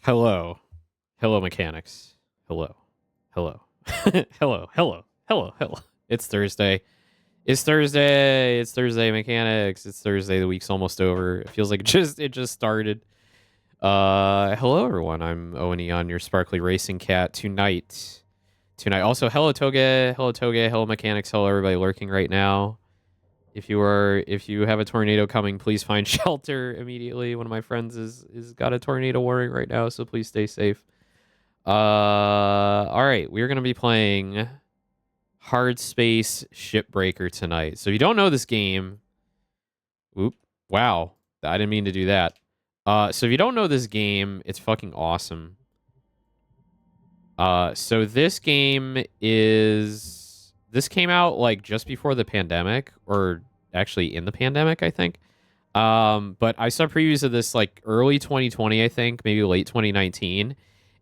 Hello. Hello, mechanics. Hello. Hello. Hello. It's Thursday. It's Thursday. It's Thursday, mechanics. It's Thursday. The week's almost over. It feels like it just started. Hello everyone. I'm Owen Aeon, your sparkly racing cat. Tonight. Also, hello Toge. Hello Toge. Hello mechanics. Hello everybody lurking right now. If you have a tornado coming, please find shelter immediately. One of my friends is got a tornado warning right now, so please stay safe. All right, we're gonna be playing Hardspace Shipbreaker tonight. So if you don't know this game, wow, I didn't mean to do that. So if you don't know this game, it's fucking awesome. So this came out like just before the pandemic, or actually in the pandemic, I think. But I saw previews of this like early 2020, I think, maybe late 2019,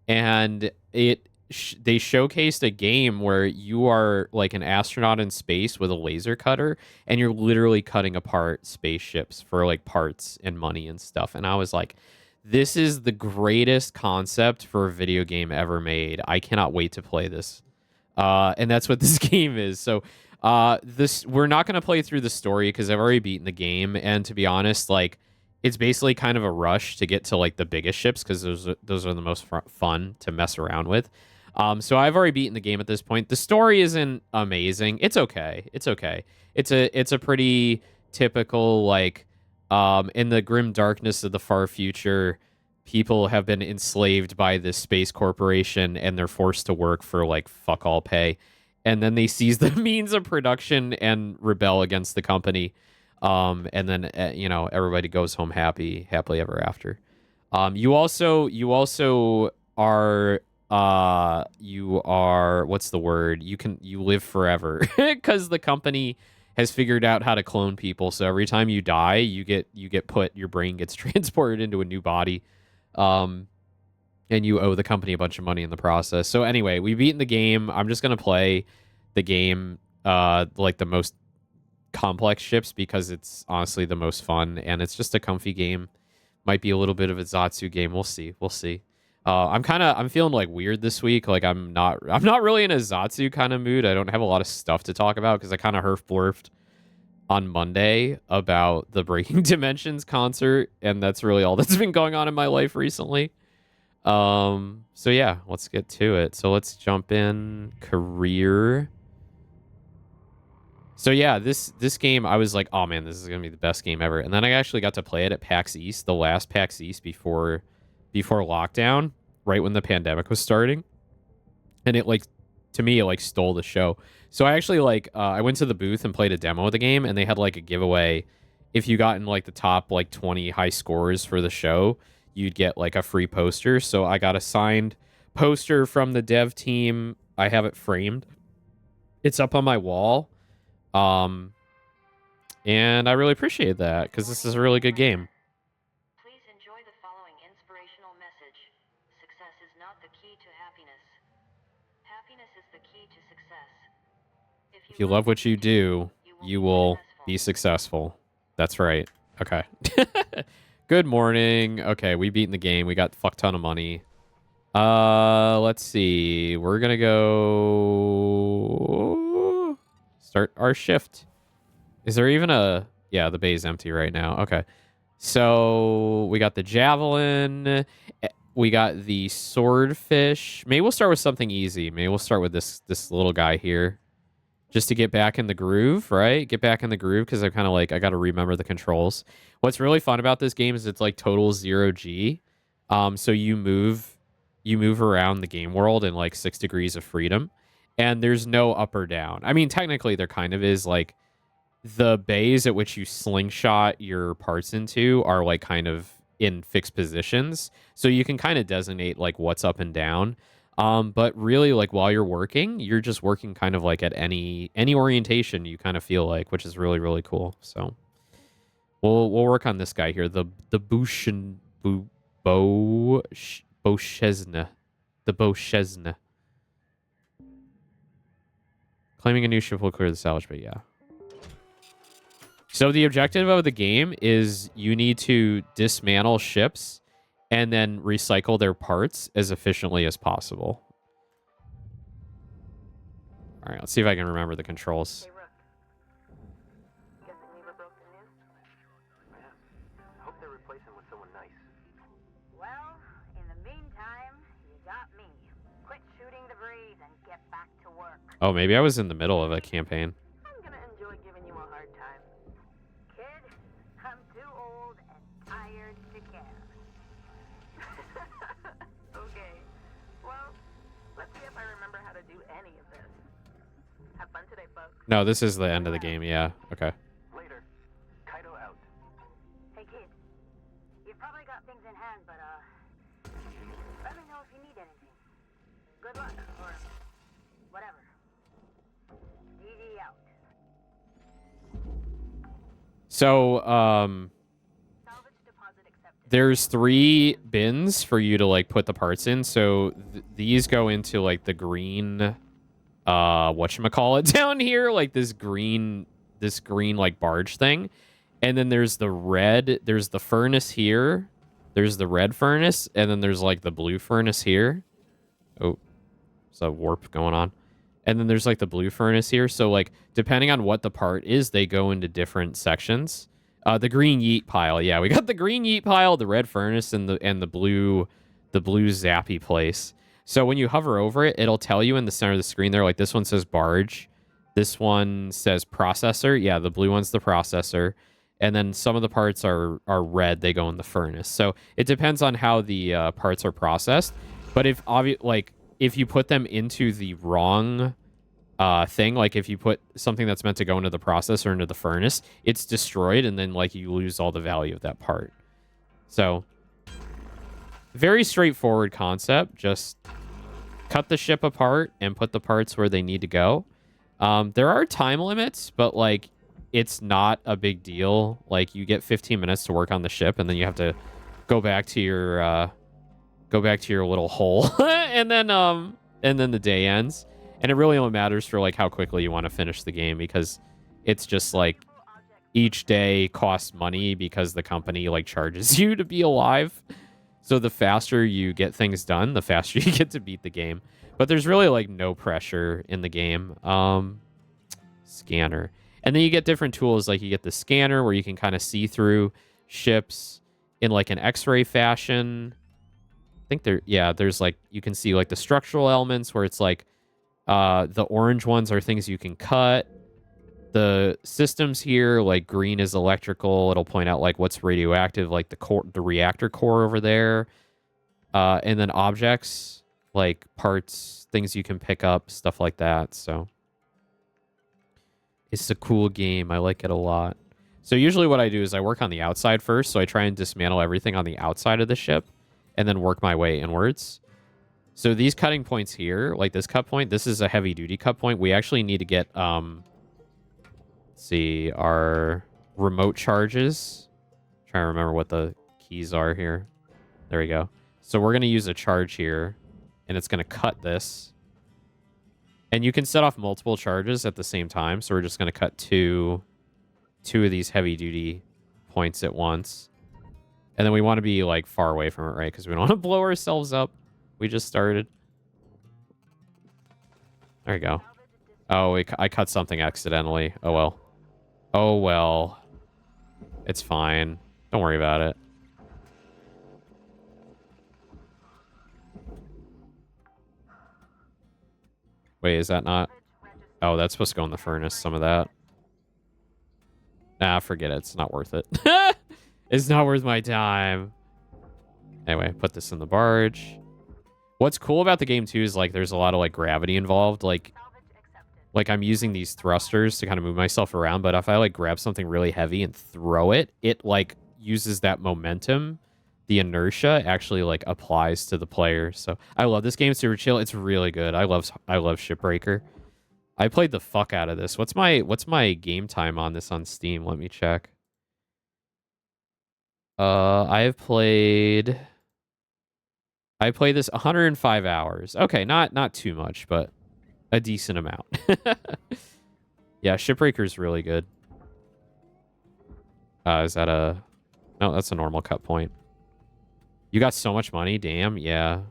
and they showcased a game where you are like an astronaut in space with a laser cutter, and you're literally cutting apart spaceships for like parts and money and stuff. And I was like, this is the greatest concept for a video game ever made. I cannot wait to play this. And that's what this game is. So we're not going to play through the story because I've already beaten the game, and to be honest, like it's basically kind of a rush to get to like the biggest ships because those are the most fun to mess around with. So I've already beaten the game at this point. The story isn't amazing. It's okay. It's a pretty typical like in the grim darkness of the far future, people have been enslaved by this space corporation and they're forced to work for like fuck all pay. And then they seize the means of production and rebel against the company. And then everybody goes home happily ever after. You are what's the word? You live forever because the company has figured out how to clone people. So every time you die, your brain gets transported into a new body. And you owe the company a bunch of money in the process. So anyway, we've beaten the game. I'm just gonna play the game like the most complex ships because it's honestly the most fun, and it's just a comfy game. Might be a little bit of a Zatsu game. We'll see. I'm feeling like weird this week. Like I'm not really in a Zatsu kind of mood. I don't have a lot of stuff to talk about because I kind of herf-blurfed on Monday about the Breaking Dimensions concert, and that's really all that's been going on in my life recently. So yeah, let's get to it. So let's jump in career. So yeah, this game, I was like, oh man, this is gonna be the best game ever. And then I actually got to play it at PAX East, the last PAX East before lockdown, right when the pandemic was starting. And it like, to me, it like stole the show. So I actually like, I went to the booth and played a demo of the game, and they had like a giveaway. If you got in like the top like 20 high scores for the show, you'd get like a free poster. So I got a signed poster from the dev team. I have it framed. It's up on my wall. And I really appreciate that because this is a really good game. Please enjoy the following inspirational message. Success is not the key to happiness. Happiness is the key to success. If you love what you do, you will be successful. That's right. Okay. Good morning. Okay, we beaten the game. We got a fuck ton of money. Let's see. We're gonna go start our shift. Is there even a... Yeah, the bay's empty right now. Okay. So we got the javelin. We got the swordfish. Maybe we'll start with something easy. Maybe we'll start with this little guy here. Just to get back in the groove, right? Get back in the groove because I'm kind of like, I got to remember the controls. What's really fun about this game is it's like total 0G. So you move around the game world in like 6 degrees of freedom. And there's no up or down. I mean, technically there kind of is. Like the bays at which you slingshot your parts into are like kind of in fixed positions. So you can kind of designate like what's up and down. But really, like while you're working, you're just working kind of like at any orientation you kind of feel like, which is really, really cool. So we'll work on this guy here, the Bochesne. Claiming a new ship will clear the salvage, but yeah. So the objective of the game is you need to dismantle ships and then recycle their parts as efficiently as possible. All right, let's see if I can remember the controls. Hey, Rook. Guessing Weaver broke the news? Man, I hope they're replacing with someone nice. Well, in the meantime, you got me. Quit shooting the breeze and get back to work. Oh, maybe I was in the middle of a campaign. I'm gonna enjoy giving you a hard time. Kid, I'm too old and tired to care. Okay. Well, let's see if I remember how to do any of this. Have fun today, folks. No, this is the end of the game. Yeah. Okay. Later. Kaido out. Hey, kid. You've probably got things in hand, but, let me know if you need anything. Good luck, or whatever. DD out. So, Salvage deposit accepted. there's 3 bins for you to like put the parts in. So these go into like the green, whatchamacallit down here, like this green like barge thing. And then there's the red, there's the furnace here. There's the red furnace, and then there's like the blue furnace here. Oh, there's a warp going on. And then there's like the blue furnace here. So like depending on what the part is, they go into different sections. The green yeet pile. Yeah, we got the green yeet pile, the red furnace, and the blue zappy place. So when you hover over it, it'll tell you in the center of the screen there, like this one says barge. This one says processor. Yeah, the blue one's the processor. And then some of the parts are red. They go in the furnace. So it depends on how the parts are processed. But if you put them into the wrong thing, like if you put something that's meant to go into the processor into the furnace, it's destroyed, and then like you lose all the value of that part. So very straightforward concept. Just cut the ship apart and put the parts where they need to go. There are time limits, but like it's not a big deal. Like you get 15 minutes to work on the ship, and then you have to go back to your little hole, and then the day ends. And it really only matters for like how quickly you want to finish the game, because it's just like each day costs money because the company like charges you to be alive. So the faster you get things done, the faster you get to beat the game. But there's really like no pressure in the game. Scanner. And then you get different tools, like you get the scanner where you can kind of see through ships in like an X-ray fashion. I think there's like, you can see like the structural elements where it's like, the orange ones are things you can cut. The systems here, like green is electrical. It'll point out like what's radioactive, like the reactor core over there. And then objects, like parts, things you can pick up, stuff like that. So it's a cool game. I like it a lot. So usually what I do is I work on the outside first. So I try and dismantle everything on the outside of the ship and then work my way inwards. So these cutting points here, like this cut point, this is a heavy duty cut point. We actually need to get, let's see, our remote charges. Trying to remember what the keys are here. There we go. So we're going to use a charge here, and it's going to cut this. And you can set off multiple charges at the same time. So we're just going to cut two of these heavy duty points at once. And then we want to be like far away from it, right? Because we don't want to blow ourselves up. We just started. There you go. Oh, I cut something accidentally. Oh, well. Oh, well. It's fine. Don't worry about it. Wait, is that not? Oh, that's supposed to go in the furnace, some of that. Nah, forget it. It's not worth it. It's not worth my time. Anyway, put this in the barge. What's cool about the game, too, is, like, there's a lot of, like, gravity involved. Like I'm using these thrusters to kind of move myself around, but if I, like, grab something really heavy and throw it, it, like, uses that momentum. The inertia actually, like, applies to the player. So I love this game. It's super chill. It's really good. I love Shipbreaker. I played the fuck out of this. What's my game time on this on Steam? Let me check. I played this 105 hours. Okay, not too much, but a decent amount. Yeah, Shipbreaker's really good. Is that a... No, that's a normal cut point. You got so much money? Damn, yeah.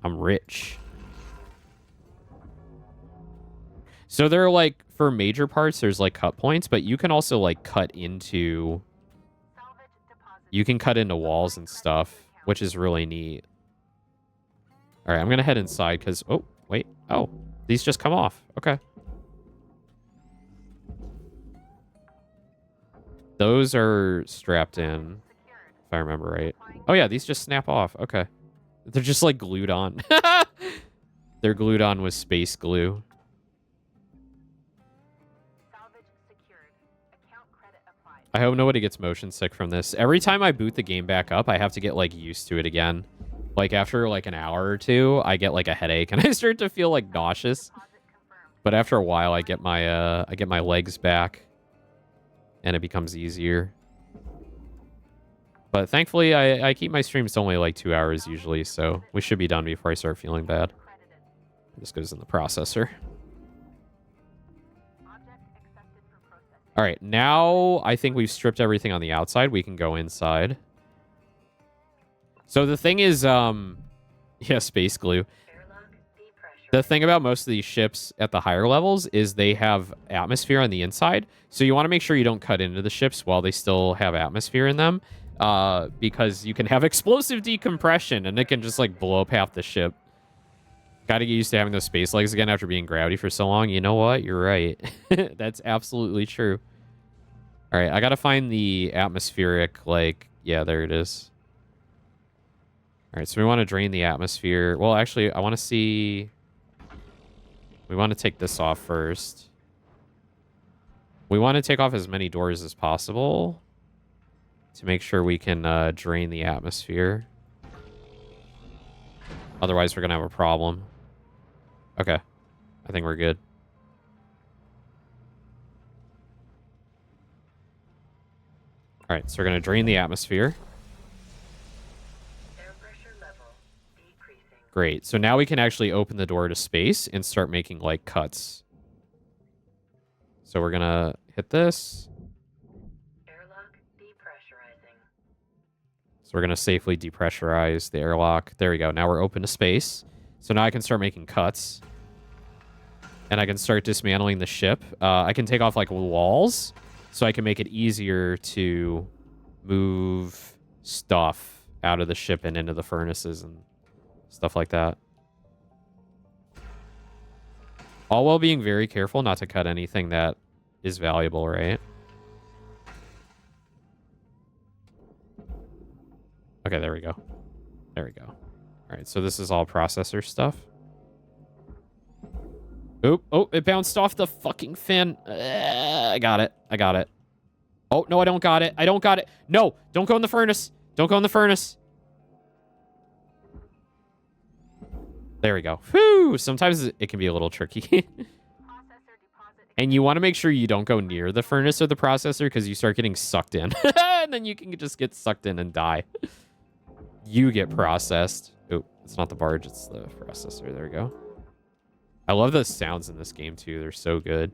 I'm rich. So there are, like, for major parts, there's, like, cut points, but you can also, like, cut into... You can cut into walls and stuff, which is really neat. All right, I'm going to head inside because... Oh, wait. Oh, these just come off. Okay. Those are strapped in, if I remember right. Oh, yeah, these just snap off. Okay. They're just, like, glued on. They're glued on with space glue. I hope nobody gets motion sick from this. Every time I boot the game back up, I have to get, like, used to it again. Like, after, like, an hour or two, I get, like, a headache, and I start to feel, like, nauseous. But after a while, I get my legs back, and it becomes easier. But thankfully, I keep my streams to only, like, 2 hours usually, so we should be done before I start feeling bad. This goes in the processor. All right, now I think we've stripped everything on the outside. We can go inside. So the thing is, yeah, space glue. The thing about most of these ships at the higher levels is they have atmosphere on the inside. So you want to make sure you don't cut into the ships while they still have atmosphere in them. Because you can have explosive decompression and it can just, like, blow up half the ship. Gotta get used to having those space legs again after being gravity for so long. You know what? You're right. That's absolutely true. All right, I gotta find the atmospheric, like... Yeah, there it is. All right, so we want to drain the atmosphere. Well, actually, I want to see... We want to take this off first. We want to take off as many doors as possible to make sure we can drain the atmosphere. Otherwise, we're going to have a problem. Okay. I think we're good. All right, so we're going to drain the atmosphere. Air pressure level decreasing. Great. So now we can actually open the door to space and start making, like, cuts. So we're going to hit this. Airlock depressurizing. So we're going to safely depressurize the airlock. There we go. Now we're open to space. So now I can start making cuts. And I can start dismantling the ship. I can take off, like, walls. So I can make it easier to move stuff out of the ship and into the furnaces and stuff like that. All while being very careful not to cut anything that is valuable, right? Okay, there we go. There we go. All right, so this is all processor stuff. Oop, oh, it bounced off the fucking fin. I got it. I got it. Oh, no, I don't got it. I don't got it. No, don't go in the furnace. Don't go in the furnace. There we go. Whew, sometimes it can be a little tricky. And you want to make sure you don't go near the furnace or the processor because you start getting sucked in. And then you can just get sucked in and die. You get processed. Oh, it's not the barge, it's the processor. There we go. I love the sounds in this game, too. They're so good.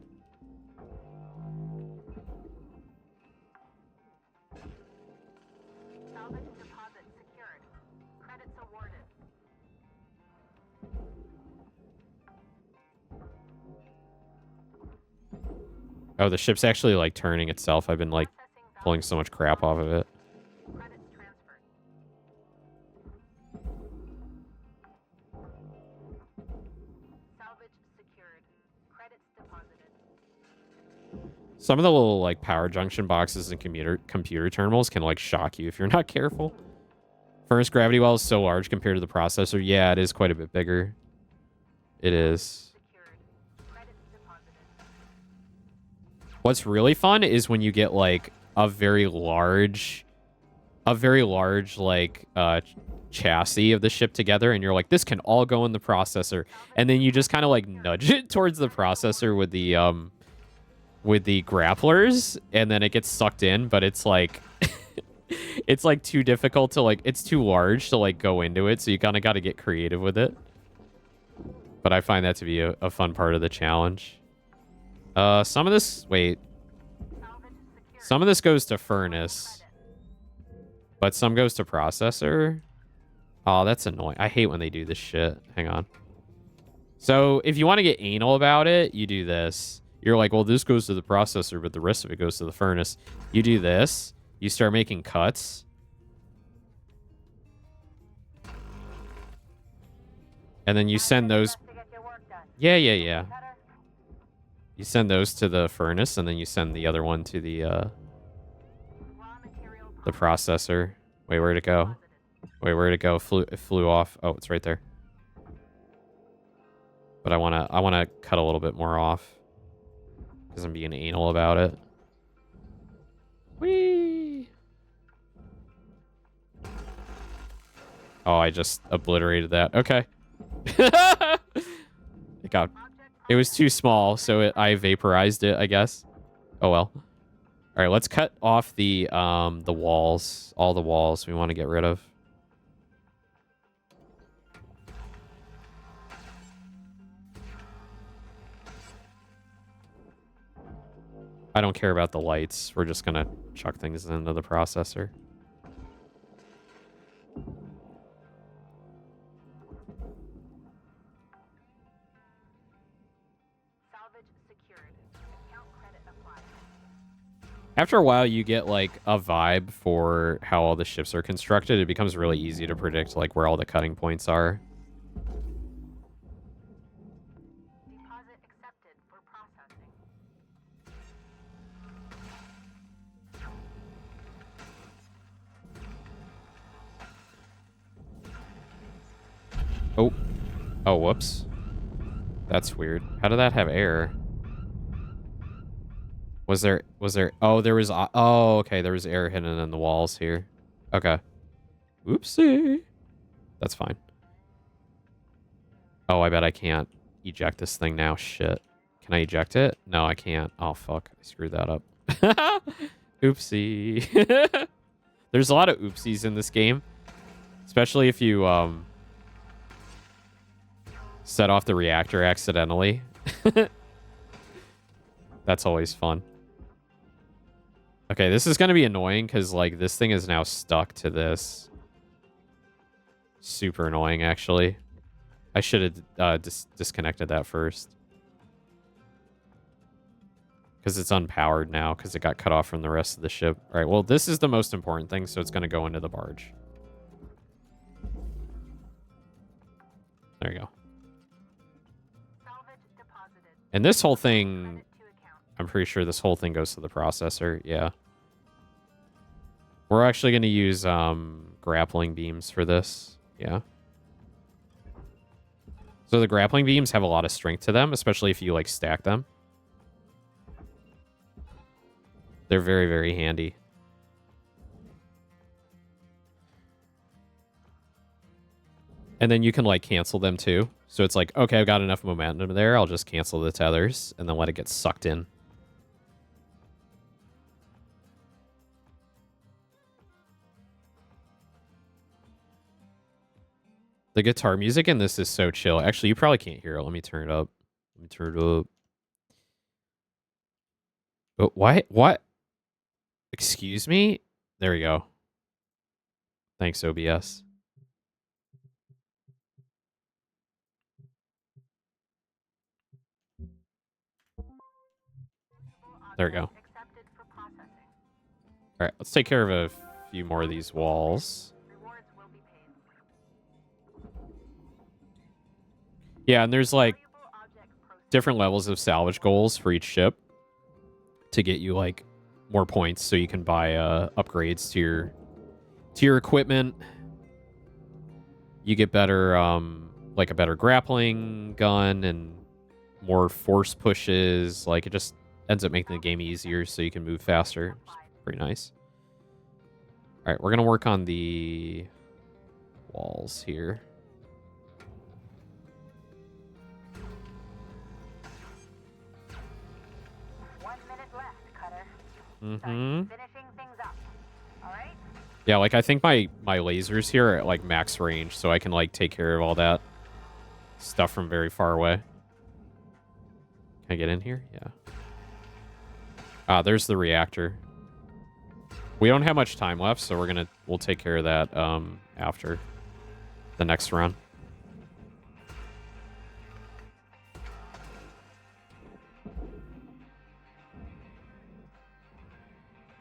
Salvage deposit secured. Credits awarded. Oh, the ship's actually, like, turning itself. I've been, like, pulling so much crap off of it. Credits transferred. Salvage secured. Credits deposited. Some of the little, like, power junction boxes and computer terminals can, like, shock you if you're not careful. Furnace gravity well is so large compared to the processor. Yeah, it is quite a bit bigger. It is. Secured. Credits deposited. What's really fun is when you get, like, a very large, like, chassis of the ship together, and you're like, this can all go in the processor. And then you just kind of, like, nudge it towards the processor with the grapplers, and then it gets sucked in, but it's, like, it's, like, too difficult to, like, it's too large to, like, go into it, so you kind of got to get creative with it. But I find that to be a fun part of the challenge. Some of this... Wait. Some of this goes to furnace. But some goes to processor. Oh, that's annoying. I hate when they do this shit. Hang on. So if you want to get anal about it, you do this. You're like, well, this goes to the processor, but the rest of it goes to the furnace. You do this. You start making cuts. And then you send those... Yeah. You send those to the furnace, and then you send the other one to the processor. Wait, where'd it go? Wait, where'd it go? It flew off. Oh, it's right there. But I wanna cut a little bit more off. Because I'm being anal about it. Whee! Oh, I just obliterated that. Okay. It was too small, so I vaporized it, I guess. Oh well. All right, let's cut off the walls, all the walls we want to get rid of. I don't care about the lights. We're just gonna chuck things into the processor. After a while, you get, like, a vibe for how all the ships are constructed. It becomes really easy to predict, like, where all the cutting points are. Deposit accepted for processing. Oh. Oh, whoops. That's weird. How did that have air? Was there, oh, there was, oh, okay, there was air hidden in the walls here. Okay. Oopsie. That's fine. Oh, I bet I can't eject this thing now. Shit. Can I eject it? No, I can't. Oh, fuck. I screwed that up. Oopsie. There's a lot of oopsies in this game. Especially if you, set off the reactor accidentally. That's always fun. Okay, this is going to be annoying because, like, this thing is now stuck to this. Super annoying, actually. I should have disconnected that first. Because it's unpowered now because it got cut off from the rest of the ship. All right, well, this is the most important thing, so it's going to go into the barge. There you go. And this whole thing... I'm pretty sure this whole thing goes to the processor. Yeah. We're actually going to use grappling beams for this. Yeah. So the grappling beams have a lot of strength to them, especially if you, like, stack them. They're very, very handy. And then you can, like, cancel them, too. So it's like, okay, I've got enough momentum there. I'll just cancel the tethers and then let it get sucked in. The guitar music in this is so chill. Actually, you probably can't hear it. Let me turn it up. Let me turn it up. But why? What? Excuse me? There we go. Thanks, OBS. There we go. All right, let's take care of a few more of these walls. Yeah, and there's, like, different levels of salvage goals for each ship to get you, like, more points so you can buy upgrades to your equipment. You get better, like, a better grappling gun and more force pushes. Like, it just ends up making the game easier so you can move faster. Pretty nice. All right, we're going to work on the walls here. Finishing things up. All right? Yeah, like, I think my lasers here are at, like, max range, so I can, like, take care of all that stuff from very far away. Can I get in here? Yeah. Ah, there's the reactor. We don't have much time left, so we'll take care of that after the next run.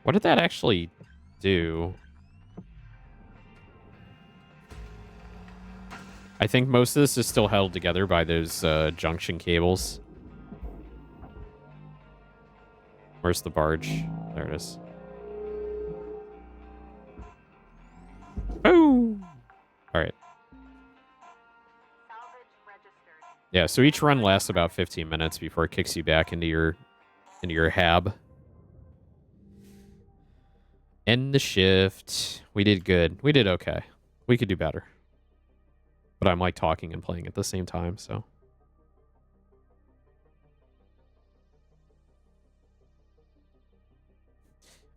What did that actually do? I think most of this is still held together by those junction cables. Where's the barge? There it is. Oh! Alright. Yeah, so each run lasts about 15 minutes before it kicks you back into your hab. End the shift. We did good. We did okay. We could do better. But I'm like talking and playing at the same time, so.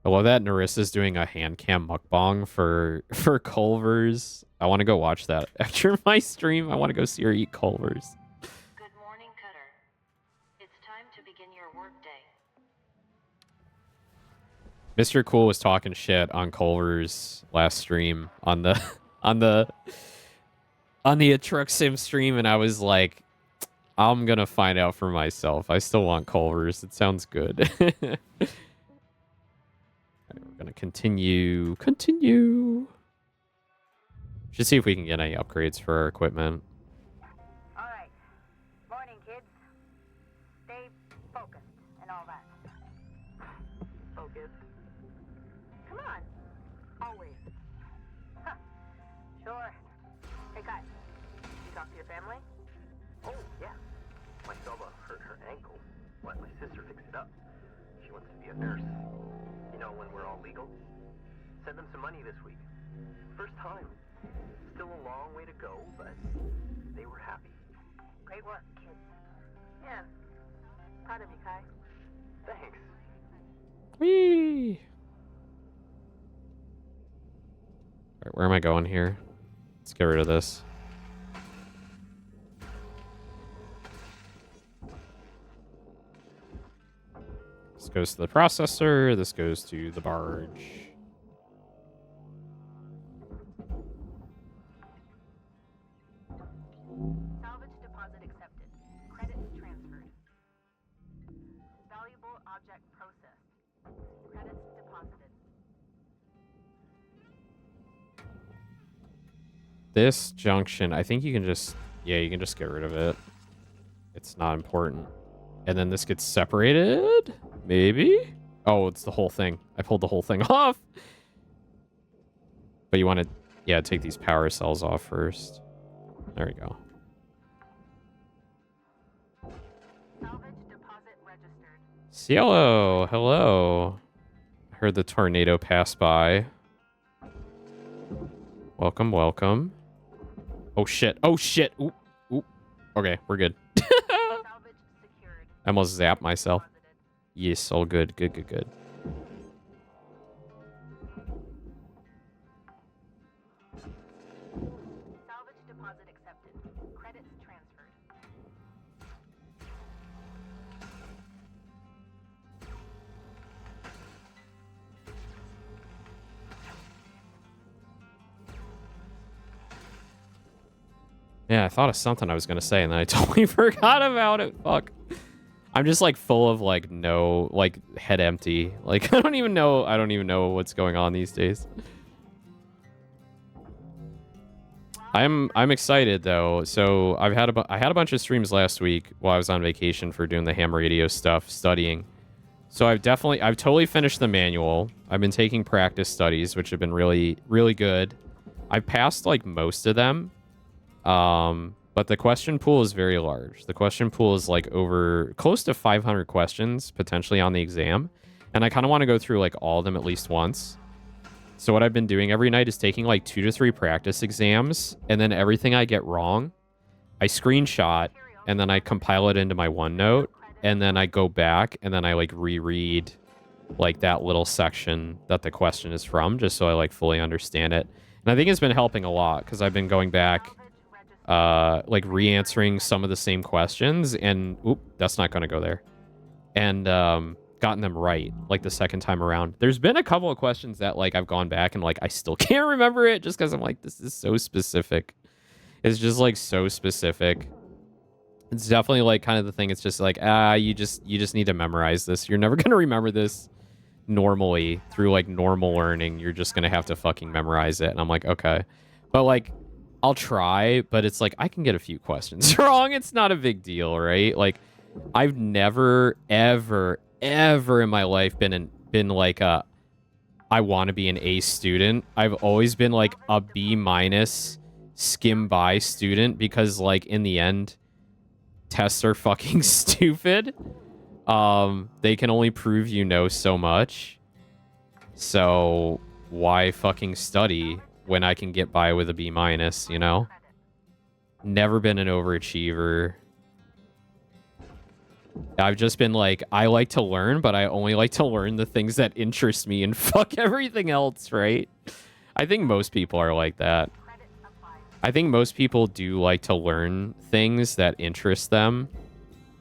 I love that Narissa's doing a hand cam mukbang for Culver's. I want to go watch that after my stream. I want to go see her eat Culver's. Good morning, Cutter. It's time to begin your workday. Mr. Cool was talking shit on Culver's last stream on the truck sim stream, and I was like, I'm gonna find out for myself. I still want Culver's. It sounds good. Right, we're gonna continue. Should see if we can get any upgrades for our equipment. Alright. Morning, kids. Stay focused and all that. Focus. Come on. Always. Huh. Sure. Hey, guys. You talk to your family? Oh, yeah. My Selma hurt her ankle. Let my sister fix it up. She wants to be a nurse. You know, when we're all legal. Send them some money this week. First time. Still a long way to go, but they were happy. Great work, kids. Yeah. Proud of you, Kai. Thanks. Whee! Alright, where am I going here? Let's get rid of this. This goes to the processor. This goes to the barge. Salvage deposit accepted. Credits transferred. Valuable object processed. Credits deposited. This junction, I think you can just, yeah, you can just get rid of it. It's not important. And then this gets separated? Maybe? Oh, it's the whole thing. I pulled the whole thing off. But you want to, yeah, take these power cells off first. There we go. Salvage deposit registered. Cielo, hello. I heard the tornado pass by. Welcome, welcome. Oh shit, oh shit. Oop, oop. Okay, we're good. Salvage secured. I almost zapped myself. Deposited. Yes, all good, good, good, good. Salvage deposit accepted. Credits transferred. Yeah, I thought of something I was gonna say and then I totally forgot about it. Fuck. I'm just like full of like no, like head empty. Like I don't even know what's going on these days. I'm excited though. So I had a bunch of streams last week while I was on vacation for doing the ham radio stuff, studying. So I've totally finished the manual. I've been taking practice studies, which have been really, really good. I've passed like most of them. But the question pool is very large. The question pool is like over close to 500 questions potentially on the exam. And I kind of want to go through like all of them at least once. So what I've been doing every night is taking like 2 to 3 practice exams, and then everything I get wrong, I screenshot, and then I compile it into my OneNote, and then I go back, and then I like reread like that little section that the question is from, just so I like fully understand it. And I think it's been helping a lot, because I've been going back, like re-answering some of the same questions, and, oop, that's not going to go there. And gotten them right, like the second time around. There's been a couple of questions that like I've gone back and like I still can't remember it just because I'm like, this is so specific. It's just like so specific. It's definitely like kind of the thing. It's just like, you just need to memorize this. You're never going to remember this normally through like normal learning. You're just going to have to fucking memorize it. And I'm like, okay. But like, I'll try, but it's like, I can get a few questions wrong. It's not a big deal, right? Like, I've never, ever in my life been like a, I want to be an A student. I've always been like a B minus skim by student because like in the end, tests are fucking stupid. They can only prove you know so much. So why fucking study when I can get by with a B minus, you know? Never been an overachiever. I've just been like, I like to learn, but I only like to learn the things that interest me and fuck everything else, right? I think most people are like that. I think most people do like to learn things that interest them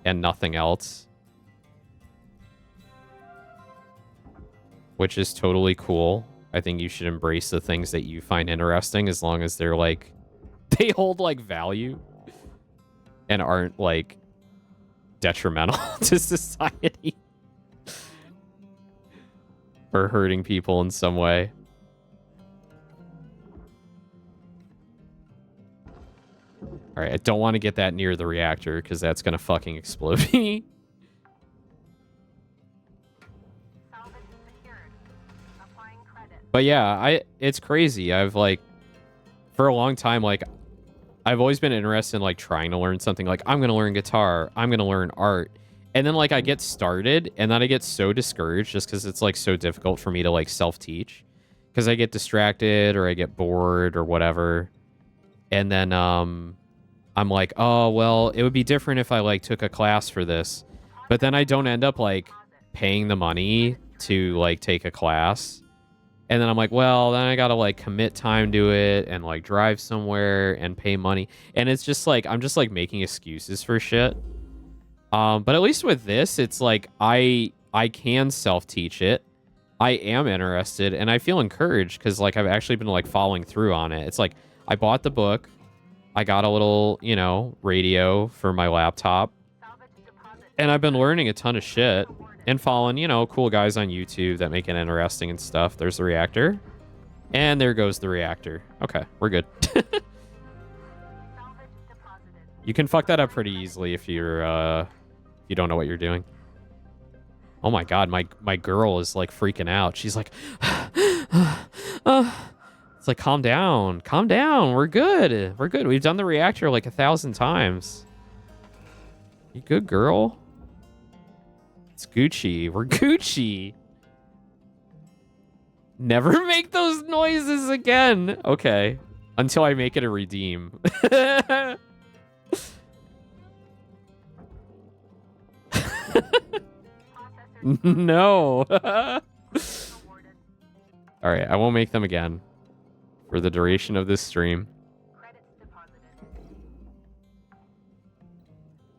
and nothing else. Which is totally cool. I think you should embrace the things that you find interesting as long as they're like, they hold like value and aren't like detrimental to society or hurting people in some way. All right, I don't want to get that near the reactor because that's going to fucking explode me. But yeah, it's crazy. I've like, for a long time, like, I've always been interested in like trying to learn something. Like, I'm going to learn guitar. I'm going to learn art. And then like I get started and then I get so discouraged just because it's like so difficult for me to like self-teach because I get distracted or I get bored or whatever. And then, I'm like, oh, well, it would be different if I like took a class for this. But then I don't end up like paying the money to like take a class. And then I'm like, well, then I got to like commit time to it and like drive somewhere and pay money. And it's just like, I'm just like making excuses for shit. But at least with this, it's like I can self-teach it. I am interested and I feel encouraged because like I've actually been like following through on it. It's like I bought the book. I got a little, you know, radio for my laptop. And I've been learning a ton of shit and following, you know, cool guys on YouTube that make it interesting and stuff. There's the reactor. And there goes the reactor. Okay, we're good. You can fuck that up pretty easily if you're, you don't know what you're doing. Oh my god, my girl is like freaking out. She's like, it's like, calm down. Calm down. We're good. We're good. We've done the reactor like 1,000 times. You good, girl? It's Gucci. We're Gucci. Never make those noises again. Okay. Until I make it a redeem. No. All right. I won't make them again. For the duration of this stream.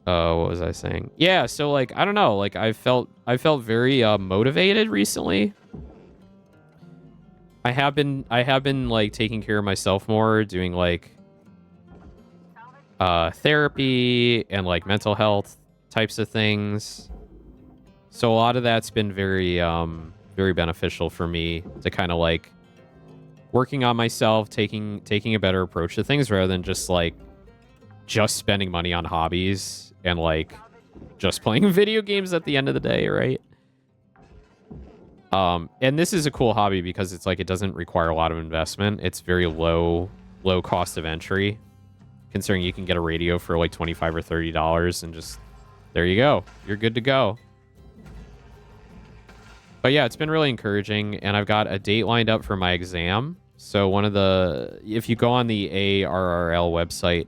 What was I saying? Yeah, so like I don't know, like I felt very motivated recently. I have been like taking care of myself more, doing like therapy and like mental health types of things. So a lot of that's been very very beneficial for me to kind of like working on myself, taking a better approach to things rather than just spending money on hobbies and like just playing video games at the end of the day, right? And this is a cool hobby because it's like it doesn't require a lot of investment. It's very low cost of entry, considering you can get a radio for like $25 or $30 and just there you go. You're good to go. But yeah, it's been really encouraging, and I've got a date lined up for my exam. So if you go on the ARRL website,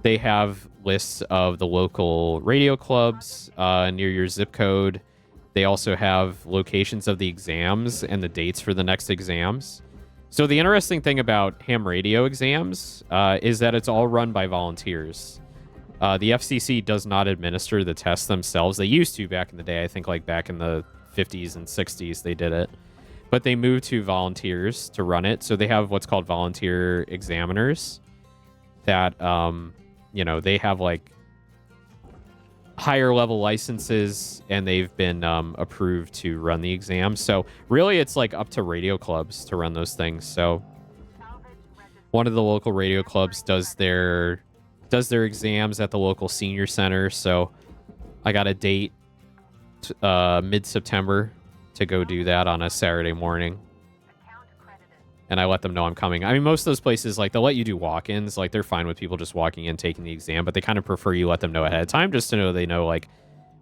they have lists of the local radio clubs near your zip code. They also have locations of the exams and the dates for the next exams. So the interesting thing about ham radio exams is that it's all run by volunteers. The FCC does not administer the tests themselves. They used to back in the day, I think like back in the 50s and 60s they did it. But they moved to volunteers to run it. So they have what's called volunteer examiners that, you know, they have like higher level licenses and they've been approved to run the exam. So really it's like up to radio clubs to run those things. So one of the local radio clubs does their exams at the local senior center. So I got a date mid-September to go do that on a Saturday morning. And I let them know I'm coming. I mean, most of those places, like, they'll let you do walk-ins. Like, they're fine with people just walking in, taking the exam, but they kind of prefer you let them know ahead of time just to know they know, like,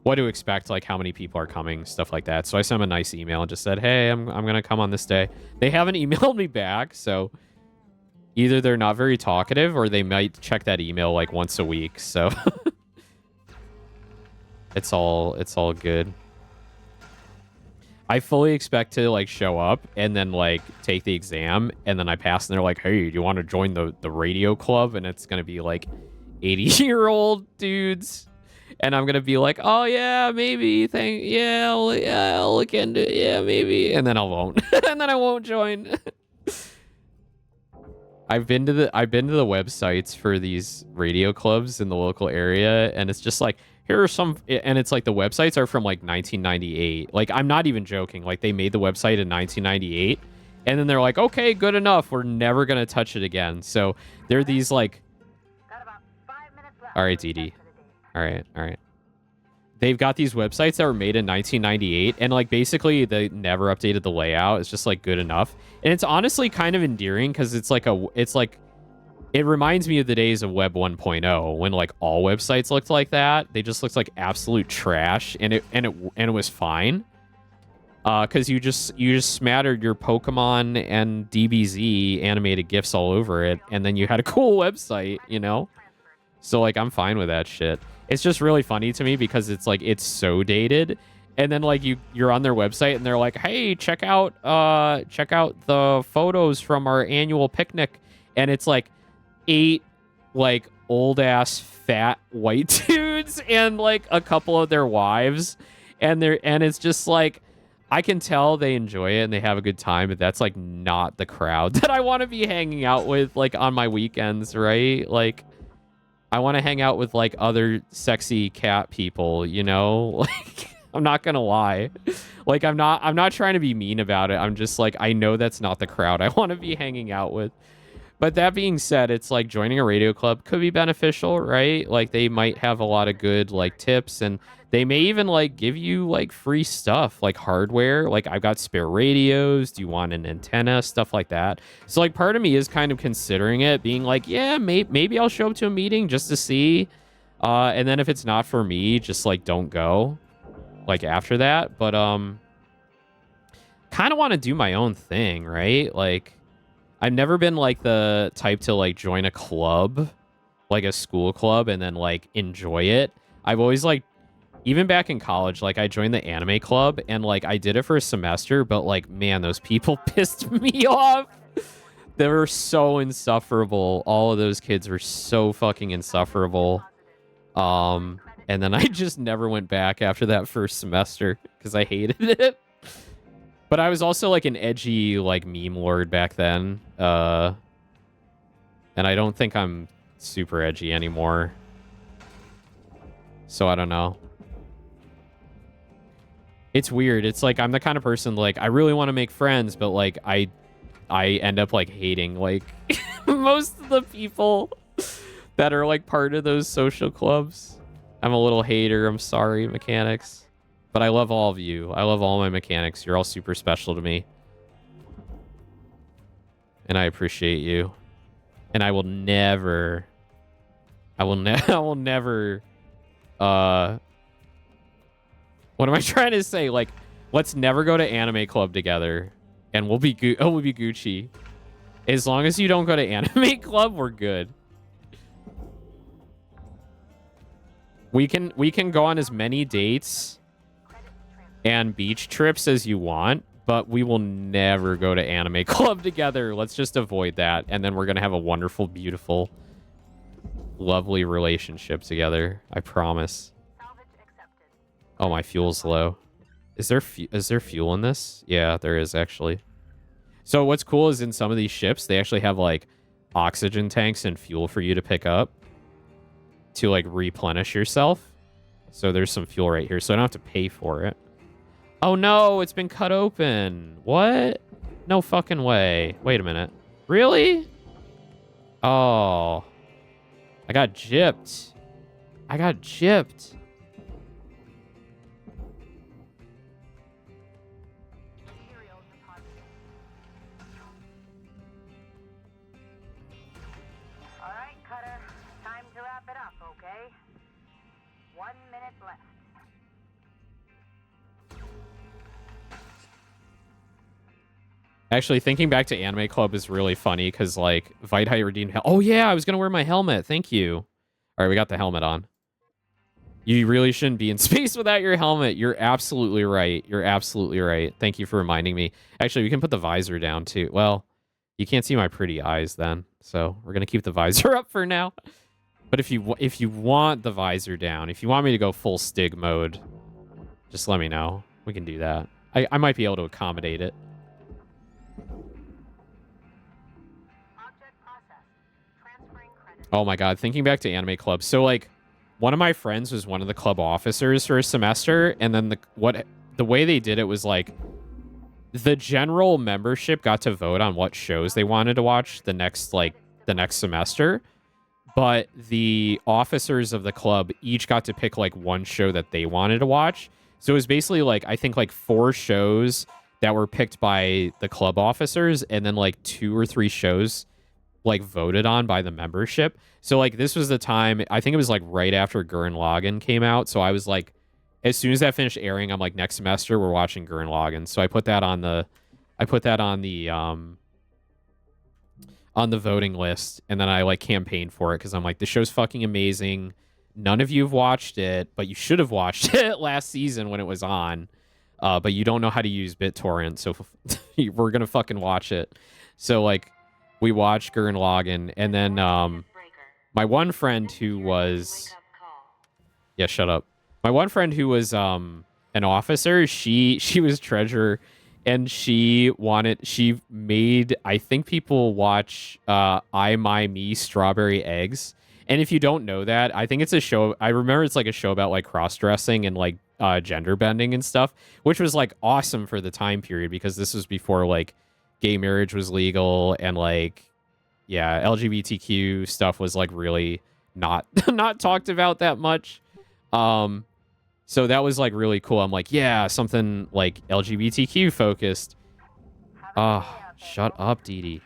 what to expect, like, how many people are coming, stuff like that. So I sent them a nice email and just said, hey, I'm going to come on this day. They haven't emailed me back, so either they're not very talkative or they might check that email, like, once a week. So it's all good. I fully expect to, like, show up and then, like, take the exam, and then I pass, and they're like, hey, do you want to join the radio club? And it's going to be, like, 80-year-old dudes. And I'm going to be like, oh, yeah, maybe. I'll look into it. Yeah, maybe. And then I won't. And then I won't join. I've been to the websites for these radio clubs in the local area, and it's just like, here are some, and it's like the websites are from like 1998. Like, I'm not even joking. Like, they made the website in 1998, and then they're like, okay, good enough. We're never going to touch it again. So they're these like, all right, DD. All right. They've got these websites that were made in 1998, and like basically they never updated the layout. It's just like good enough. And it's honestly kind of endearing because it's like it reminds me of the days of Web 1.0 when like all websites looked like that. They just looked like absolute trash, and it was fine. Because you just smattered your Pokemon and DBZ animated GIFs all over it, and then you had a cool website, you know? So like I'm fine with that shit. It's just really funny to me because it's like it's so dated. And then like you're on their website and they're like, hey, check out the photos from our annual picnic. And it's like 8 like old ass fat white dudes and like a couple of their wives. And it's just like I can tell they enjoy it and they have a good time, but that's like not the crowd that I want to be hanging out with like on my weekends, right? Like I want to hang out with like other sexy cat people, you know? Like I'm not going to lie. Like I'm not trying to be mean about it. I'm just like I know that's not the crowd I want to be hanging out with. But that being said, it's like joining a radio club could be beneficial, right? Like they might have a lot of good like tips, and they may even like give you like free stuff like hardware. Like I've got spare radios. Do you want an antenna? Stuff like that. So like part of me is kind of considering it, being like, yeah, maybe I'll show up to a meeting just to see. And then if it's not for me, just like don't go like after that. But kind of want to do my own thing, right? Like I've never been like the type to like join a club, like a school club, and then like enjoy it. I've always like, even back in college, like I joined the anime club and like I did it for a semester, but like, man, those people pissed me off. They were so insufferable. All of those kids were so fucking insufferable. And then I just never went back after that first semester because I hated it. But I was also like an edgy like meme lord back then. And I don't think I'm super edgy anymore. So I don't know. It's weird. It's like I'm the kind of person like I really want to make friends, but like I end up like hating like most of the people that are like part of those social clubs. I'm a little hater. I'm sorry, mechanics. But I love all of you. I love all my mechanics. You're all super special to me. And I appreciate you. And I will never what am I trying to say? Like, let's never go to anime club together and we'll be Gucci. As long as you don't go to anime club, we're good. We can go on as many dates and beach trips as you want, but we will never go to anime club together. Let's just avoid that, and then we're gonna have a wonderful, beautiful, lovely relationship together. I promise. Oh, my fuel's low. Is there fuel in this? Yeah, there is actually. So what's cool is in some of these ships, they actually have like oxygen tanks and fuel for you to pick up to like replenish yourself. So there's some fuel right here. So I don't have to pay for it. Oh no, it's been cut open. What? No fucking way. Wait a minute. Really? Oh. I got gypped. I got gypped. All right, Cutter. Time to wrap it up, okay? 1 minute left. Actually, thinking back to Anime Club is really funny because, like, Vite redeemed... Oh, yeah, I was going to wear my helmet. Thank you. All right, we got the helmet on. You really shouldn't be in space without your helmet. You're absolutely right. You're absolutely right. Thank you for reminding me. Actually, we can put the visor down, too. Well, you can't see my pretty eyes then, so we're going to keep the visor up for now. But if you want the visor down, if you want me to go full Stig mode, just let me know. We can do that. I might be able to accommodate it. Oh my god, thinking back to Anime Club. So, like, one of my friends was one of the club officers for a semester, and then the way they did it was, like, the general membership got to vote on what shows they wanted to watch the next semester, but the officers of the club each got to pick, like, one show that they wanted to watch. So it was basically, like, I think, like, 4 shows that were picked by the club officers, and then, like, 2 or 3 shows like voted on by the membership. So like this was the time, I think it was like right after Gurren Lagann came out. So I was like, as soon as that finished airing, I'm like, next semester we're watching Gurren Lagann. So I put that on the voting list, and then I like campaigned for it because I'm like, this show's fucking amazing. None of you have watched it, but you should have watched it last season when it was on. But you don't know how to use BitTorrent, so we're gonna fucking watch it. So like, we watched Gurren Lagann, and then my one friend who was... Yeah, shut up. My one friend who was an officer, she was treasurer, and she made, I think, people watch I, My, Me, Strawberry Eggs. And if you don't know that, I think it's a show... I remember it's like a show about like cross-dressing and like gender bending and stuff, which was like awesome for the time period because this was before like gay marriage was legal, and like, yeah, LGBTQ stuff was like really not not talked about that much. So that was like really cool. I'm like, yeah, something like LGBTQ focused. Shut up, Dee Dee.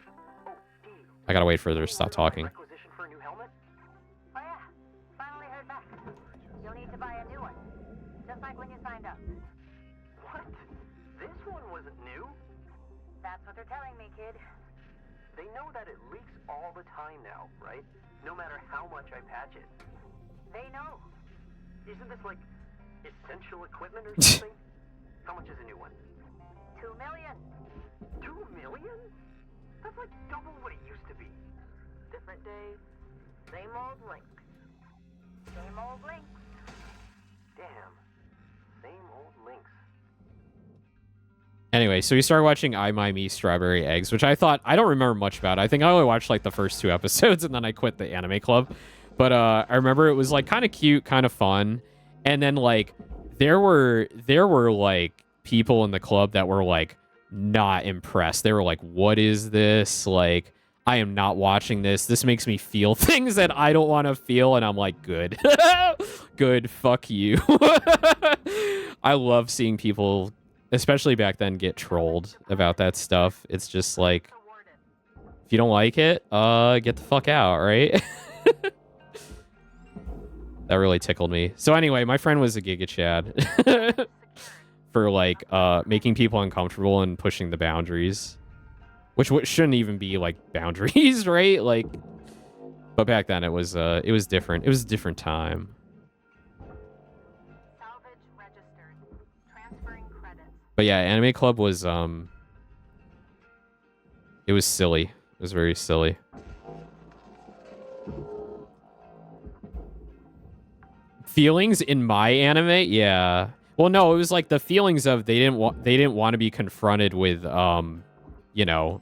I gotta wait for her to stop talking. Requisition for a new helmet? Oh yeah, finally heard back. You'll need to buy a new one, just like when you signed up. What? This one wasn't new? That's what they're telling me, kid. They know that it leaks all the time now, right? No matter how much I patch it. They know. Isn't this like essential equipment or something? How much is a new one? 2 million. 2 million? That's like double what it used to be. Different day, same old links. Same old links. Damn. Same old links. Anyway, so we started watching I, My, Me, Strawberry Eggs, which I don't remember much about. I think I only watched like the first 2 episodes, and then I quit the anime club. But I remember it was like kind of cute, kind of fun. And then like there were like people in the club that were like not impressed. They were like, what is this? Like, I am not watching this. This makes me feel things that I don't want to feel. And I'm like, good. Good. Fuck you. I love seeing people, especially back then, get trolled about that stuff. It's just like, if you don't like it, get the fuck out, right? That really tickled me. So anyway, my friend was a Giga Chad for like making people uncomfortable and pushing the boundaries, which shouldn't even be like boundaries, right? Like, but back then it was different. It was a different time. Salvage registered. Transferring credits. But yeah, Anime Club was it was silly. It was very silly. Feelings in my anime? Yeah. Well, no, it was like the feelings of they didn't want to be confronted with you know,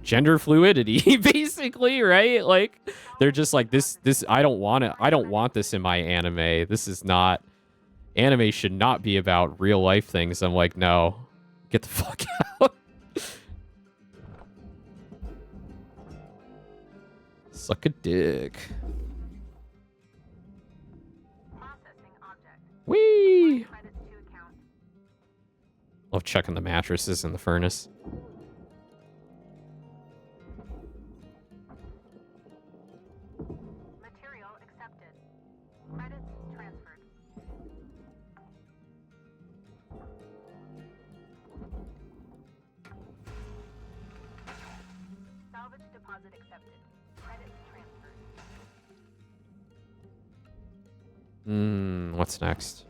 gender fluidity basically, right? Like they're just like this I don't want this in my anime. This is not anime should not be about real life things. I'm like, "No. Get the fuck out." Suck a dick. Processing object. Whee! Credits to account. Love checking the mattresses in the furnace. Material accepted. Credits transferred. Salvage deposit accepted. Credits transferred. What's next?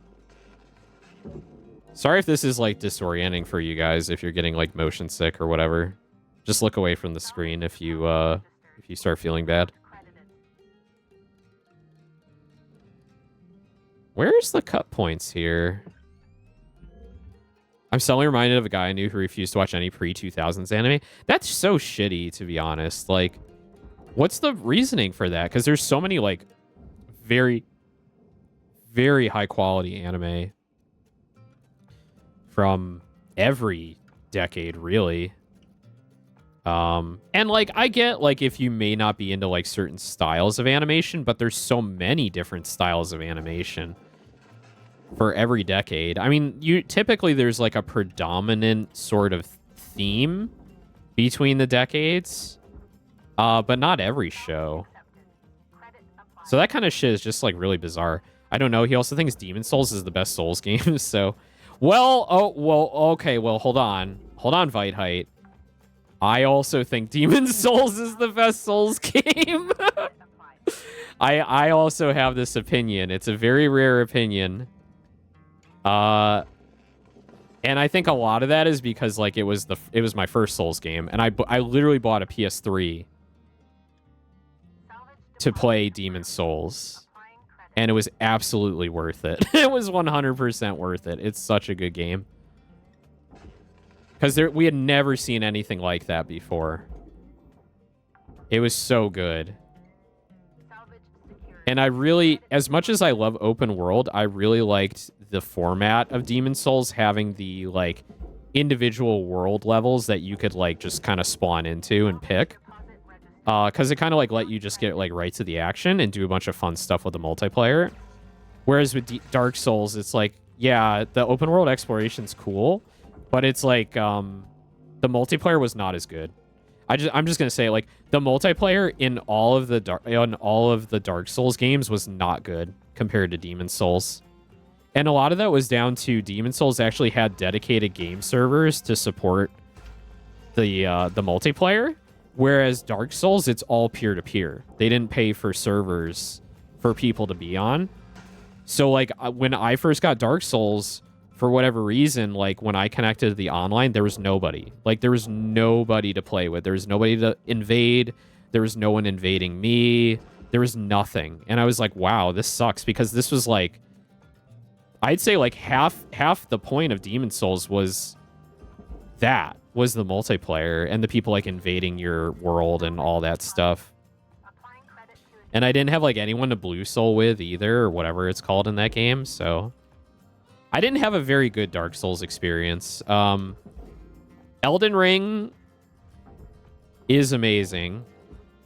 Sorry if this is like disorienting for you guys if you're getting like motion sick or whatever. Just look away from the screen if you start feeling bad. Credited. Where's the cut points here? I'm suddenly reminded of a guy I knew who refused to watch any pre-2000s anime. That's so shitty, to be honest. Like, what's the reasoning for that? Because there's so many, like, very, very high-quality anime from every decade, really. And, like, I get, like, if you may not be into, like, certain styles of animation, but there's so many different styles of animation for every decade. I mean, typically there's like a predominant sort of theme between the decades, but not every show. So that kind of shit is just like really bizarre. I don't know. He also thinks Demon Souls is the best Souls game. So, okay. Well, hold on, Vite Height. I also think Demon Souls is the best Souls game. I also have this opinion. It's a very rare opinion. And I think a lot of that is because like it was my first Souls game, and I literally bought a PS3 to play Demon Souls, and it was absolutely worth it. It was 100% worth it. It's such a good game because we had never seen anything like that before. It was so good. And I really, as much as I love open world, I really liked the format of Demon Souls having the, like, individual world levels that you could, like, just kind of spawn into and pick. Because it kind of, like, let you just get, like, right to the action and do a bunch of fun stuff with the multiplayer. Whereas with Dark Souls, it's like, yeah, the open world exploration's cool, but it's like, the multiplayer was not as good. I'm just gonna say, like, the multiplayer in all of the Dark Souls games was not good compared to Demon Souls, and a lot of that was down to Demon Souls actually had dedicated game servers to support the multiplayer, whereas Dark Souls, it's all peer to peer. They didn't pay for servers for people to be on. So like when I first got Dark Souls, for whatever reason, like when I connected to the online, there was nobody. Like there was nobody to play with. There was nobody to invade. There was no one invading me. There was nothing. And I was like, wow, this sucks, because this was like, I'd say like half the point of Demon Souls was the multiplayer and the people like invading your world and all that stuff. And I didn't have like anyone to Blue Soul with either, or whatever it's called in that game, so I didn't have a very good Dark Souls experience. Elden Ring is amazing.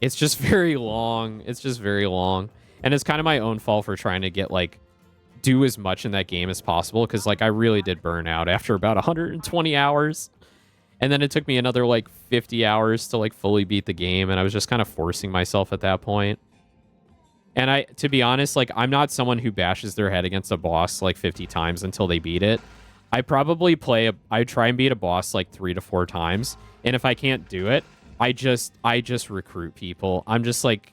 It's just very long. It's just very long. And it's kind of my own fault for trying to get, like, do as much in that game as possible, because, like, I really did burn out after about 120 hours. And then it took me another, like, 50 hours to, like, fully beat the game, and I was just kind of forcing myself at that point. And to be honest, like, I'm not someone who bashes their head against a boss like 50 times until they beat it. I probably I try and beat a boss like 3 to 4 times. And if I can't do it, I just recruit people. I'm just like,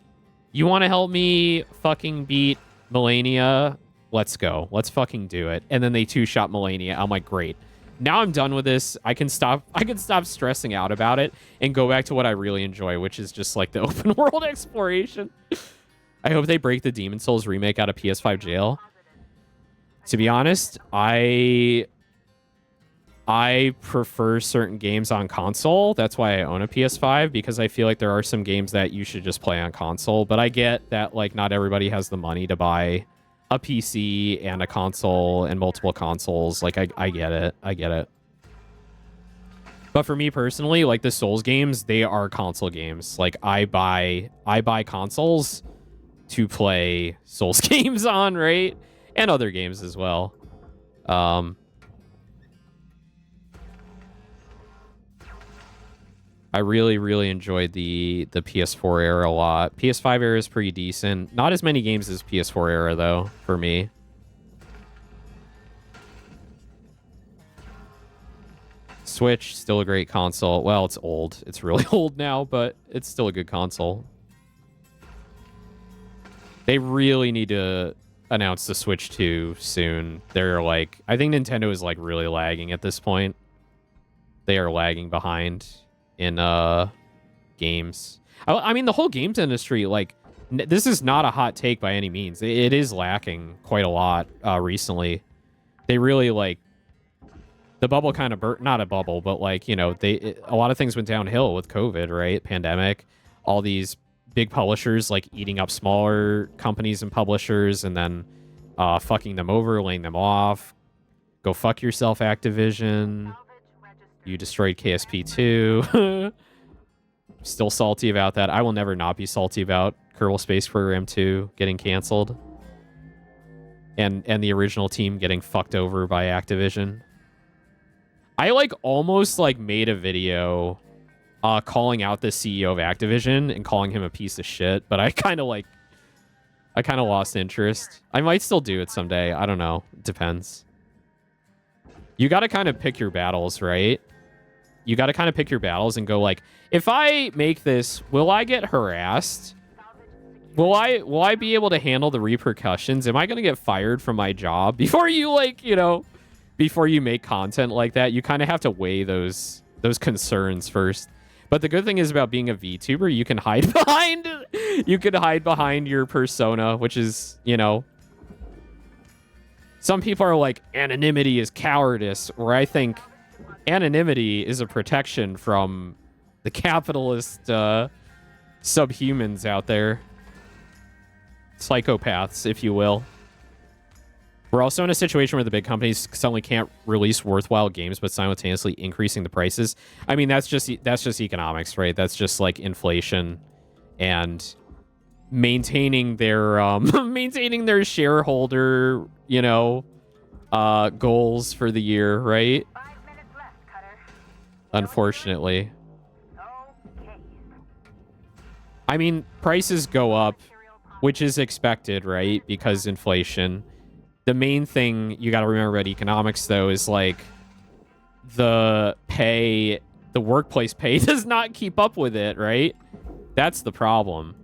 you want to help me fucking beat Melania? Let's go. Let's fucking do it. And then they 2-shot Melania. I'm like, great. Now I'm done with this. I can stop stressing out about it and go back to what I really enjoy, which is just like the open world exploration. I hope they break the Demon Souls remake out of PS5 jail. To be honest, I prefer certain games on console. That's why I own a PS5, because I feel like there are some games that you should just play on console. But I get that, like, not everybody has the money to buy a PC and a console and multiple consoles. Like, I get it. I get it. But for me personally, like, the Souls games, they are console games. Like, I buy consoles to play Souls games on, right? And other games as well. I really, really enjoyed the PS4 era a lot. PS5 era is pretty decent. Not as many games as PS4 era, though, for me. Switch, still a great console. Well, it's old. It's really old now, but it's still a good console. They really need to announce the Switch 2 soon. They're like... I think Nintendo is, like, really lagging at this point. They are lagging behind in games. I mean, the whole games industry, like, this is not a hot take by any means. It is lacking quite a lot recently. They really, like, the bubble kind of burst, not a bubble, but, like, you know, a lot of things went downhill with COVID, right? Pandemic, all these big publishers, like, eating up smaller companies and publishers, and then fucking them over, laying them off. Go fuck yourself, Activision. You destroyed KSP2. Still salty about that. I will never not be salty about Kerbal Space Program 2 getting canceled. And the original team getting fucked over by Activision. I, like, almost, like, made a video calling out the CEO of Activision and calling him a piece of shit, but I kind of lost interest. I might still do it someday. I don't know. It depends. You got to kind of pick your battles, right? You got to kind of pick your battles and go, like, if I make this, will I get harassed? Will I be able to handle the repercussions? Am I going to get fired from my job? Before you, like, you know, before you make content like that, you kind of have to weigh those concerns first. But the good thing is about being a VTuber, you can hide behind your persona, which is, you know, some people are like, anonymity is cowardice, or I think anonymity is a protection from the capitalist subhumans out there. Psychopaths, if you will. We're also in a situation where the big companies suddenly can't release worthwhile games, but simultaneously increasing the prices. I mean, that's just economics, right? That's just like inflation and maintaining their shareholder, you know, goals for the year, right? 5 minutes left, Cutter. Unfortunately. Okay. I mean, prices go up, which is expected, right? Because inflation. The main thing you got to remember about economics, though, is like the workplace pay does not keep up with it, right? That's the problem.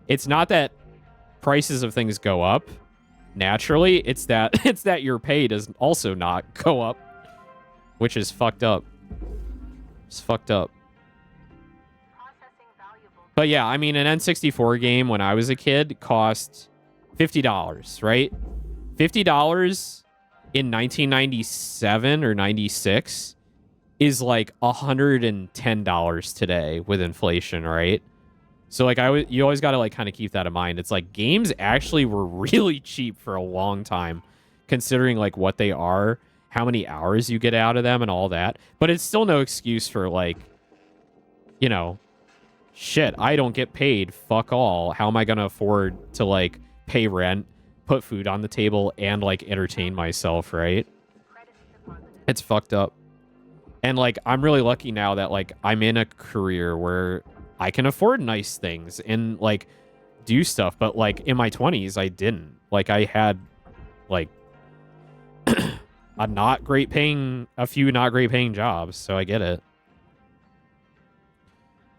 It's not that prices of things go up naturally. It's that your pay does also not go up, which is fucked up. It's fucked up. But yeah, I mean, an N64 game when I was a kid cost $50, right? $50 in 1997 or 96 is like $110 today with inflation, right? So like you always got to like kind of keep that in mind. It's like games actually were really cheap for a long time, considering like what they are, how many hours you get out of them and all that. But it's still no excuse for like, you know, shit, I don't get paid. Fuck all. How am I going to afford to like pay rent, put food on the table, and like entertain myself, right? It's fucked up. And like I'm really lucky now that like I'm in a career where I can afford nice things and like do stuff, but like in my 20s I didn't. Like I had like a few not great paying jobs, so I get it.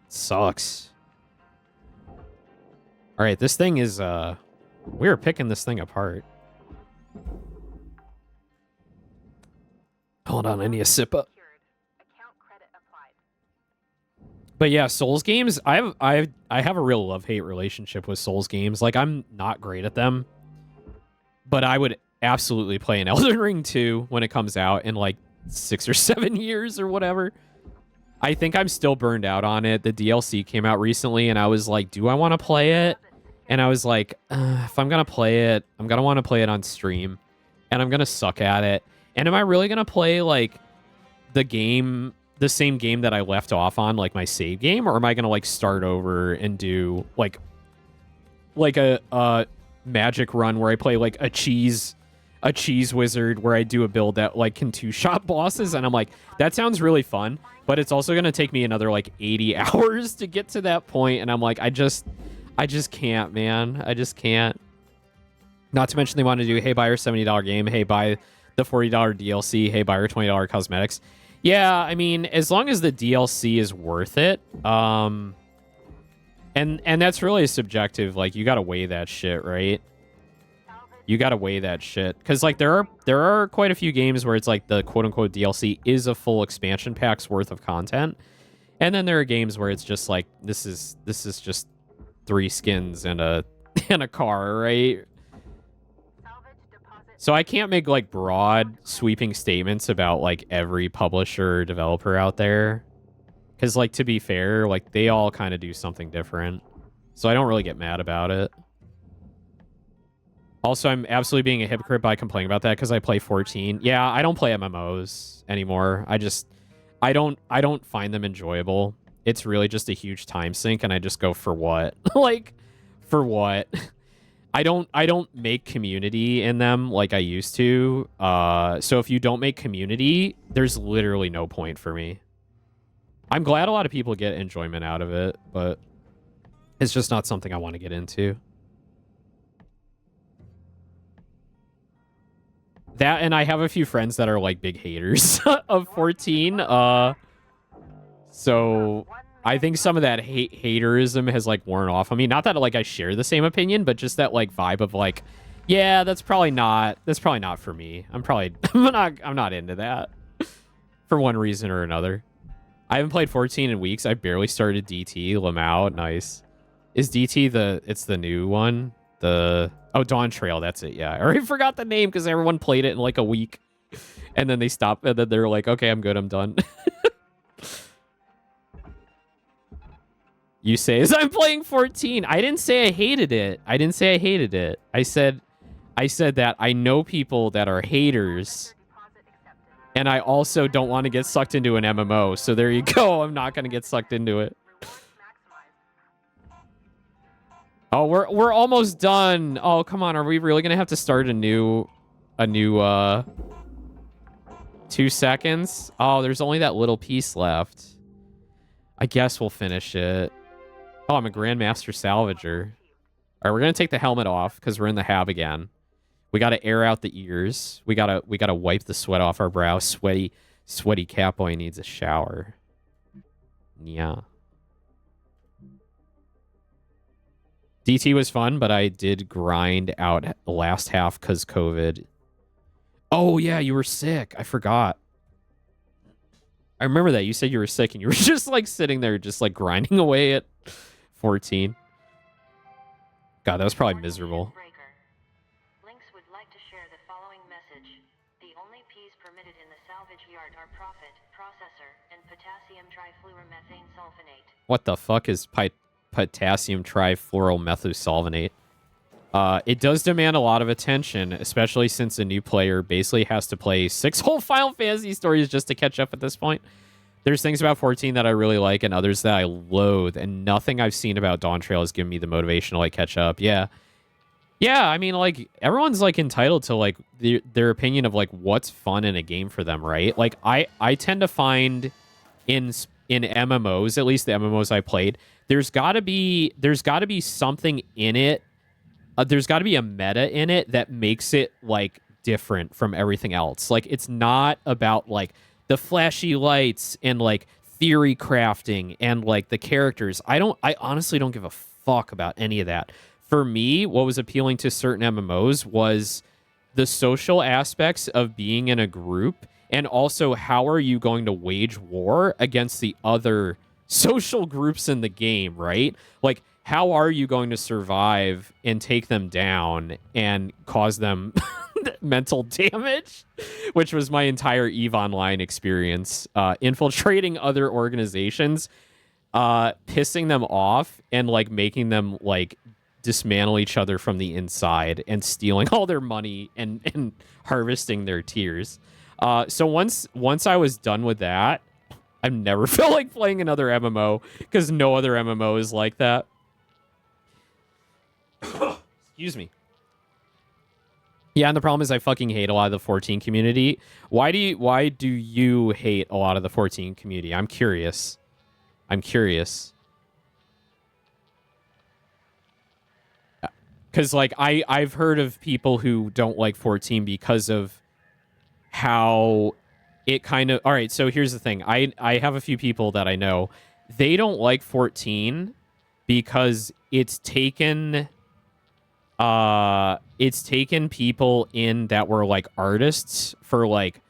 Sucks. All right, this thing is we're picking this thing apart. Hold on, I need a sip up. But yeah, Souls games, I have a real love-hate relationship with Souls games. Like I'm not great at them, but I would absolutely play an Elden Ring 2 when it comes out in like 6 or 7 years or whatever. I think I'm still burned out on it. The DLC came out recently, and I was like, do I want to play it? And I was like, if I'm going to play it, I'm going to want to play it on stream, and I'm going to suck at it. And am I really going to play, like, the same game that I left off on, like, my save game? Or am I going to, like, start over and do, like a magic run where I play, like, a cheese wizard where I do a build that, like, can two-shot bosses? And I'm like, that sounds really fun. But it's also going to take me another, like, 80 hours to get to that point. And I'm like, I just can't, man. I just can't. Not to mention they want to do, hey, buy your $70 game. Hey, buy the $40 DLC. Hey, buy your $20 cosmetics. Yeah, I mean, as long as the DLC is worth it. And that's really subjective. Like, you got to weigh that shit, right? You got to weigh that shit. Because, like, there are quite a few games where it's like the quote-unquote DLC is a full expansion pack's worth of content. And then there are games where it's just like, this is just 3 skins and a car, right? So I can't make, like, broad sweeping statements about, like, every publisher or developer out there. Because, like, to be fair, like, they all kind of do something different. So I don't really get mad about it. Also, I'm absolutely being a hypocrite by complaining about that because I play 14. Yeah, I don't play MMOs anymore. I don't find them enjoyable. It's really just a huge time sink, and I just go, for what? Like, for what? I don't make community in them like I used to. So if you don't make community, there's literally no point for me. I'm glad a lot of people get enjoyment out of it, but it's just not something I want to get into. That, and I have a few friends that are, like, big haters of 14. So I think some of that haterism has, like, worn off. I mean, not that, like, I share the same opinion, but just that, like, vibe of, like, yeah, that's probably not for me. I'm not into that for one reason or another. I haven't played 14 in weeks. I barely started DT. Lamau, nice. Is DT it's the new one? Oh, Dawn Trail, that's it. Yeah, I already forgot the name because everyone played it in like a week, and then they stopped, and then they're like, "Okay, I'm good, I'm done." You say, "As I'm playing 14." I didn't say I hated it. I said that I know people that are haters, and I also don't want to get sucked into an MMO. So there you go. I'm not gonna get sucked into it. Oh, we're almost done. Oh, come on. Are we really going to have to start a new 2 seconds? Oh, there's only that little piece left. I guess we'll finish it. Oh, I'm a Grandmaster Salvager. All right, we're going to take the helmet off because we're in the hab again. We got to air out the ears. We got to wipe the sweat off our brow. Sweaty Catboy needs a shower. Yeah. DT was fun, but I did grind out the last half because COVID. Oh, yeah, you were sick. I forgot. I remember that. You said you were sick, and you were just, like, sitting there just, like, grinding away at 14. God, that was probably miserable. Lynx would like to share the following message. The only P's permitted in the salvage yard are profit, processor, and potassium trifluoromethane sulfonate. What the fuck is potassium trifluoromethosulfonate? It does demand a lot of attention, especially since a new player basically has to play 6 whole Final Fantasy stories just to catch up at this point. There's things about 14 that I really like and others that I loathe, and nothing I've seen about Dawn Trail has given me the motivation to, like, catch up. Yeah, I mean, like, everyone's, like, entitled to, like, their opinion of, like, what's fun in a game for them, right? Like, I tend to find in MMOs, at least the MMOs I played, there's got to be something in it. There's got to be a meta in it that makes it, like, different from everything else. Like, it's not about, like, the flashy lights and, like, theory crafting and, like, the characters. I honestly don't give a fuck about any of that. For me, what was appealing to certain MMOs was the social aspects of being in a group, and also how are you going to wage war against the other social groups in the game, right? Like, how are you going to survive and take them down and cause them mental damage, which was my entire EVE Online experience. Infiltrating other organizations, pissing them off, and like making them like dismantle each other from the inside and stealing all their money and harvesting their tears. So once I was done with that, I've never felt like playing another MMO because no other MMO is like that. Excuse me. Yeah, and the problem is I fucking hate a lot of the 14 community. Why do you hate a lot of the 14 community? I'm curious. Because like I've heard of people who don't like 14 because of how it kind of... All right, so here's the thing. I have a few people that I know. They don't like 14 because it's taken people in that were like artists for like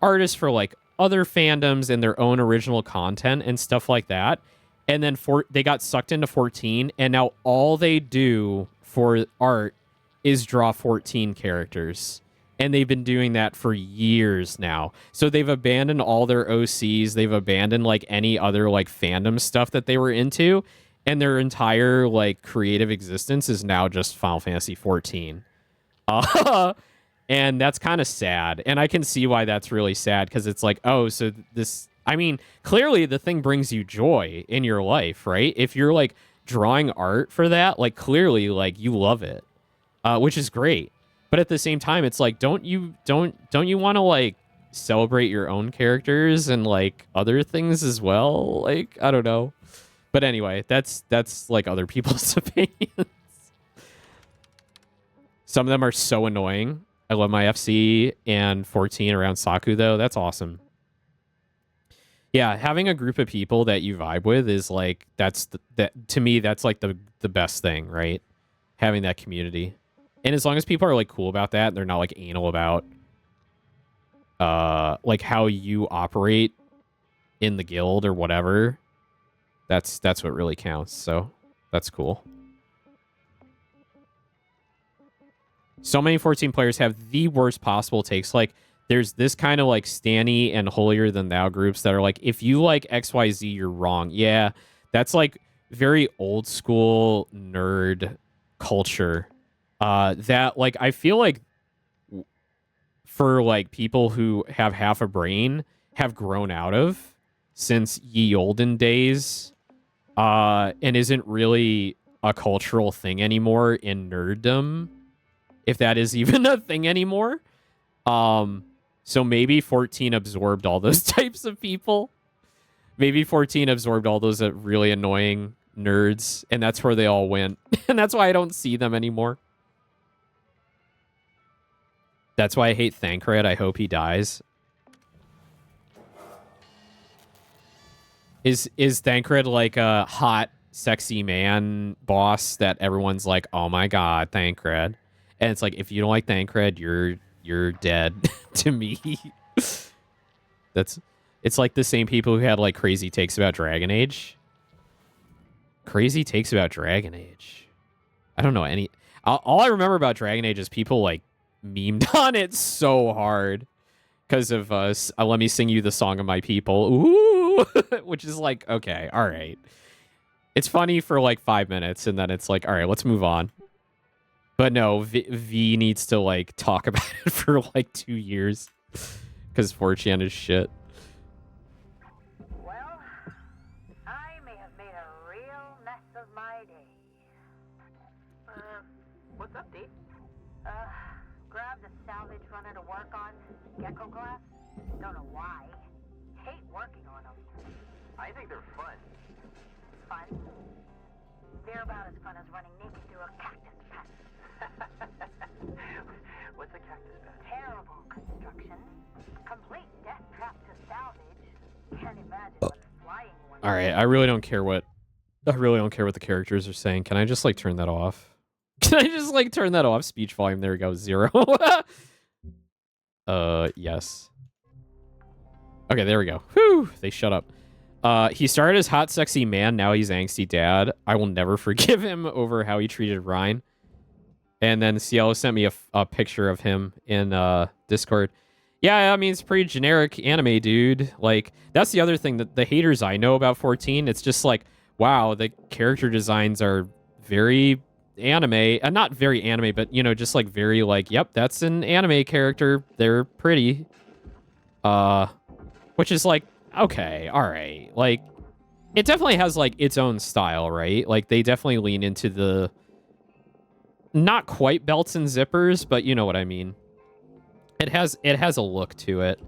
other fandoms and their own original content and stuff like that. And then they got sucked into 14, and now all they do for art is draw 14 characters. And they've been doing that for years now. So they've abandoned all their OCs. They've abandoned like any other like fandom stuff that they were into. And their entire like creative existence is now just Final Fantasy 14. And that's kind of sad. And I can see why that's really sad, because it's like, oh, so this... I mean, clearly the thing brings you joy in your life, right? If you're like drawing art for that, like clearly like you love it, which is great. But at the same time, it's like, don't you want to like celebrate your own characters and like other things as well? Like, I don't know. But anyway, that's like other people's opinions. Some of them are so annoying. I love my FC and 14 around Saku though. That's awesome. Yeah, having a group of people that you vibe with is like, to me, that's like the best thing, right? Having that community. And as long as people are like cool about that, and they're not like anal about like how you operate in the guild or whatever, that's what really counts. So that's cool. So many 14 players have the worst possible takes. Like, there's this kind of like Stanny and holier than thou groups that are like, if you like XYZ, you're wrong. Yeah, that's like very old school nerd culture. That like, I feel like for like people who have half a brain have grown out of since ye olden days, and isn't really a cultural thing anymore in nerddom, if that is even a thing anymore. So maybe 14 absorbed all those types of people. Maybe 14 absorbed all those really annoying nerds, and that's where they all went. And that's why I don't see them anymore. That's why I hate Thancred. I hope he dies. Is Thancred like a hot, sexy man boss that everyone's like, oh my god, Thancred? And it's like, if you don't like Thancred, you're dead to me. It's like the same people who had like crazy takes about Dragon Age. Crazy takes about Dragon Age. I don't know any. All I remember about Dragon Age is people like memed on it so hard because of us. Let me sing you the song of my people. Ooh, which is like, okay, all right. It's funny for like 5 minutes, and then it's like, all right, let's move on. But no, V needs to like talk about it for like 2 years because 4chan is shit. Well, I may have made a real mess of my day. What's up, Dave? Grabbed a salvage runner to work on. Gecko glass? Don't know why. Hate working on them. I think they're fun. Fun? They're about as fun as running naked through a cactus patch. What's a cactus patch? Terrible construction. Complete death trap to salvage. Can't imagine what's flying one. All right, I really don't care what the characters are saying. Can I just like turn that off? Can I just like turn that off? Speech volume. There we go. 0. Yes. Okay, there we go. Whew, they shut up. He started as hot, sexy man. Now he's angsty dad. I will never forgive him over how he treated Ryan. And then Cielo sent me a picture of him in Discord. Yeah, I mean, it's pretty generic anime, dude. Like, that's the other thing, that the haters I know about 14, it's just like, wow, the character designs are very anime. Not very anime, but, you know, just like very like, yep, that's an anime character. They're pretty. Which is like, okay, all right. Like, it definitely has like its own style, right? Like, they definitely lean into the not quite belts and zippers, but you know what I mean. It has a look to it.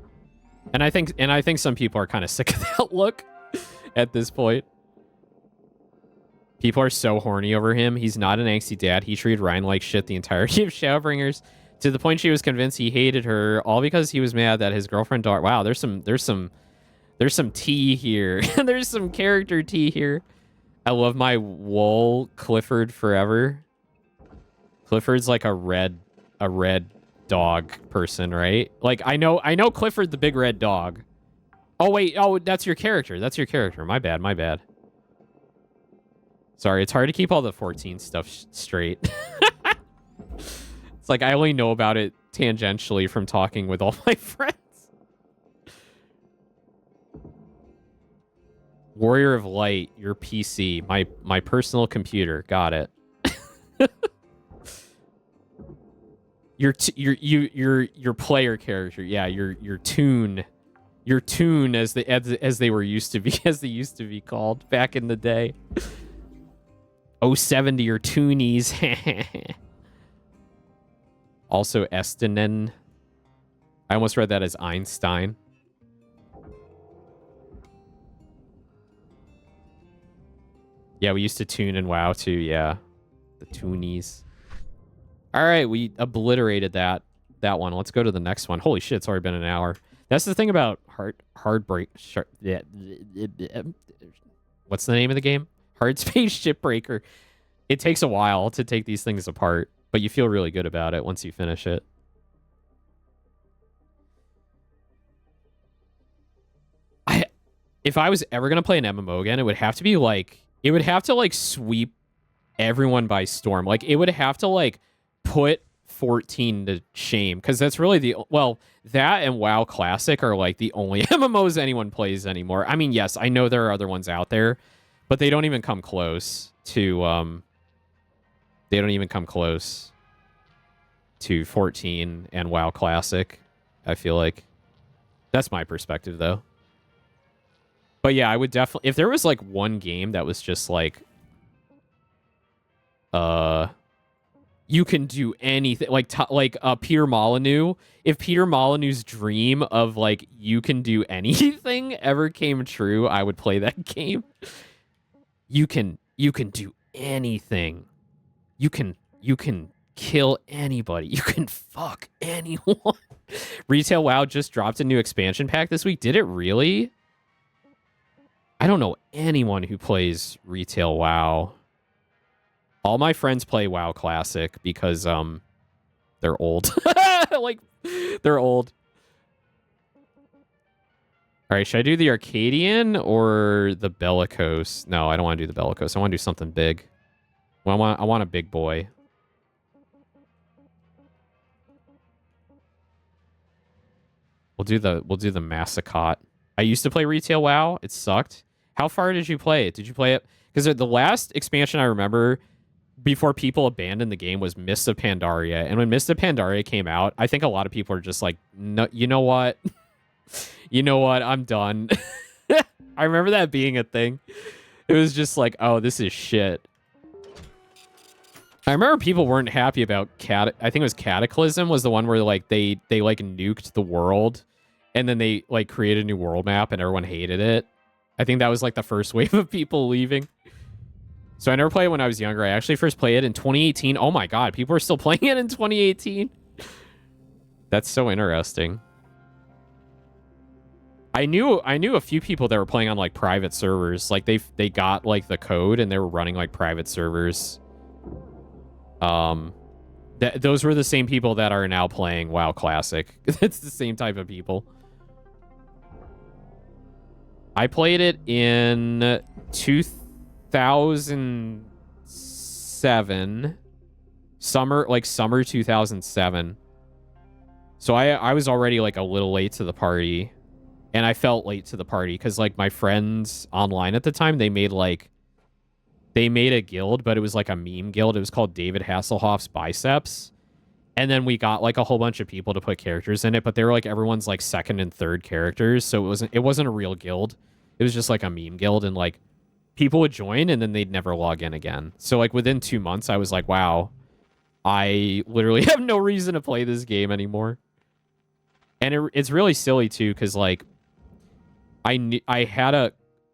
And I think some people are kind of sick of that look at this point. People are so horny over him. He's not an angsty dad. He treated Ryan like shit the entirety of Shadowbringers, to the point she was convinced he hated her, all because he was mad that his girlfriend daughter. Wow, there's some tea here. There's some character tea here. I love my wool Clifford forever. Clifford's like a red dog person, right? Like, I know Clifford the big red dog. Oh wait, that's your character. That's your character. My bad. Sorry, it's hard to keep all the 14 stuff straight. It's like I only know about it tangentially from talking with all my friends. Warrior of Light, your PC, my personal computer. Got it. Your player character, yeah, your tune as they were used to be, as they used to be called back in the day. 070 your toonies. Also Estinen. I almost read that as Einstein. Yeah, we used to tune in WoW too, yeah. The toonies. All right, we obliterated that one. Let's go to the next one. Holy shit, it's already been an hour. That's the thing about what's the name of the game? Hardspace Shipbreaker. It takes a while to take these things apart, but you feel really good about it once you finish it. If I was ever gonna play an MMO again, it would have to sweep everyone by storm. Like, it would have to like put 14 to shame, because that's really that and WoW Classic are like the only MMOs anyone plays anymore. I mean, yes, I know there are other ones out there, but they don't even come close to 14 and WoW Classic. I feel like that's my perspective though. But yeah, I would definitely, if there was like one game that was just like you can do anything, like Peter Molyneux. If Peter Molyneux's dream of like you can do anything ever came true, I would play that game. You can do anything. You can kill anybody. You can fuck anyone. Retail WoW just dropped a new expansion pack this week. Did it really? I don't know anyone who plays Retail WoW. All my friends play WoW Classic because they're old. Like, they're old. All right, should I do the Arcadian or the Bellicose? No, I don't want to do the Bellicose. I want to do something big. Well, I want a big boy. We'll do the Massacot. I used to play Retail WoW. It sucked. How far did you play it? Did you play it? Because the last expansion I remember before people abandoned the game was Mists of Pandaria. And when Mists of Pandaria came out, I think a lot of people are just like, no, you know what? You know what? I'm done. I remember that being a thing. It was just like, oh, this is shit. I remember people weren't happy about I think it was Cataclysm was the one where like they like nuked the world and then they like created a new world map and everyone hated it. I think that was like the first wave of people leaving. So I never played it when I was younger. I actually first played it in 2018. Oh my god, people are still playing it in 2018. That's so interesting. I knew a few people that were playing on like private servers. Like they got like the code and they were running like private servers. Those were the same people that are now playing WoW Classic. It's the same type of people. I played it in 2007. summer 2007. So I was already like a little late to the party, and I felt late to the party because like my friends online at the time, they made a guild, but it was like a meme guild. It was called David Hasselhoff's Biceps. And then we got like a whole bunch of people to put characters in it, but they were like everyone's like second and third characters. So it wasn't a real guild. It was just like a meme guild, and like people would join and then they'd never log in again. So like within 2 months, I was like, wow, I literally have no reason to play this game anymore. And it's really silly too, because like I had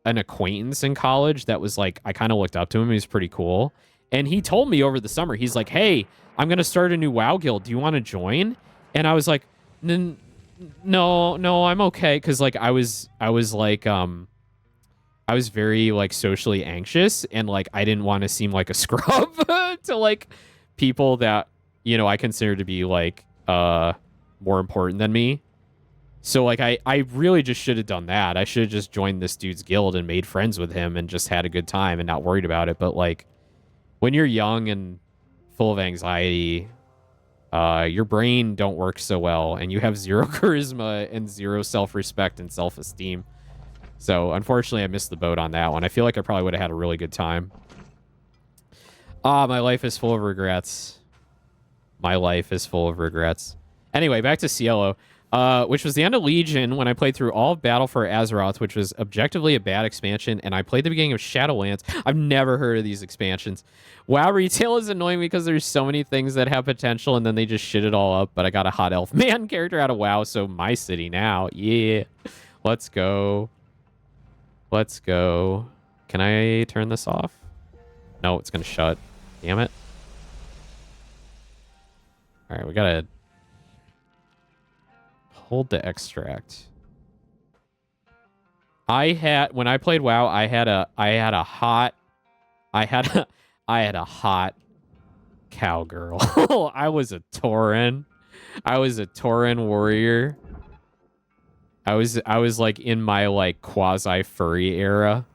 an acquaintance in college that was like, I kind of looked up to him. He was pretty cool. And he told me over the summer, he's like, hey, I'm going to start a new WoW guild. Do you want to join? And I was like, no, I'm okay. Cause like, I was very like socially anxious, and like, I didn't want to seem like a scrub to like people that, you know, I consider to be like, more important than me. So like, I really just should have done that. I should have just joined this dude's guild and made friends with him and just had a good time and not worried about it. But like, when you're young and full of anxiety, your brain don't work so well, and you have zero charisma and zero self-respect and self-esteem. So unfortunately, I missed the boat on that one. I feel like I probably would have had a really good time. My life is full of regrets. My life is full of regrets. Anyway, back to Cielo, which was the end of Legion when I played through all of Battle for Azeroth, which was objectively a bad expansion, and I played the beginning of Shadowlands. I've never heard of these expansions. WoW Retail is annoying because there's so many things that have potential, and then they just shit it all up, but I got a Hot Elf Man character out of WoW, so my city now. Yeah. Let's go. Let's go. Can I turn this off? No, it's going to shut. Damn it. All right, we got to hold the extract. When I played WoW, I had a hot cowgirl. I was a Tauren. I was a Tauren warrior. I was like in my like quasi furry era.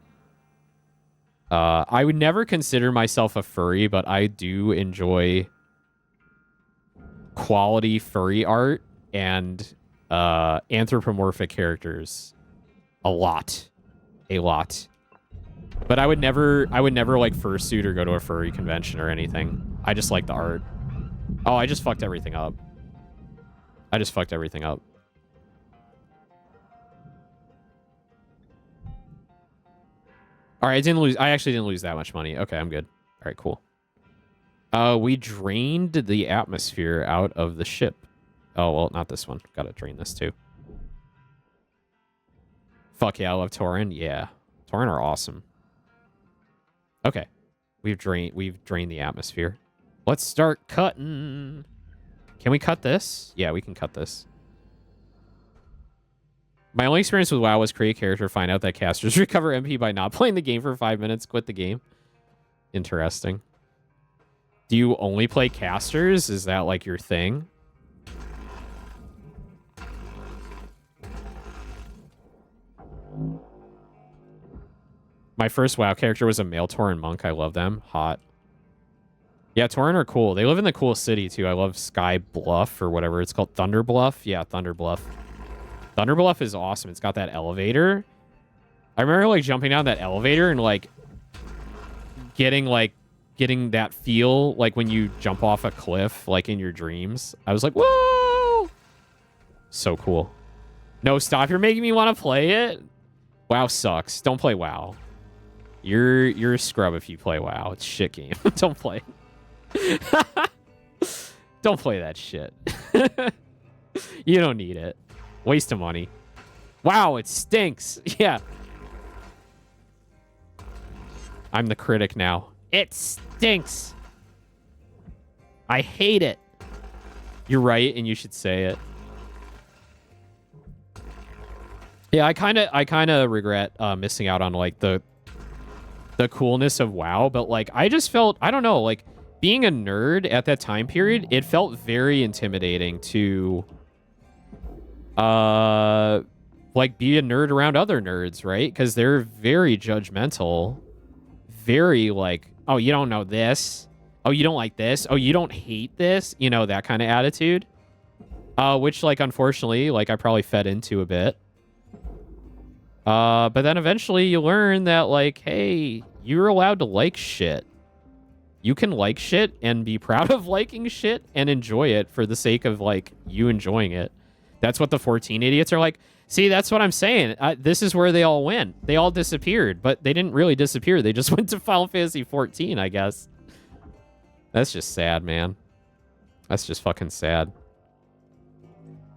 I would never consider myself a furry, but I do enjoy quality furry art and anthropomorphic characters a lot. But I would never like fursuit or go to a furry convention or anything. I just like the art. Oh, I just fucked everything up. All right, I actually didn't lose that much money. Okay, I'm good. All right, cool. We drained the atmosphere out of the ship. Oh, well, not this one. Gotta drain this too. Fuck yeah, I love Tauren. Yeah. Tauren are awesome. Okay. We've drained the atmosphere. Let's start cutting. Can we cut this? Yeah, we can cut this. My only experience with WoW was create a character, find out that casters recover MP by not playing the game for 5 minutes, quit the game. Interesting. Do you only play casters? Is that like your thing? My first WoW character was a male Tauren monk. I love them. Hot. Yeah, Tauren are cool. They live in the cool city, too. I love Sky Bluff or whatever it's called. Thunder Bluff? Yeah, Thunder Bluff. Thunder Bluff is awesome. It's got that elevator. I remember, like, jumping down that elevator and, like, getting that feel, like, when you jump off a cliff, like, in your dreams. I was like, whoa! So cool. No, stop. You're making me want to play it. WoW sucks. Don't play WoW. You're a scrub if you play WoW. It's a shit game. Don't play. Don't play that shit. You don't need it. Waste of money. Wow, it stinks. Yeah. I'm the critic now. It stinks. I hate it. You're right, and you should say it. Yeah, I kind of regret missing out on like the coolness of WoW, but like I just felt, I don't know, like being a nerd at that time period, it felt very intimidating to like be a nerd around other nerds, right? Because they're very judgmental, very like, oh, you don't know this. oh, you don't like this? Oh, you don't hate this? You know, that kind of attitude. Which, like, unfortunately, like, I probably fed into a bit. But then eventually you learn that, like, hey, you're allowed to like shit. You can like shit and be proud of liking shit and enjoy it for the sake of, like, you enjoying it. That's what the 14 idiots are like. See, that's what I'm saying. This is where they all went. They all disappeared, but they didn't really disappear. They just went to Final Fantasy 14, I guess. That's just sad, man. That's just fucking sad.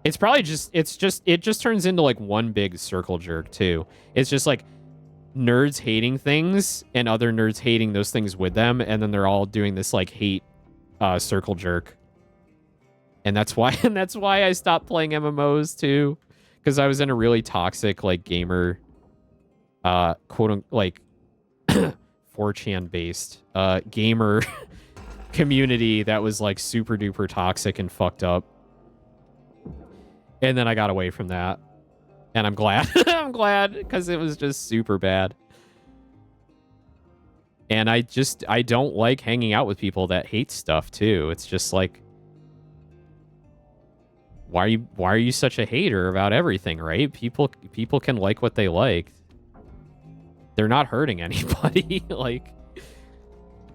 It's probably just, it just turns into, like, one big circle jerk, too. It's just, like, nerds hating things and other nerds hating those things with them, and then they're all doing this, like, hate circle jerk. And that's why I stopped playing MMOs, too. Because I was in a really toxic, like, gamer, quote, like, 4chan-based gamer community that was, like, super duper toxic and fucked up. And then I got away from that. And I'm glad. I'm glad, because it was just super bad. And I don't like hanging out with people that hate stuff, too. It's just like, why are you such a hater about everything, right? People can like what they like. They're not hurting anybody. Like,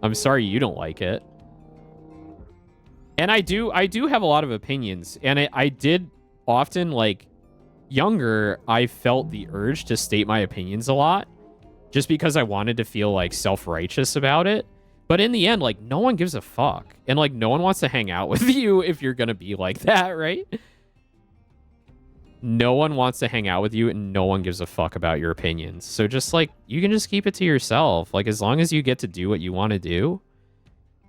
I'm sorry you don't like it. And I do have a lot of opinions, and I did often, like, younger, I felt the urge to state my opinions a lot just because I wanted to feel, like, self-righteous about it. But in the end, like, no one gives a fuck. And, like, no one wants to hang out with you if you're gonna be like that, right? No one wants to hang out with you, and no one gives a fuck about your opinions. So just, like, you can just keep it to yourself. Like, as long as you get to do what you want to do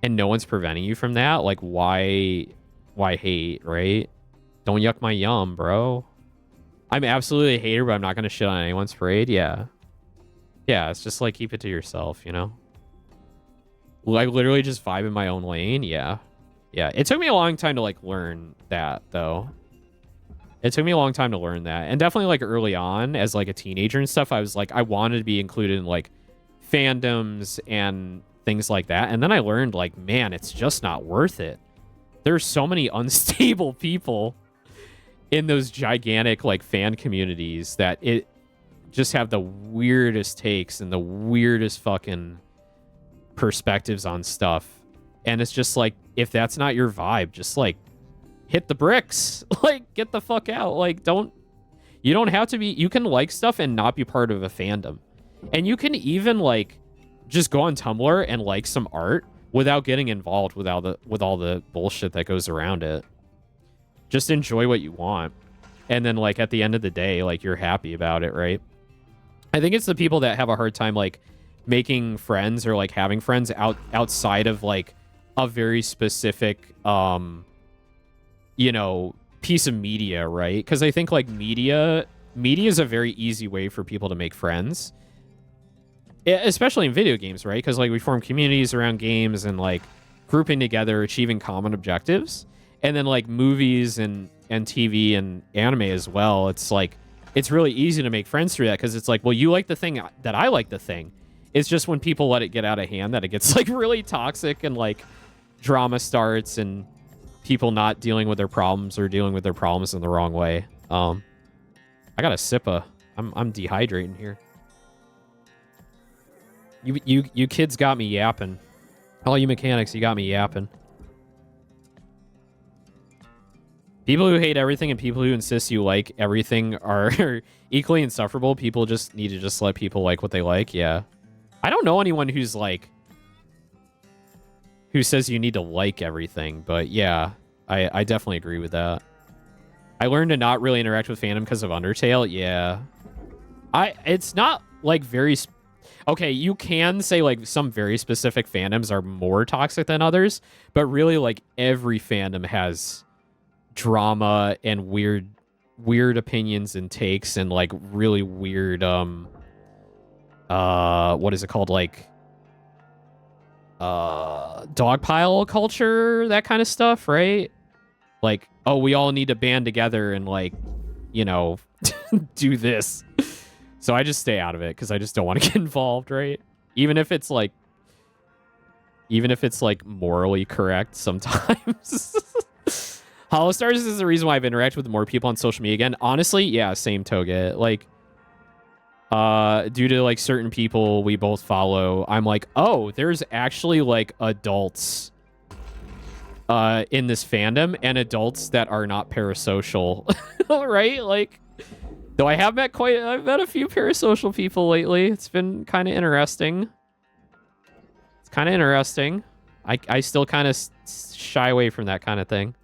and no one's preventing you from that, like, why hate, right? Don't yuck my yum, bro. I'm absolutely a hater, but I'm not going to shit on anyone's parade. Yeah. Yeah, it's just, like, keep it to yourself, you know? Like, literally just vibe in my own lane. Yeah. Yeah. It took me a long time to, like, learn that, though. It took me a long time to learn that. And definitely, like, early on, as, like, a teenager and stuff, I was, like, I wanted to be included in, like, fandoms and things like that. And then I learned, like, man, it's just not worth it. There's so many unstable people in those gigantic, like, fan communities that it just have the weirdest takes and the weirdest fucking perspectives on stuff. And it's just like, if that's not your vibe, just, like, hit the bricks. Like, get the fuck out. Like, you don't have to be, you can like stuff and not be part of a fandom. And you can even, like, just go on Tumblr and like some art without getting involved with all the bullshit that goes around it. Just enjoy what you want. And then, like, at the end of the day, like, you're happy about it, right? I think it's the people that have a hard time, like, making friends or, like, having friends outside of, like, a very specific, you know, piece of media, right? Because I think, like, media is a very easy way for people to make friends. Especially in video games, right? Because, like, we form communities around games and, like, grouping together, achieving common objectives. And then, like, movies and TV and anime as well. It's, like, it's really easy to make friends through that because it's like, well, you like the thing that I like the thing. It's just when people let it get out of hand that it gets, like, really toxic and, like, drama starts and people not dealing with their problems or dealing with their problems in the wrong way. I got a sip of... I'm dehydrating here. You kids got me yapping. All you mechanics, you got me yapping. People who hate everything and people who insist you like everything are equally insufferable. People just need to just let people like what they like. Yeah. I don't know anyone who's like... who says you need to like everything, but yeah, I definitely agree with that. I learned to not really interact with fandom because of Undertale. Yeah. It's not, like, very... Okay, you can say, like, some very specific fandoms are more toxic than others, but really, like, every fandom has drama and weird opinions and takes and, like, really weird, what is it called? Like, dogpile culture, that kind of stuff, right? Like, oh, we all need to band together and, like, you know, do this. So I just stay out of it because I just don't want to get involved, right? Even if it's, like, even if it's like morally correct sometimes. Hollow Stars is the reason why I've interacted with more people on social media again. Honestly, yeah, same Toga. Like, due to like certain people we both follow, I'm like, oh, there's actually like adults in this fandom and adults that are not parasocial, right? Like, though I've met a few parasocial people lately. It's been kind of interesting. It's kind of interesting. I still kind of shy away from that kind of thing.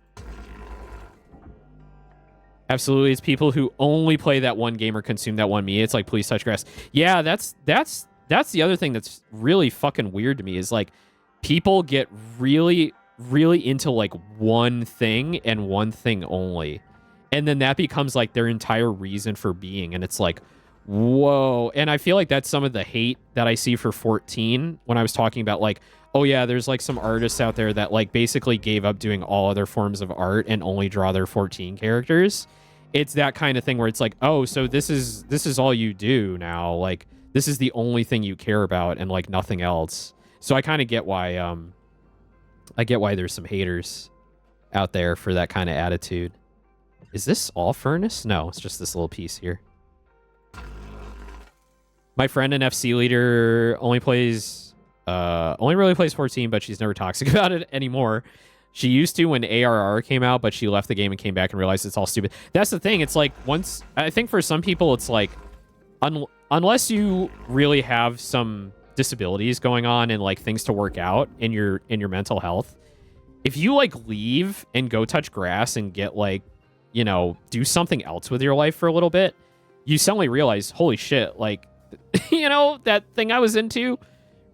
Absolutely, it's people who only play that one game or consume that one media. It's like, please touch grass. Yeah, that's the other thing that's really fucking weird to me is like people get really, really into like one thing and one thing only. And then that becomes like their entire reason for being. And it's like, whoa. And I feel like that's some of the hate that I see for 14 when I was talking about like, oh yeah, there's like some artists out there that like basically gave up doing all other forms of art and only draw their 14 characters. It's that kind of thing where it's like, oh, so this is all you do now. Like, this is the only thing you care about and like nothing else. So I kind of get why there's some haters out there for that kind of attitude. Is this all furnace? No, it's just this little piece here. My friend and FC leader only really plays 14, but she's never toxic about it anymore. She used to when ARR came out, but she left the game and came back and realized it's all stupid. That's the thing. It's like I think for some people, it's like unless you really have some disabilities going on and like things to work out in your mental health, if you like leave and go touch grass and get like, you know, do something else with your life for a little bit, you suddenly realize, holy shit, like, you know, that thing I was into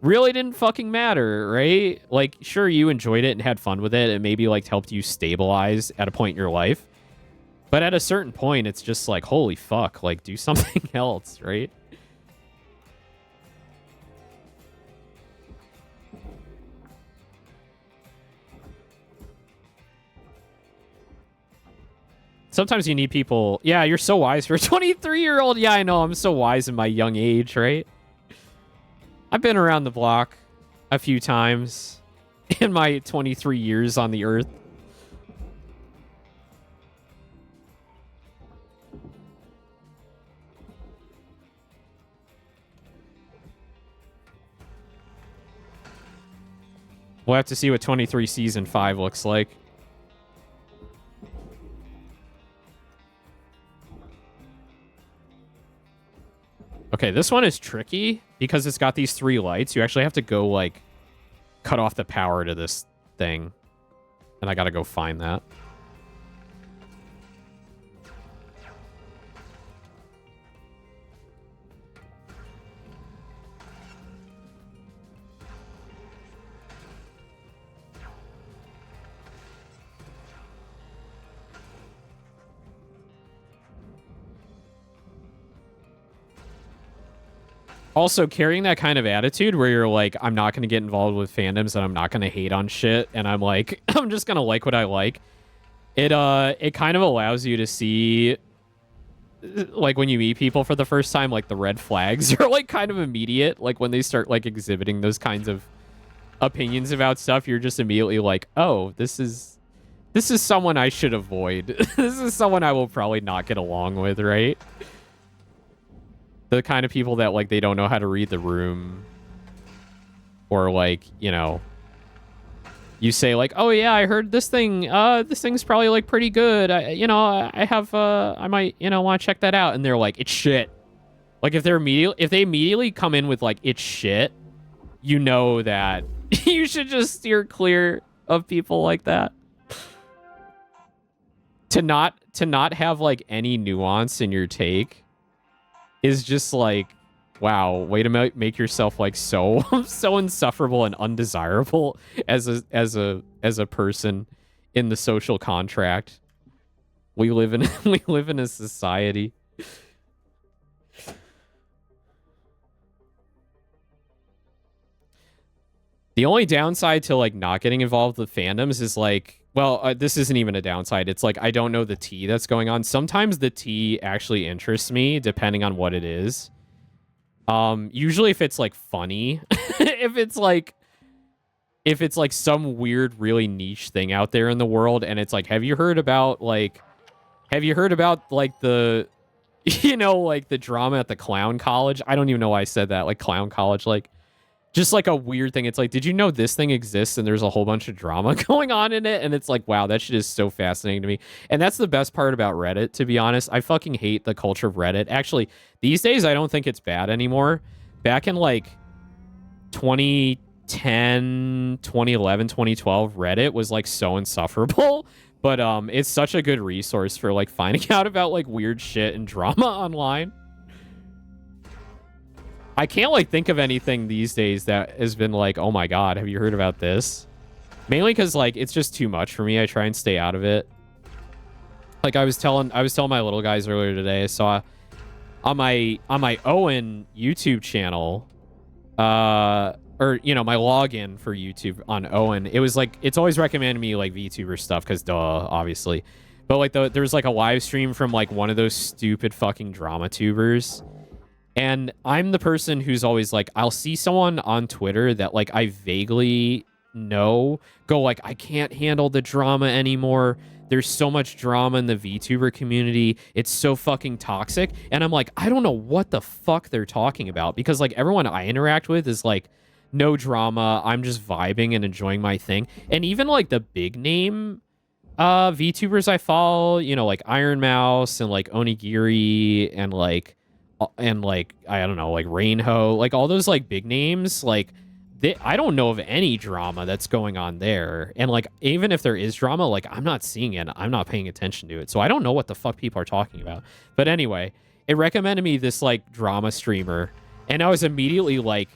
really didn't fucking matter, right? Like, sure, you enjoyed it and had fun with it and maybe like helped you stabilize at a point in your life. But at a certain point, it's just like, holy fuck, like do something else, right? Sometimes you need people. Yeah, you're so wise for a 23-year-old. Yeah, I know. I'm so wise in my young age, right? I've been around the block a few times in my 23 years on the earth. We'll have to see what 23 Season 5 looks like. Okay, this one is tricky because it's got these 3 lights. You actually have to go, like, cut off the power to this thing. And I gotta go find that. Also, carrying that kind of attitude where you're like, I'm not going to get involved with fandoms and I'm not going to hate on shit, and I'm like, I'm just going to like what I like. It kind of allows you to see, like, when you meet people for the first time, like, the red flags are, like, kind of immediate. Like, when they start, like, exhibiting those kinds of opinions about stuff, you're just immediately like, oh, this is someone I should avoid. This is someone I will probably not get along with, right? The kind of people that, like, they don't know how to read the room. Or, like, you know, you say, like, oh, yeah, I heard this thing. This thing's probably, like, pretty good. I might, you know, want to check that out. And they're like, it's shit. Like, if they immediately come in with, like, it's shit, you know that you should just steer clear of people like that. To not have, like, any nuance in your take is just like, wow, way to make yourself like so insufferable and undesirable as a person in the social contract. We live in a society. The only downside to like not getting involved with fandoms is like, well, this isn't even a downside. It's like, I don't know the tea that's going on. Sometimes the tea actually interests me, depending on what it is. Usually if it's, like, funny. If it's, like, if it's like some weird, really niche thing out there in the world, and it's like, have you heard about like the, you know, like the drama at the clown college? I don't even know why I said that, like clown college, like just like a weird thing. It's like, did you know this thing exists and there's a whole bunch of drama going on in it? And it's like, wow, that shit is so fascinating to me. And that's the best part about Reddit, to be honest. I fucking hate the culture of Reddit. Actually, these days, I don't think it's bad anymore. Back in like 2010, 2011, 2012, Reddit was like so insufferable. But it's such a good resource for like finding out about like weird shit and drama online. I can't like think of anything these days that has been like, oh my god, have you heard about this? Mainly because like it's just too much for me. I try and stay out of it. Like I was telling my little guys earlier today, I saw on my Owen YouTube channel, or you know, my login for YouTube on Owen, it was like, it's always recommended me like VTuber stuff because duh, obviously. But like there was like a live stream from like one of those stupid fucking drama tubers. And I'm the person who's always like, I'll see someone on Twitter that like I vaguely know go like, I can't handle the drama anymore. There's so much drama in the VTuber community. It's so fucking toxic. And I'm like, I don't know what the fuck they're talking about, because like everyone I interact with is like, no drama. I'm just vibing and enjoying my thing. And even like the big name VTubers I follow, you know, like Iron Mouse and like Onigiri and like I don't know, like Rainho, like all those like big names, like I don't know of any drama that's going on there. And like even if there is drama, like I'm not seeing it, I'm not paying attention to it, so I don't know what the fuck people are talking about. But anyway, it recommended me this like drama streamer, and I was immediately like,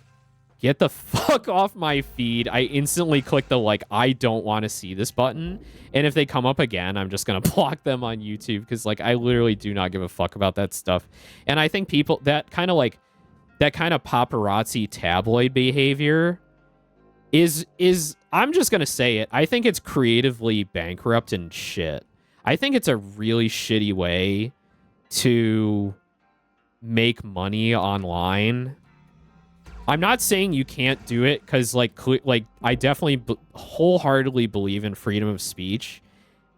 get the fuck off my feed. I instantly clicked the like, I don't want to see this button. And if they come up again, I'm just going to block them on YouTube, because like I literally do not give a fuck about that stuff. And I think people that kind of paparazzi tabloid behavior is I'm just going to say it. I think it's creatively bankrupt and shit. I think it's a really shitty way to make money online. I'm not saying you can't do it, because like I definitely wholeheartedly believe in freedom of speech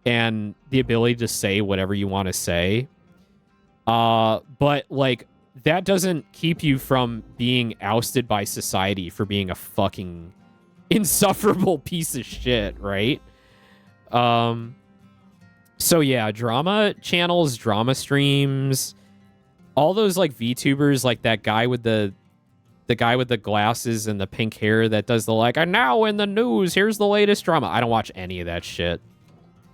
and the ability to say whatever you want to say. But like that doesn't keep you from being ousted by society for being a fucking insufferable piece of shit, right? So yeah, drama channels, drama streams, all those like VTubers, like that guy with the guy with the glasses and the pink hair that does the like, and now in the news, here's the latest drama. I don't watch any of that shit.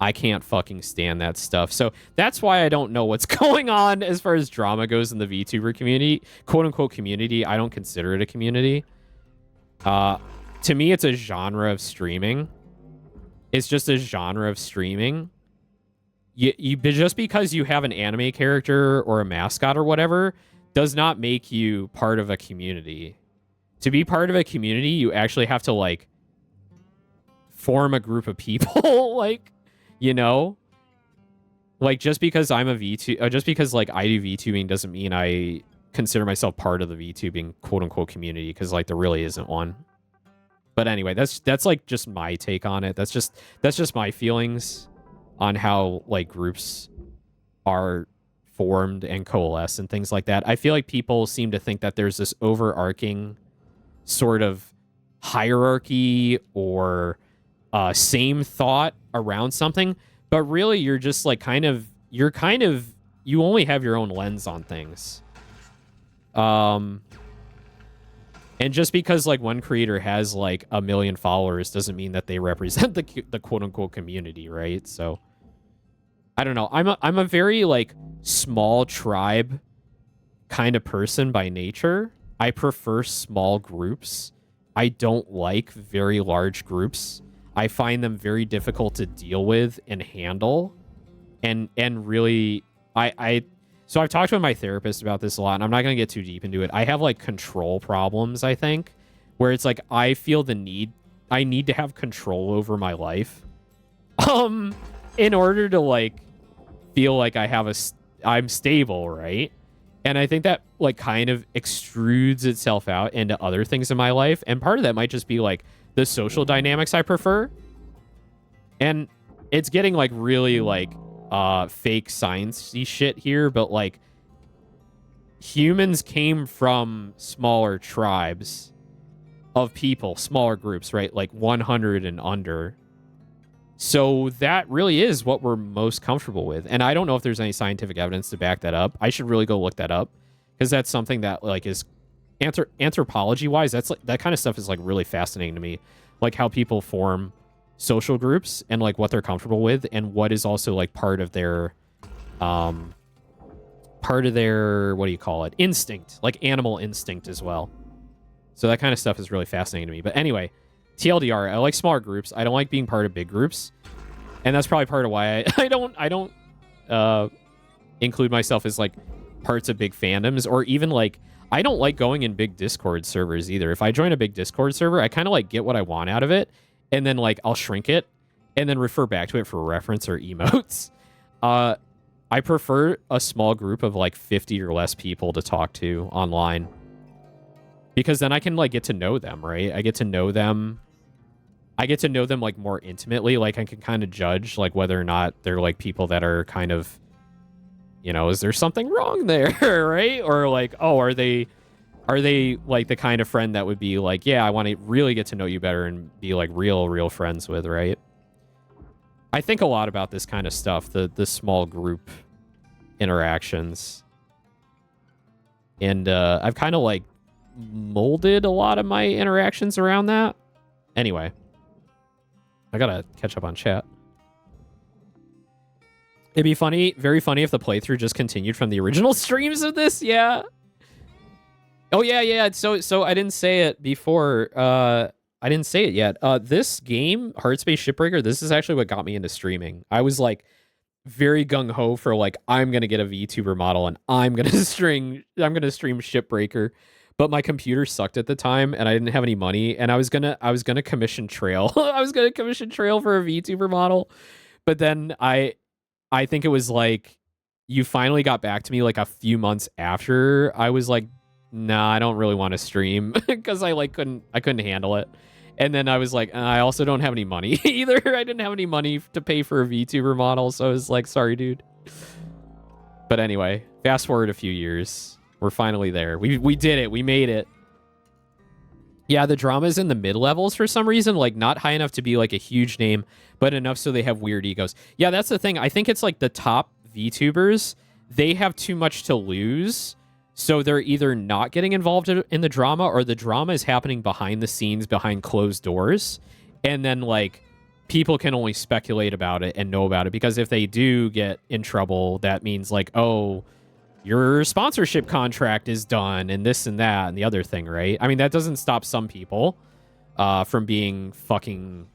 I can't fucking stand that stuff. So that's why I don't know what's going on as far as drama goes in the VTuber community, quote unquote community. I don't consider it a community. To me, it's a genre of streaming. It's just a genre of streaming. You just because you have an anime character or a mascot or whatever does not make you part of a community. To be part of a community, you actually have to like form a group of people, like, you know, like just because I'm a VTuber, just because like I do VTubing doesn't mean I consider myself part of the VTubing quote unquote community, because like there really isn't one. But anyway, that's like just my take on it. That's just my feelings on how like groups are formed and coalesce and things like that. I feel like people seem to think that there's this overarching sort of hierarchy or same thought around something, but really you're just like you only have your own lens on things. And just because like one creator has like 1 million followers doesn't mean that they represent the quote unquote community, right? So I don't know. I'm a very like small tribe kind of person by nature. I prefer small groups. I don't like very large groups. I find them very difficult to deal with and handle. And really so I've talked with my therapist about this a lot, and I'm not going to get too deep into it. I have like control problems, I think, where it's like I feel I need to have control over my life. In order to like feel like I'm stable, right? And I think that like kind of extrudes itself out into other things in my life. And part of that might just be like the social dynamics I prefer. And it's getting like really like fake science-y shit here, but like humans came from smaller tribes of people, smaller groups, right? Like 100 and under. So that really is what we're most comfortable with. And I don't know if there's any scientific evidence to back that up. I should really go look that up, because that's something that like is anthropology wise, that's like that kind of stuff is like really fascinating to me. Like how people form social groups and like what they're comfortable with and what is also like part of their what do you call it? Instinct, like animal instinct as well. So that kind of stuff is really fascinating to me. But anyway, TLDR, I like smaller groups. I don't like being part of big groups. And that's probably part of why I don't include myself as like parts of big fandoms, or even like I don't like going in big Discord servers either. If I join a big Discord server, I kind of like get what I want out of it, and then like I'll shrink it and then refer back to it for reference or emotes. I prefer a small group of like 50 or less people to talk to online, because then I can like get to know them, right? I get to know them like more intimately. Like I can kind of judge like whether or not they're like people that are kind of, you know, is there something wrong there, right? Or like, oh, are they like the kind of friend that would be like, yeah, I want to really get to know you better and be like real friends with, right? I think a lot about this kind of stuff, the small group interactions. And I've kind of like molded a lot of my interactions around that. Anyway, I gotta catch up on chat. It'd be funny, very funny if the playthrough just continued from the original streams of this. Yeah. Oh yeah. So I didn't say it before. I didn't say it yet. This game, Hardspace Shipbreaker, this is actually what got me into streaming. I was like very gung-ho for like, I'm gonna get a VTuber model and I'm gonna stream Shipbreaker. But my computer sucked at the time and I didn't have any money, and I was gonna commission Trail. I was gonna commission Trail for a VTuber model. But then I think it was like you finally got back to me like a few months after. I was like, nah, I don't really want to stream because I couldn't handle it. And then I was like, I also don't have any money either. I didn't have any money to pay for a VTuber model, so I was like, sorry, dude. But anyway, fast forward a few years. We're finally there. We did it. We made it. Yeah, the drama's in the mid-levels for some reason, like not high enough to be like a huge name, but enough so they have weird egos. Yeah, that's the thing. I think it's like the top VTubers, they have too much to lose, so they're either not getting involved in the drama, or the drama is happening behind the scenes, behind closed doors, and then like people can only speculate about it and know about it, because if they do get in trouble, that means like, oh, your sponsorship contract is done and this and that and the other thing, right? I mean, that doesn't stop some people from being fucking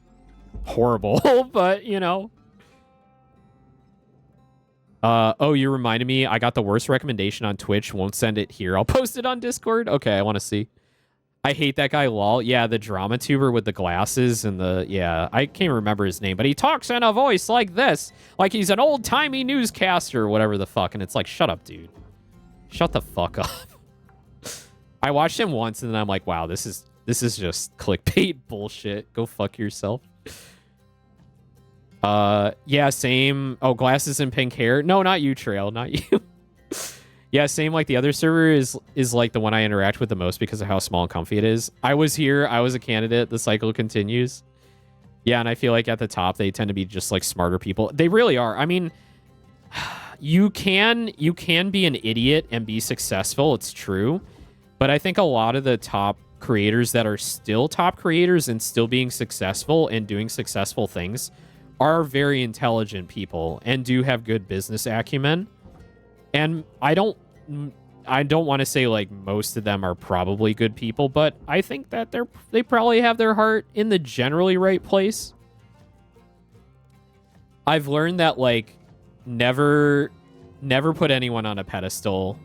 horrible, but, you know. Oh, you reminded me. I got the worst recommendation on Twitch. Won't send it here. I'll post it on Discord. Okay, I want to see. I hate that guy, lol. Yeah, the drama tuber with the glasses and the... Yeah, I can't remember his name, but he talks in a voice like this. Like he's an old-timey newscaster or whatever the fuck. And it's like, shut up, dude. Shut the fuck up. I watched him once and then I'm like, wow, this is just clickbait bullshit. Go fuck yourself. Yeah, same. Oh, glasses and pink hair. No, not you, Trail. Not you. Yeah, same. Like the other server is like the one I interact with the most because of how small and comfy it is. I was here. I was a candidate. The cycle continues. Yeah, and I feel like at the top they tend to be just like smarter people. They really are. I mean, you can be an idiot and be successful. It's true. But I think a lot of the top creators that are still top creators and still being successful and doing successful things are very intelligent people and do have good business acumen. And I don't want to say like most of them are probably good people, but I think that they probably have their heart in the generally right place. I've learned that like never put anyone on a pedestal.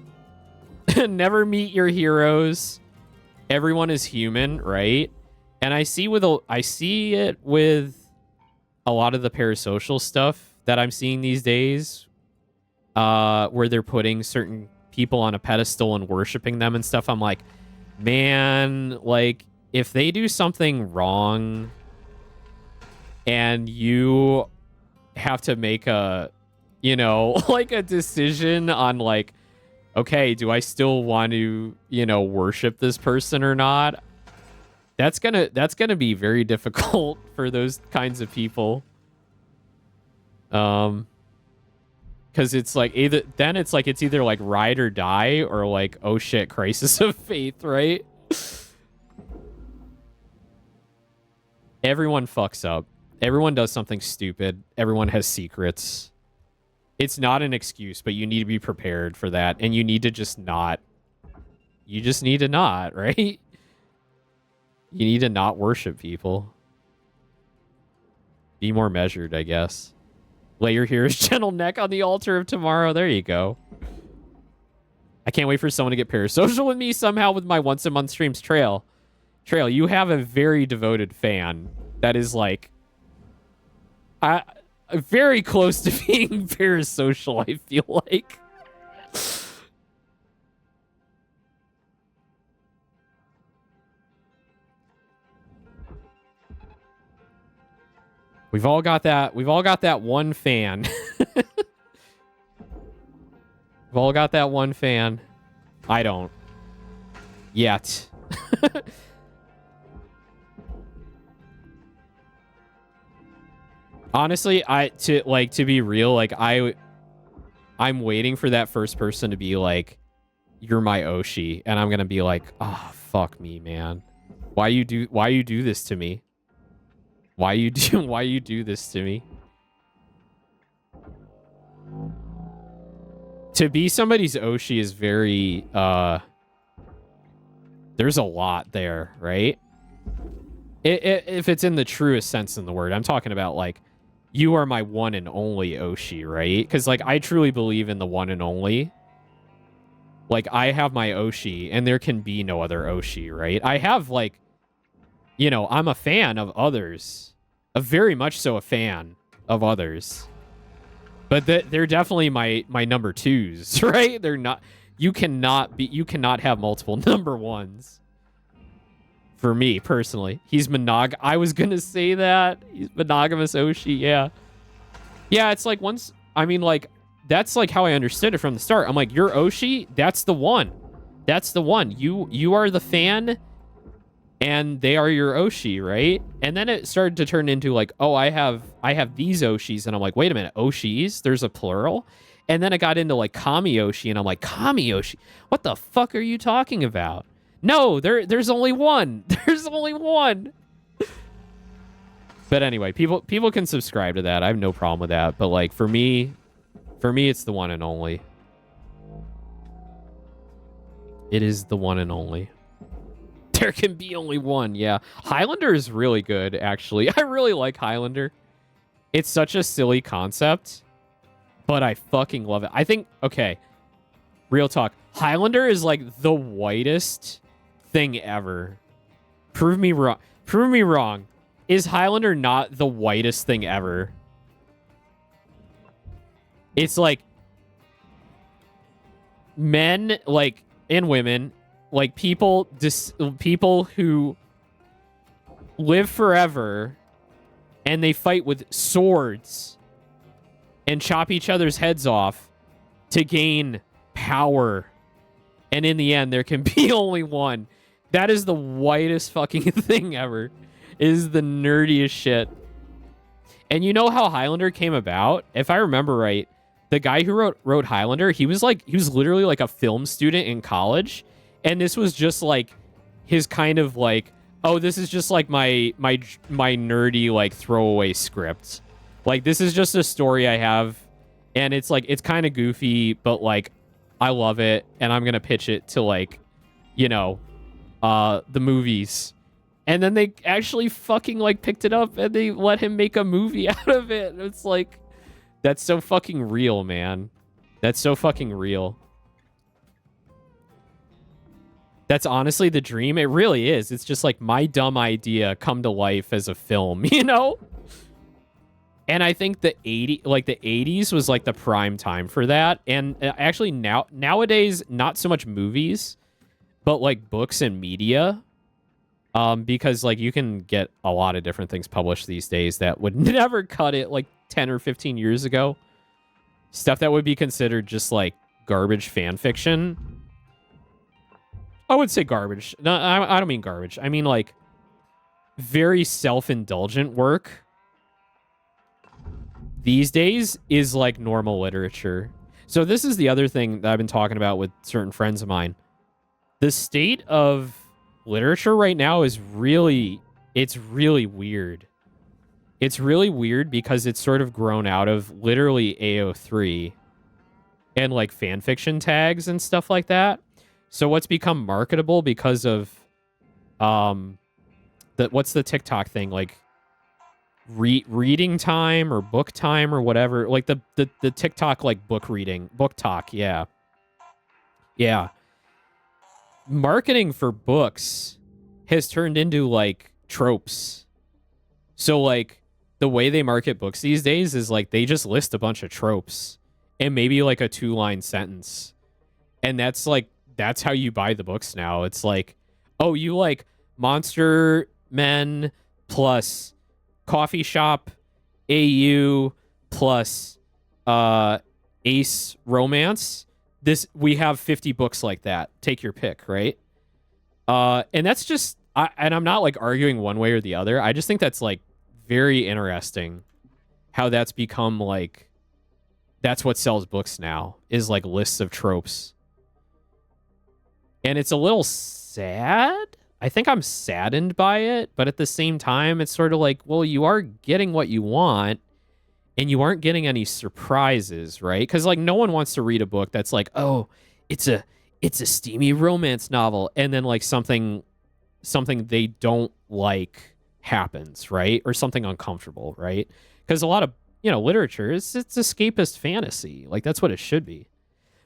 Never meet your heroes. Everyone is human, right? And I see it with a lot of the parasocial stuff that I'm seeing these days, where they're putting certain people on a pedestal and worshiping them and stuff. I'm like, man, like if they do something wrong and you have to make a, you know, like a decision on like, okay, do I still want to, you know, worship this person or not? That's gonna be very difficult for those kinds of people. Because it's like it's either like ride or die or like, oh shit, crisis of faith, right? Everyone fucks up. Everyone does something stupid. Everyone has secrets. It's not an excuse, but you need to be prepared for that. And you need to just not. You just need to not, right? You need to not worship people. Be more measured, I guess. Lay your hero's gentle neck on the altar of tomorrow. There you go. I can't wait for someone to get parasocial with me somehow with my once-a-month streams. Trail, you have a very devoted fan that is like... very close to being parasocial, I feel like. We've all got that one fan. We've all got that one fan. I don't. Yet. Honestly, to be real, like I'm waiting for that first person to be like, "You're my Oshi," and I'm gonna be like, "Oh, fuck me, man. Why you do this to me? Why you do this to me?" To be somebody's Oshi is very there's a lot there, right? If it's in the truest sense in the word. I'm talking about like, you are my one and only Oshi, right? Because, like, I truly believe in the one and only. Like, I have my Oshi, and there can be no other Oshi, right? I have, like, you know, I'm a fan of others. Very much so a fan of others. But they're definitely my number twos, right? They're not... You cannot have multiple number ones. For me, personally. He's I was gonna say that. He's monogamous Oshi, yeah. Yeah, it's like once... I mean, like, that's like how I understood it from the start. I'm like, you're Oshi? That's the one. That's the one. You are the fan, and they are your Oshi, right? And then it started to turn into like, oh, I have these Oshis, and I'm like, wait a minute, Oshis? There's a plural? And then it got into like Kami Oshi, and I'm like, Kami Oshi? What the fuck are you talking about? No, there's only one. There's only one. But anyway, people can subscribe to that. I have no problem with that. But like for me, it's the one and only. It is the one and only. There can be only one, yeah. Highlander is really good, actually. I really like Highlander. It's such a silly concept, but I fucking love it. I think, okay, real talk. Highlander is like the whitest thing ever. Prove me wrong. Prove me wrong. Is Highlander not the whitest thing ever? It's like men, like, and women, like people who live forever and they fight with swords and chop each other's heads off to gain power. And in the end, there can be only one. That is the whitest fucking thing ever. It is the nerdiest shit. And you know how Highlander came about? If I remember right, the guy who wrote Highlander, he was literally like a film student in college. And this was just like his kind of like, oh, this is just like my nerdy like throwaway script. Like, this is just a story I have. And it's like, it's kind of goofy, but like, I love it. And I'm going to pitch it to like, you know, the movies. And then they actually fucking like picked it up and they let him make a movie out of it. And it's like, that's so fucking real, man. That's so fucking real. That's honestly the dream. It really is. It's just like my dumb idea come to life as a film, you know? And I think the 80s was like the prime time for that. And actually nowadays, not so much movies, but like books and media Because like you can get a lot of different things published these days that would never cut it like 10 or 15 years ago. Stuff that would be considered just like garbage fan fiction. I would say garbage. No, I don't mean garbage. I mean like very self-indulgent work these days is like normal literature. So this is the other thing that I've been talking about with certain friends of mine. The state of literature right now is really weird. It's really weird because it's sort of grown out of literally AO3 and like fan fiction tags and stuff like that. So what's become marketable because of what's the TikTok thing, like reading time or book time or whatever, like the TikTok like book talk, yeah. Marketing for books has turned into like tropes. So like the way they market books these days is like they just list a bunch of tropes and maybe like a 2-line sentence. And that's how you buy the books now. It's like, oh, you like Monster Men plus Coffee Shop AU plus Ace Romance. We have 50 books like that. Take your pick, right? And that's just, and I'm not like arguing one way or the other. I just think that's like very interesting how that's become like, that's what sells books now, is like lists of tropes. And it's a little sad. I think I'm saddened by it, but at the same time, it's sort of like, well, you are getting what you want, and you aren't getting any surprises, right? Because like no one wants to read a book that's like, oh, it's a steamy romance novel, and then like something they don't like happens, right? Or something uncomfortable, right? Because a lot of literature it's escapist fantasy, like that's what it should be.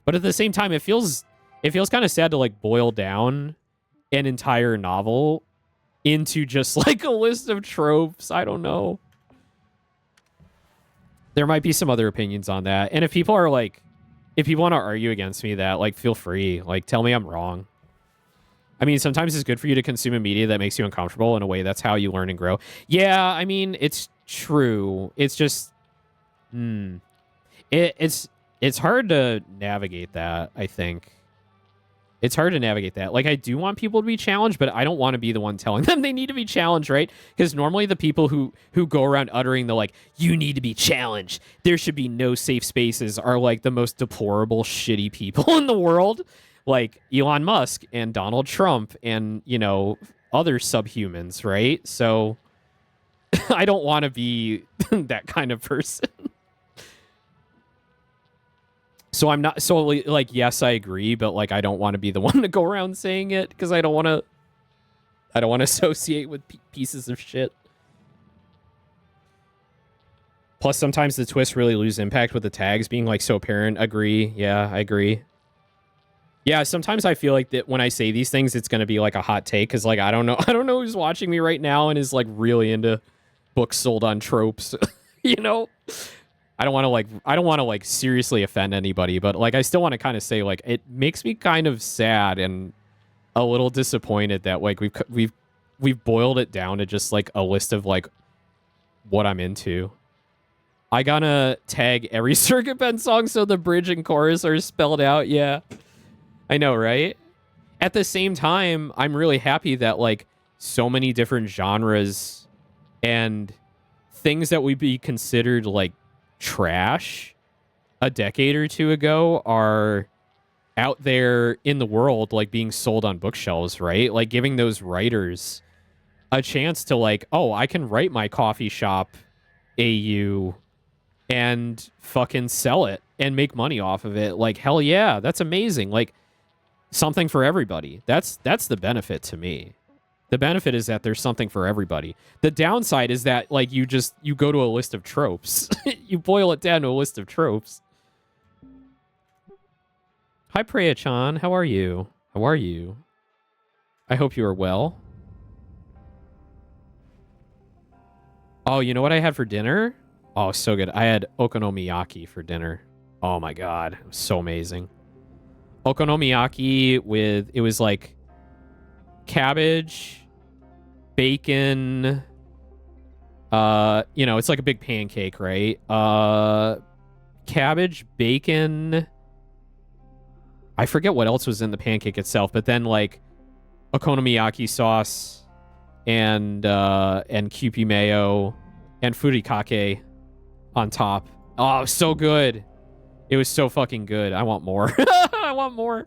But at the same time, it feels kind of sad to like boil down an entire novel into just like a list of tropes. I don't know. There might be some other opinions on that. And if people want to argue against me that, like, feel free. Like, tell me I'm wrong. I mean, sometimes it's good for you to consume a media that makes you uncomfortable. In a way, that's how you learn and grow. Yeah, I mean, it's true. It's just, it's hard to navigate that, I think. It's hard to navigate that. Like, I do want people to be challenged, but I don't want to be the one telling them they need to be challenged, right? Because normally the people who go around uttering the, like, you need to be challenged, there should be no safe spaces, are, like, the most deplorable, shitty people in the world. Like, Elon Musk and Donald Trump and, other subhumans, right? So, I don't want to be that kind of person. So I'm not, so like, yes, I agree, but like, I don't want to be the one to go around saying it because I don't want to associate with pieces of shit. Plus, sometimes the twists really lose impact with the tags being like so apparent. Agree. Yeah, I agree. Yeah, sometimes I feel like that when I say these things, it's going to be like a hot take because like, I don't know who's watching me right now and is like really into books sold on tropes, I don't want to like seriously offend anybody, but like I still want to kind of say like it makes me kind of sad and a little disappointed that like we've boiled it down to just like a list of like what I'm into. I gotta tag every Circuit Bend song so the bridge and chorus are spelled out. Yeah, I know, right? At the same time, I'm really happy that like so many different genres and things that would be considered like trash a decade or two ago are out there in the world, like being sold on bookshelves, right? Like giving those writers a chance to like, oh, I can write my coffee shop AU and fucking sell it and make money off of it. Like, hell yeah, that's amazing. Like something for everybody. That's the benefit to me. The benefit is that there's something for everybody. The downside is that like you go to a list of tropes. You boil it down to a list of tropes. Hi, Preya-chan. How are you? How are you? I hope you are well. Oh, you know what I had for dinner? Oh, so good. I had okonomiyaki for dinner. Oh my god. It was so amazing. Okonomiyaki with, it was like cabbage, bacon. It's like a big pancake, right? Cabbage, bacon. I forget what else was in the pancake itself, but then like okonomiyaki sauce and Kewpie mayo and furikake on top. Oh, so good. It was so fucking good. I want more. I want more.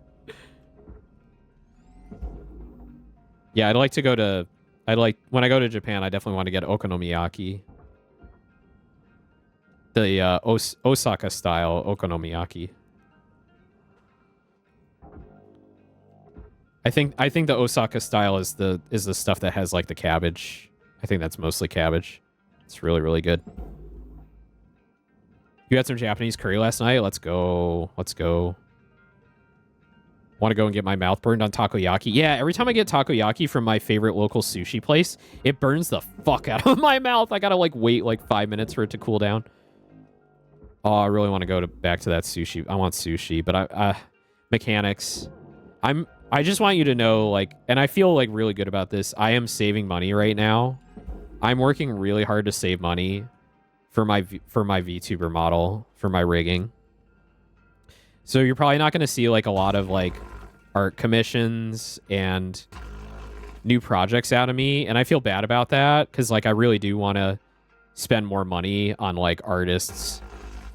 Yeah, when I go to Japan, I definitely want to get okonomiyaki. The Osaka style okonomiyaki. I think the Osaka style is the stuff that has like the cabbage. I think that's mostly cabbage. It's really, really good. You had some Japanese curry last night? Let's go. Let's go. Want to go and get my mouth burned on takoyaki? Yeah, every time I get takoyaki from my favorite local sushi place, it burns the fuck out of my mouth. I gotta like wait like 5 minutes for it to cool down. Oh, I really want to go back to that sushi. I want sushi, but mechanics. I just want you to know, like, and I feel like really good about this. I am saving money right now. I'm working really hard to save money for my VTuber model, for my rigging. So you're probably not going to see like a lot of like art commissions and new projects out of me, and I feel bad about that because like I really do want to spend more money on like artists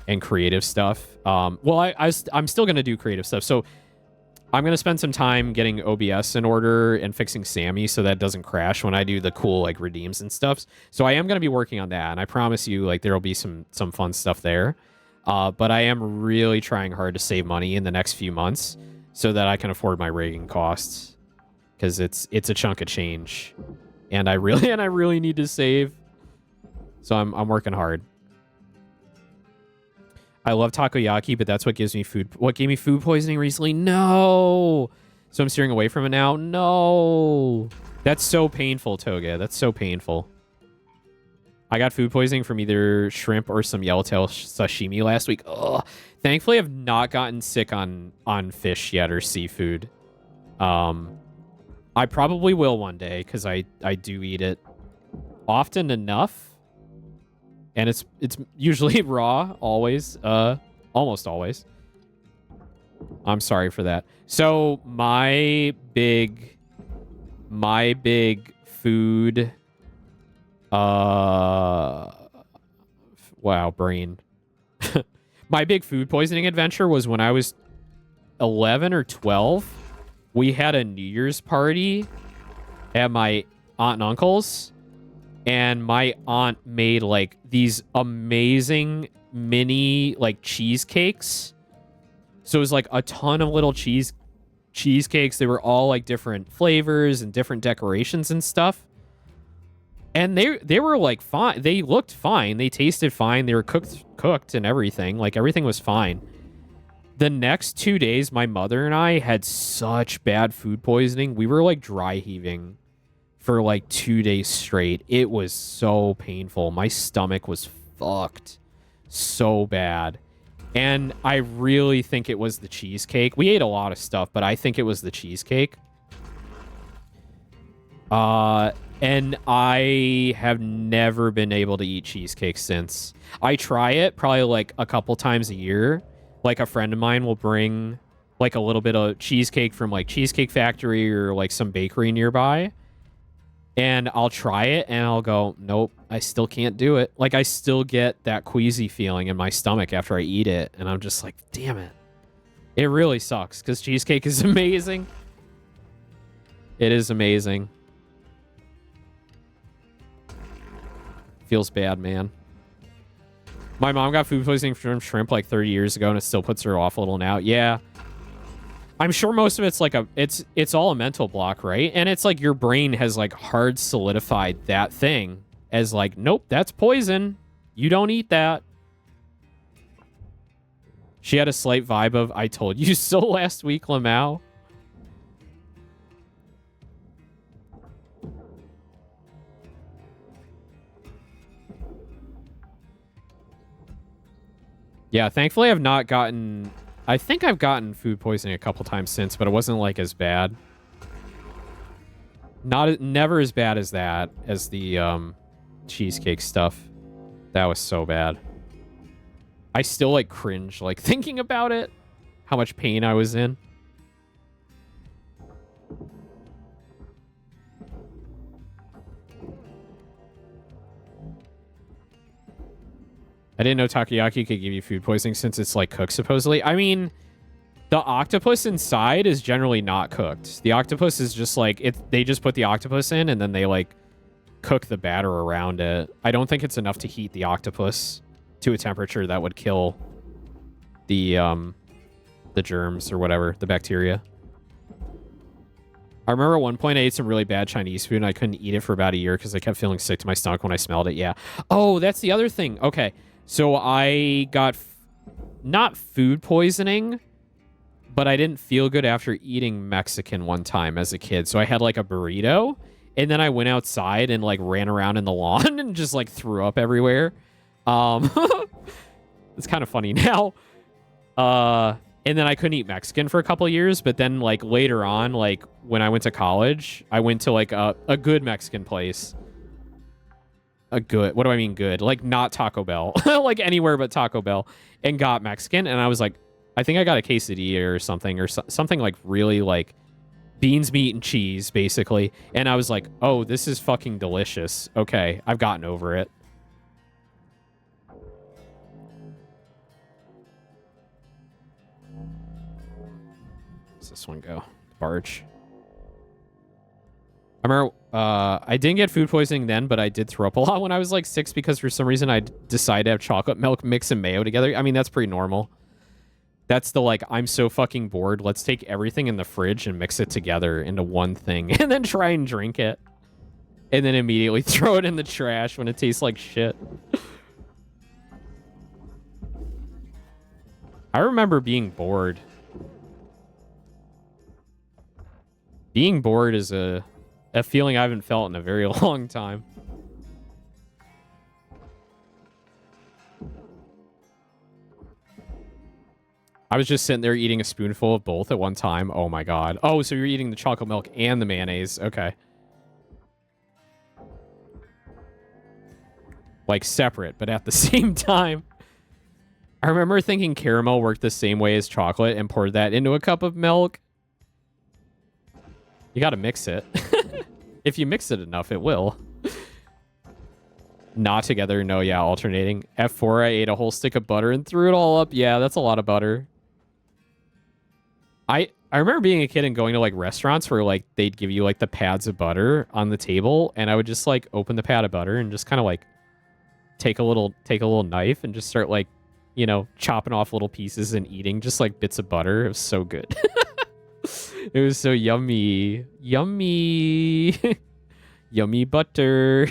and creative stuff. Well, I'm still going to do creative stuff, so I'm going to spend some time getting OBS in order and fixing Sammy so that doesn't crash when I do the cool like redeems and stuff. So I am going to be working on that, and I promise you like there'll be some fun stuff there. But I am really trying hard to save money in the next few months so that I can afford my rigging costs, because it's a chunk of change, and I really need to save. So I'm working hard. I love takoyaki, but that's what gives me food. What gave me food poisoning recently? No. So I'm steering away from it now. No. That's so painful, Toga. That's so painful. I got food poisoning from either shrimp or some yellowtail sashimi last week. Ugh. Thankfully, I've not gotten sick on fish yet or seafood. I probably will one day because I do eat it often enough. And it's usually raw, always, almost always. I'm sorry for that. So my big food, wow, brain. My big food poisoning adventure was when I was 11 or 12. We had a New Year's party at my aunt and uncle's. And my aunt made like these amazing mini like cheesecakes. So it was like a ton of little cheesecakes. They were all like different flavors and different decorations and stuff. And they were like fine. They looked fine. They tasted fine. They were cooked and everything. Like everything was fine. The next 2 days, my mother and I had such bad food poisoning. We were like dry heaving for like 2 days straight. It was so painful. My stomach was fucked so bad. And I really think it was the cheesecake. We ate a lot of stuff, but I think it was the cheesecake. And I have never been able to eat cheesecake since. I try it probably like a couple times a year. Like a friend of mine will bring like a little bit of cheesecake from like Cheesecake Factory or like some bakery nearby. And I'll try it and I'll go, nope, I still can't do it. Like I still get that queasy feeling in my stomach after I eat it. And I'm just like, damn it. It really sucks because cheesecake is amazing. It is amazing. Feels bad, man. My mom got food poisoning from shrimp like 30 years ago and it still puts her off a little now. Yeah. I'm sure most of it's like it's all a mental block, right? And it's like your brain has like hard solidified that thing as like, nope, that's poison. You don't eat that. She had a slight vibe of I told you so last week, Lamau. Yeah, thankfully I've not gotten... I think I've gotten food poisoning a couple times since, but it wasn't like as bad. Never as bad as that, as the cheesecake stuff. That was so bad. I still like cringe like thinking about it. How much pain I was in. I didn't know takoyaki could give you food poisoning since it's like cooked supposedly. I mean, the octopus inside is generally not cooked. The octopus is just like they just put the octopus in and then they like cook the batter around it. I don't think it's enough to heat the octopus to a temperature that would kill the germs or whatever, the bacteria. I remember at one point I ate some really bad Chinese food and I couldn't eat it for about a year because I kept feeling sick to my stomach when I smelled it. Yeah. Oh, that's the other thing. Okay. So I got not food poisoning, but I didn't feel good after eating Mexican one time as a kid. So I had like a burrito and then I went outside and like ran around in the lawn and just like threw up everywhere. It's kind of funny now. And then I couldn't eat Mexican for a couple of years, but then like later on, like when I went to college, I went to like a good Mexican place. What do I mean good? Like not Taco Bell, like anywhere but Taco Bell, and got Mexican. And I was like, I think I got a quesadilla or something like really like beans, meat, and cheese, basically. And I was like, oh, this is fucking delicious. Okay, I've gotten over it. Where's this one go? Barge. I remember I didn't get food poisoning then, but I did throw up a lot when I was like 6 because for some reason I decided to have chocolate milk mix and mayo together. I mean, that's pretty normal. That's the like, I'm so fucking bored. Let's take everything in the fridge and mix it together into one thing and then try and drink it. And then immediately throw it in the trash when it tastes like shit. I remember being bored. Being bored is a feeling I haven't felt in a very long time. I was just sitting there eating a spoonful of both at one time. Oh my god. Oh, so you're eating the chocolate milk and the mayonnaise. Okay. Like separate, but at the same time. I remember thinking caramel worked the same way as chocolate and poured that into a cup of milk. You gotta mix it. If you mix it enough, it will. Not together. No, yeah, alternating. F4, I ate a whole stick of butter and threw it all up. Yeah, that's a lot of butter. I remember being a kid and going to like restaurants where like they'd give you like the pads of butter on the table, and I would just like open the pad of butter and just kind of like take a little knife and just start like, you know, chopping off little pieces and eating just like bits of butter. It was so good. It was so yummy. Yummy. Yummy butter.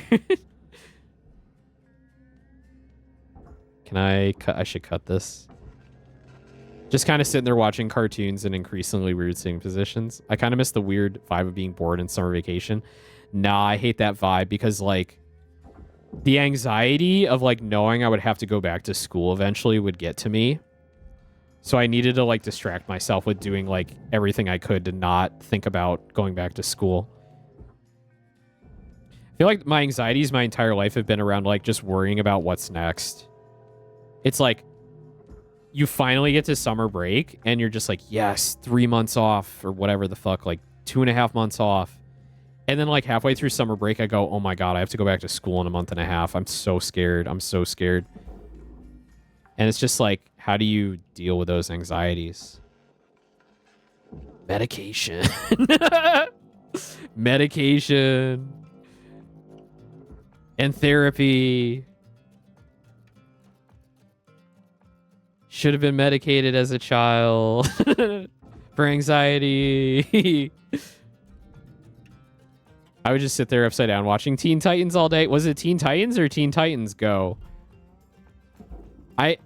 Can I cut? I should cut this. Just kind of sitting there watching cartoons in increasingly weird sitting positions. I kind of miss the weird vibe of being bored in summer vacation. Nah, I hate that vibe because like the anxiety of like knowing I would have to go back to school eventually would get to me. So I needed to like distract myself with doing like everything I could to not think about going back to school. I feel like my anxieties my entire life have been around like just worrying about what's next. It's like you finally get to summer break and you're just like, yes, 3 months off or whatever the fuck, like 2.5 months off. And then like halfway through summer break, I go, oh my God, I have to go back to school in a month and a half. I'm so scared. I'm so scared. And it's just like, how do you deal with those anxieties? Medication. Medication. And therapy. Should have been medicated as a child for anxiety. I would just sit there upside down watching Teen Titans all day. Was it Teen Titans or Teen Titans Go? I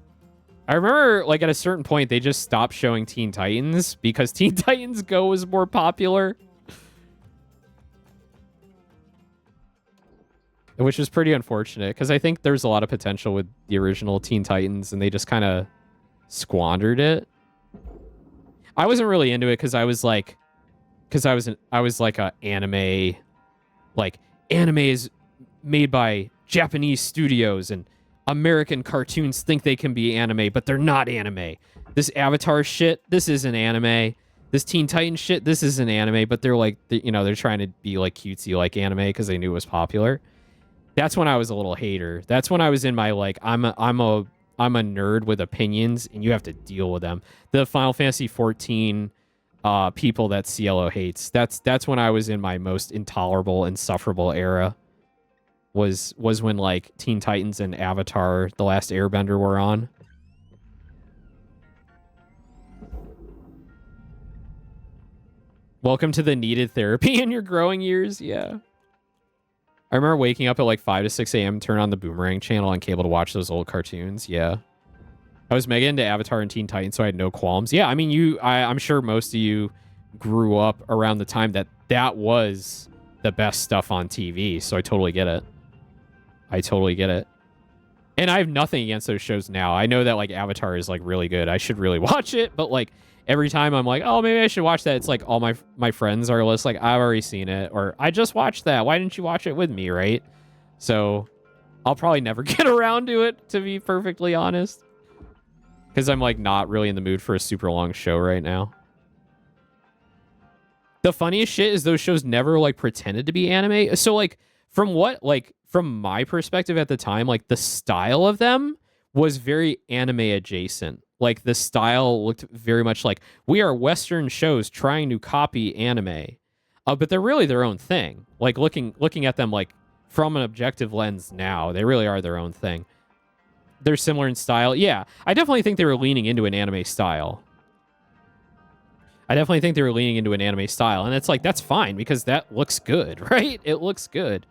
remember, like, at a certain point, they just stopped showing Teen Titans because Teen Titans Go was more popular. Which was pretty unfortunate, because I think there's a lot of potential with the original Teen Titans, and they just kind of squandered it. I wasn't really into it because I was like a anime Like, anime is made by Japanese studios and American cartoons think they can be anime, but they're not anime. This Avatar shit, this isn't anime. This Teen Titans shit, this isn't anime, but they're like, they're trying to be like cutesy like anime because they knew it was popular. That's when I was a little hater. That's when I was in my like, I'm a nerd with opinions and you have to deal with them. The Final Fantasy 14 people that CLO hates. That's when I was in my most intolerable, insufferable era. Was when like Teen Titans and Avatar: The Last Airbender were on. Welcome to the needed therapy in your growing years. Yeah. I remember waking up at like 5 to 6 a.m. turn on the Boomerang channel on cable to watch those old cartoons. Yeah. I was mega into Avatar and Teen Titans, so I had no qualms. Yeah, I mean, I'm sure most of you grew up around the time that was the best stuff on TV, so I totally get it. I totally get it. And I have nothing against those shows now. I know that like Avatar is like really good. I should really watch it, but like every time I'm like, oh, maybe I should watch that. It's like all my friends are just like, I've already seen it, or I just watched that. Why didn't you watch it with me, right? So I'll probably never get around to it, to be perfectly honest. Because I'm like not really in the mood for a super long show right now. The funniest shit is those shows never like pretended to be anime. So like from my perspective at the time, like the style of them was very anime adjacent. Like the style looked very much like we are Western shows trying to copy anime, but they're really their own thing. Like looking at them like from an objective lens now, they really are their own thing. They're similar in style. Yeah, I definitely think they were leaning into an anime style. And it's like, that's fine because that looks good, right? It looks good.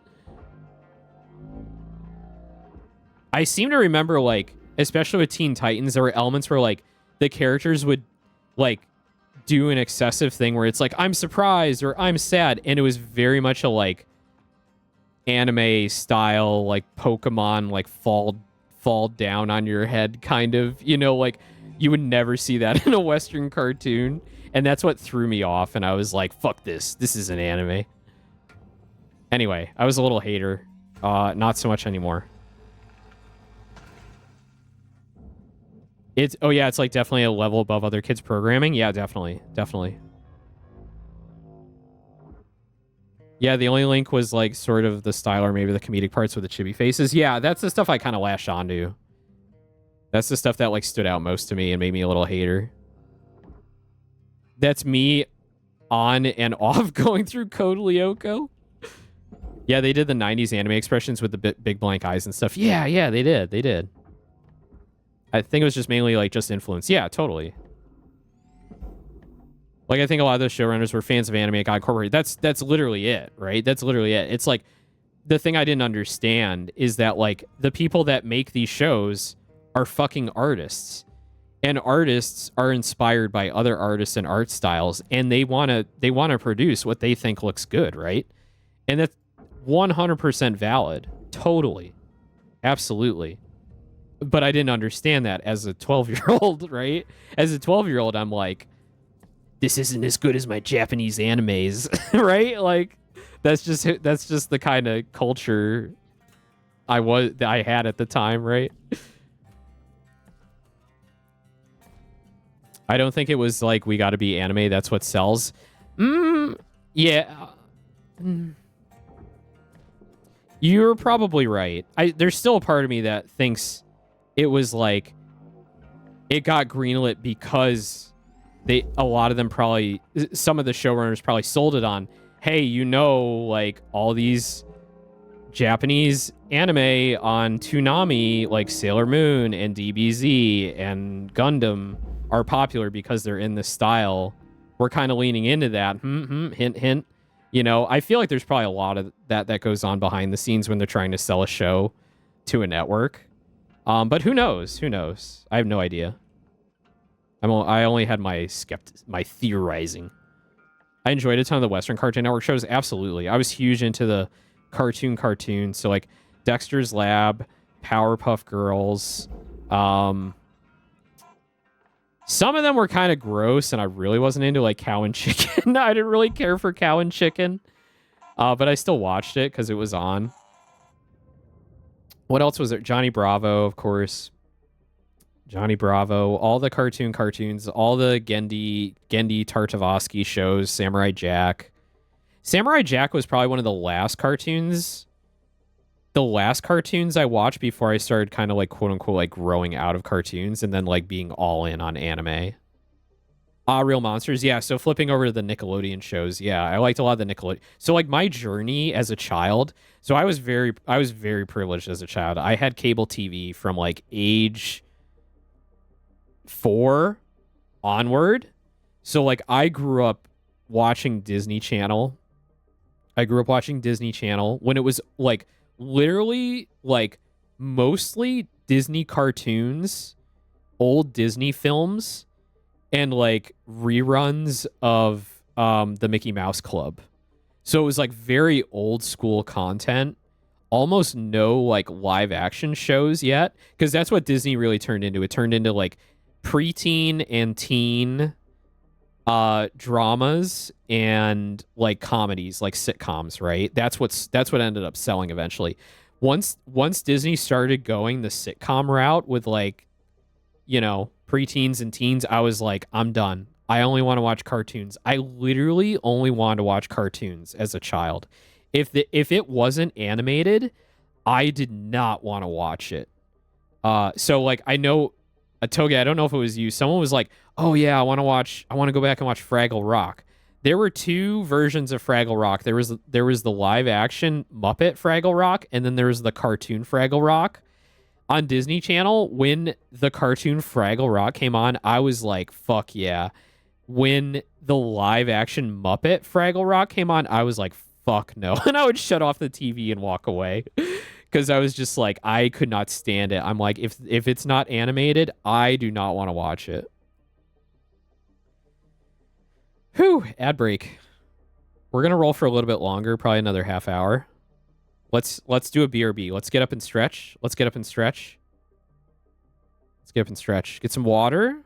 I seem to remember, like, especially with Teen Titans, there were elements where, like, the characters would, like, do an excessive thing where it's like, I'm surprised or I'm sad. And it was very much a, like, anime style, like, Pokemon, like, fall down on your head kind of, like, you would never see that in a Western cartoon. And that's what threw me off. And I was like, fuck this. This is an anime. Anyway, I was a little hater. Not so much anymore. It's like definitely a level above other kids' programming. Yeah, definitely. Yeah, the only link was like sort of the style or maybe the comedic parts with the chibi faces. Yeah, that's the stuff I kind of latched onto. That's the stuff that like stood out most to me and made me a little hater. That's me on and off going through Code Lyoko. Yeah, they did the 90s anime expressions with the big blank eyes and stuff. Yeah, they did. I think it was just mainly like just influence. Yeah, totally. Like I think a lot of those showrunners were fans of anime and got incorporated. That's literally it, right? That's literally it. It's like the thing I didn't understand is that like the people that make these shows are fucking artists. And artists are inspired by other artists and art styles, and they want to produce what they think looks good, right? And that's 100% valid. Totally. Absolutely. But I didn't understand that as a 12-year-old, right? As a 12-year-old, I'm like, this isn't as good as my Japanese animes, right? Like, that's just the kind of culture I had at the time, right? I don't think it was like, we got to be anime, that's what sells. Yeah. You're probably right. There's still a part of me that thinks it was like, it got greenlit because a lot of them probably, some of the showrunners probably sold it on, hey, like all these Japanese anime on Toonami, like Sailor Moon and DBZ and Gundam, are popular because they're in this style. We're kind of leaning into that. Hint, hint. I feel like there's probably a lot of that goes on behind the scenes when they're trying to sell a show to a network. But who knows? I have no idea. I only had my theorizing. I enjoyed a ton of the Western Cartoon Network shows. Absolutely. I was huge into the cartoon. So like Dexter's Lab, Powerpuff Girls, some of them were kind of gross, and I really wasn't into, like, Cow and Chicken. I didn't really care for Cow and Chicken. But I still watched it because it was on. What else was there? Johnny Bravo, of course. Johnny Bravo, all the cartoons, all the Gendy Tartakovsky shows, Samurai Jack. Samurai Jack was probably one of the last cartoons I watched before I started kind of like quote unquote like growing out of cartoons and then like being all in on anime. Real Monsters, yeah. So flipping over to the Nickelodeon shows, yeah, I liked a lot of the Nickelodeon. So like my journey as a child, so I was very privileged as a child. I had cable TV from like age 4 onward. So like I grew up watching Disney Channel. When it was like literally like mostly Disney cartoons, old Disney films, and like reruns of the Mickey Mouse Club. So it was like very old school content, almost no like live action shows yet, because that's what Disney really turned into. It turned into like preteen and teen dramas and like comedies, like sitcoms, right? That's what ended up selling eventually. Once Disney started going the sitcom route with like, you know, preteens and teens, I was like, I'm done. I only want to watch cartoons. I literally only wanted to watch cartoons as a child. If it wasn't animated, I did not want to watch it. So like I know Toge, I don't know if it was you. Someone was like, "Oh yeah, I want to go back and watch Fraggle Rock." There were 2 versions of Fraggle Rock. There was the live action Muppet Fraggle Rock, and then there was the cartoon Fraggle Rock. On Disney Channel, when the cartoon Fraggle Rock came on, I was like, fuck yeah. When the live action Muppet Fraggle Rock came on, I was like, fuck no. And I would shut off the TV and walk away. Because I was just like, I could not stand it. I'm like, if it's not animated, I do not want to watch it. Whew, ad break. We're going to roll for a little bit longer, probably another half hour. Let's do a BRB. Let's get up and stretch. Get some water.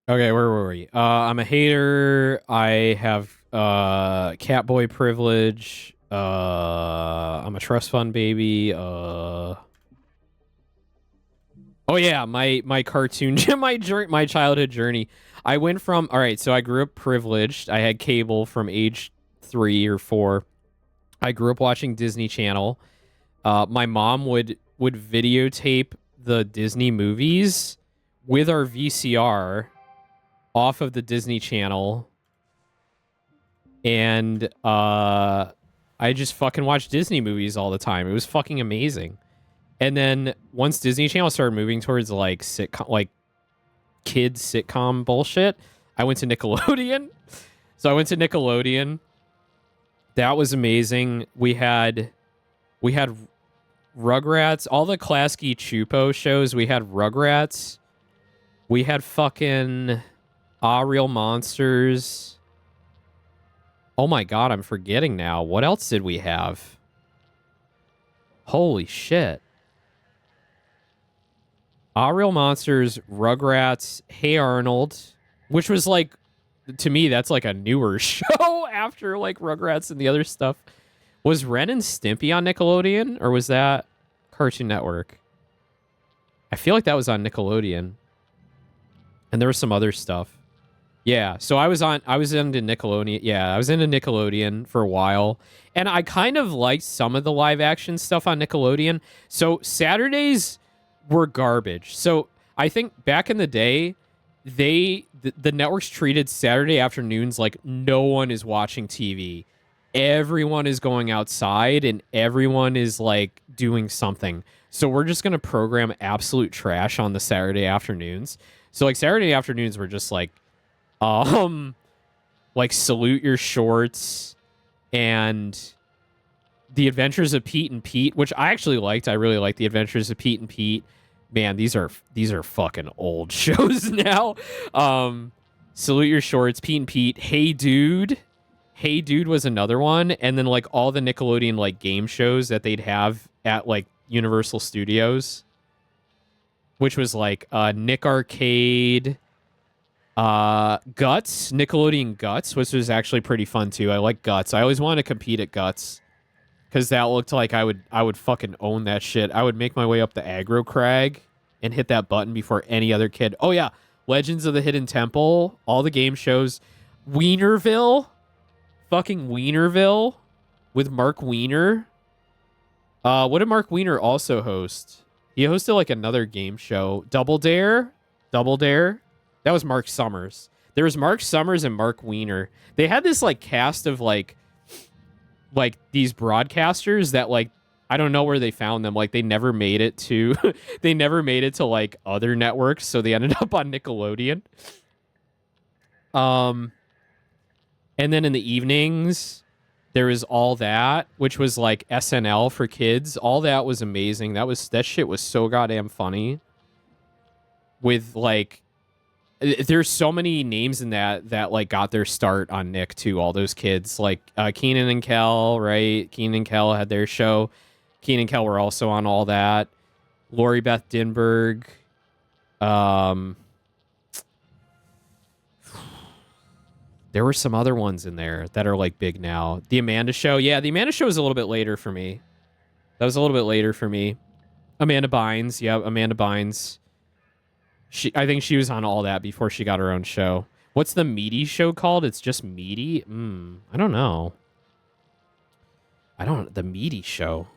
Okay, where were we? I'm a hater. I have catboy privilege. I'm a trust fund baby. Oh yeah, my cartoon my childhood journey. I went from all right, so I grew up privileged. I had cable from age 3 or 4. I grew up watching Disney Channel. My mom would videotape the Disney movies with our VCR off of the Disney Channel, and I just fucking watched Disney movies all the time. It was fucking amazing. And then once Disney Channel started moving towards like sitcom, like kids sitcom bullshit, I went to Nickelodeon. So I went to Nickelodeon. That was amazing. We had Rugrats, all the Klasky Chupo shows. We had Rugrats. We had fucking Real Monsters. Oh my god, I'm forgetting now. What else did we have? Holy shit. Real Monsters, Rugrats, Hey Arnold, which was like, to me, that's like a newer show after like Rugrats and the other stuff. Was Ren and Stimpy on Nickelodeon, or was that Cartoon Network? I feel like that was on Nickelodeon. And there was some other stuff. Yeah, so I was into Nickelodeon. Yeah, I was into Nickelodeon for a while. And I kind of liked some of the live action stuff on Nickelodeon. So Saturdays were garbage. So I think back in the day, the networks treated Saturday afternoons like no one is watching TV. Everyone is going outside and everyone is like doing something. So we're just going to program absolute trash on the Saturday afternoons. So like Saturday afternoons were just like Salute Your Shorts and The Adventures of Pete and Pete, which I actually liked. I really liked The Adventures of Pete and Pete. Man, these are fucking old shows now. Salute Your Shorts, Pete and Pete, Hey Dude. Hey Dude was another one, and then like all the Nickelodeon like game shows that they'd have at like Universal Studios, which was like Nick Arcade, Guts, Nickelodeon Guts, which was actually pretty fun too. I like Guts. I always wanted to compete at Guts because that looked like I would fucking own that shit. I would make my way up the aggro crag and hit that button before any other kid. Oh yeah, Legends of the Hidden Temple, all the game shows, Wienerville, fucking Wienerville with Mark Wiener. What did Mark Wiener also host? He hosted like another game show, Double Dare. That was Mark Summers. There was Mark Summers and Mark Wiener. They had this like cast of like these broadcasters that like I don't know where they found them. Like they never made it to like other networks, so they ended up on Nickelodeon. And then in the evenings there was All That, which was like SNL for kids. All That was amazing. That shit was so goddamn funny. With like there's so many names in that like got their start on Nick too. All those kids like Keenan and Kel, right? Keenan and Kel had their show. Keenan and Kel were also on All That. Lori Beth Dinberg. There were some other ones in there that are like big now. The Amanda Show. Yeah, the Amanda Show was a little bit later for me. Amanda Bynes. Yeah, Amanda Bynes. I think she was on All That before she got her own show. What's the Meaty show called? It's just Meaty? I don't know. The Meaty Show.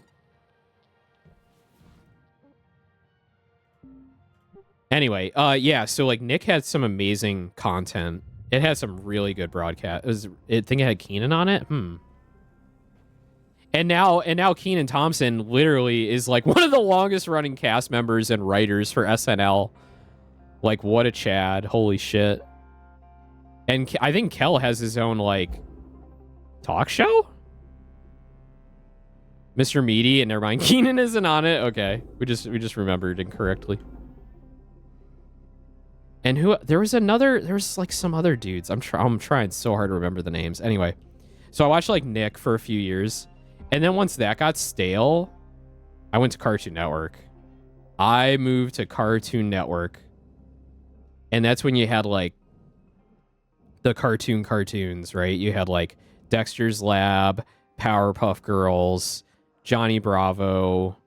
Anyway, yeah, so like Nick had some amazing content. It had some really good broadcast. I think it had Keenan on it. And now Keenan Thompson literally is like one of the longest running cast members and writers for SNL. Like, what a Chad. Holy shit. And I think Kel has his own, like, talk show? Mr. Meaty, and never mind. Keenan isn't on it. Okay. We just remembered incorrectly. And there was like some other dudes. I'm trying so hard to remember the names. Anyway. So I watched like Nick for a few years. And then once that got stale, I went to Cartoon Network. I moved to Cartoon Network. And that's when you had like the cartoons, right? You had like Dexter's Lab, Powerpuff Girls, Johnny Bravo,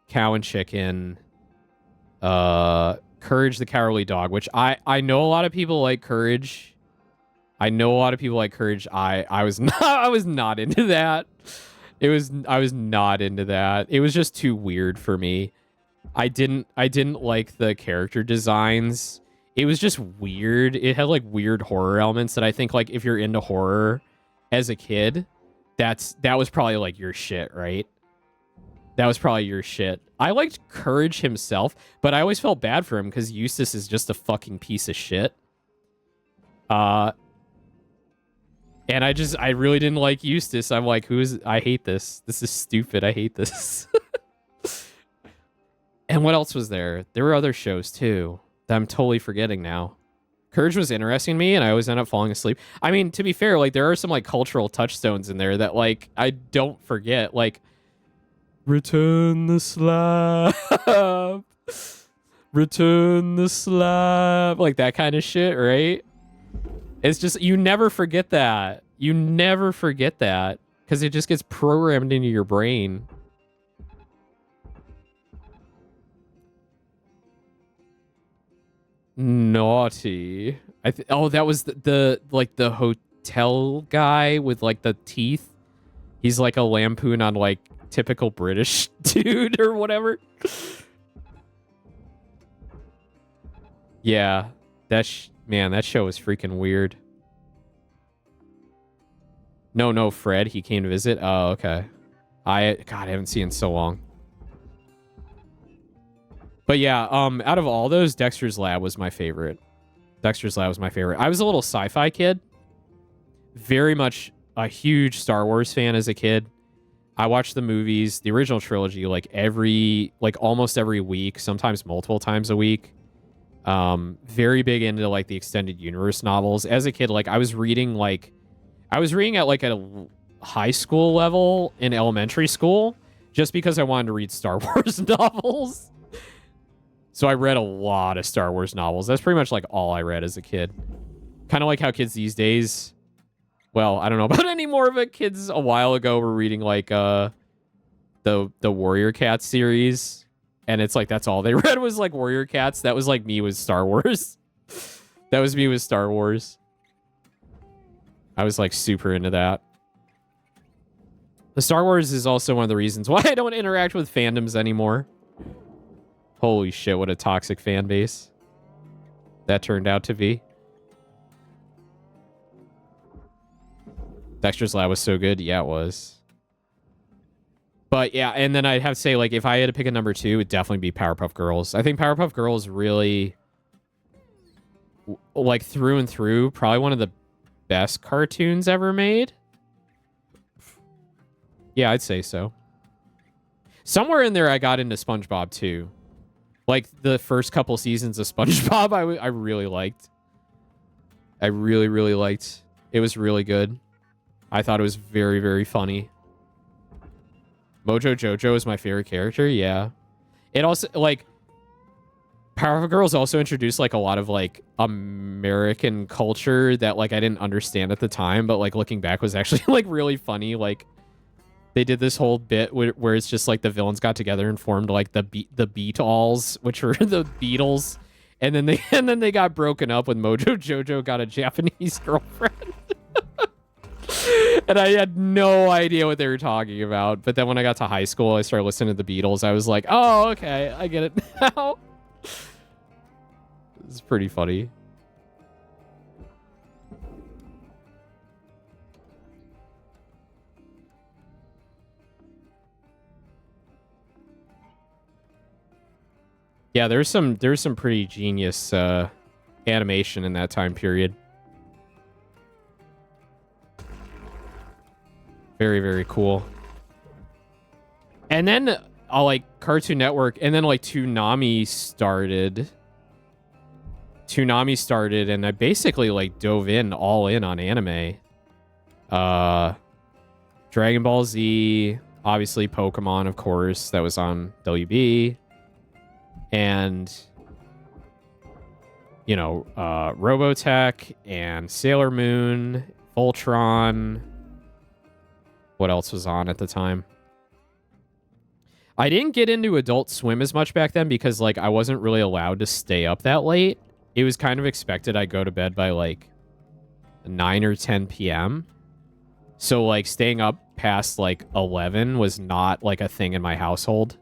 Cow and Chicken, Courage the Cowardly Dog, which I know a lot of people like Courage. I was not I was not into that. I was not into that. It was just too weird for me. I didn't like the character designs. It was just weird. It had like weird horror elements that I think like if you're into horror as a kid, that was probably like your shit, right? That was probably your shit. I liked Courage himself, but I always felt bad for him because Eustace is just a fucking piece of shit. And I really didn't like Eustace. I'm like, I hate this. This is stupid. I hate this. And what else was there? There were other shows too that I'm totally forgetting now. Courage was interesting to me, and I always end up falling asleep. I mean, to be fair, like there are some like cultural touchstones in there that like I don't forget. Like, return the slab, return the slab, like that kind of shit, right? It's just you never forget that. You never forget that because it just gets programmed into your brain. Naughty. Oh, that was the like the hotel guy with like the teeth. He's like a lampoon on like typical British dude or whatever. Yeah, man, that show was freaking weird. No, Fred, he came to visit. Oh, okay. I haven't seen it in so long. But yeah, out of all those, Dexter's Lab was my favorite. Dexter's Lab was my favorite. I was a little sci-fi kid. Very much a huge Star Wars fan as a kid. I watched the movies, the original trilogy, like almost every week, sometimes multiple times a week. Very big into like the extended universe novels. As a kid, like I was reading at like a high school level in elementary school just because I wanted to read Star Wars novels. So I read a lot of Star Wars novels. That's pretty much like all I read as a kid. Kind of like how kids these days, well, I don't know about any more of it. Kids a while ago were reading like the Warrior Cats series, and it's like that's all they read was like Warrior Cats. That was like me with Star Wars. That was me with Star Wars. I was like super into that. The Star Wars is also one of the reasons why I don't interact with fandoms anymore. Holy shit, what a toxic fan base that turned out to be. Dexter's Lab was so good. Yeah, it was. But yeah, and then I'd have to say, like, if I had to pick a number 2, it'd definitely be Powerpuff Girls. I think Powerpuff Girls really, like, through and through, probably one of the best cartoons ever made. Yeah, I'd say so. Somewhere in there, I got into SpongeBob, too. Like, the first couple seasons of SpongeBob, I really liked. I really, really liked. It was really good. I thought it was very, very funny. Mojo Jojo is my favorite character, yeah. It also, like, Powerpuff Girls also introduced, like, a lot of, like, American culture that, like, I didn't understand at the time, but, like, looking back was actually, like, really funny. Like, they did this whole bit where it's just like the villains got together and formed like the Beatles, which were the Beatles, and then they got broken up when Mojo Jojo got a Japanese girlfriend. And I had no idea what they were talking about. But then when I got to high school, I started listening to the Beatles. I was like, oh, okay, I get it now. It's pretty funny. Yeah, there's some pretty genius animation in that time period. Very, very cool. And then like Cartoon Network, and then like Toonami started. And I basically like dove all in on anime. Dragon Ball Z, obviously Pokemon, of course, that was on WB. And Robotech and Sailor Moon, Voltron. What else was on at the time? I didn't get into Adult Swim as much back then because, like, I wasn't really allowed to stay up that late. It was kind of expected I go to bed by, like, 9 or 10 p.m. So, like, staying up past, like, 11 was not, like, a thing in my household.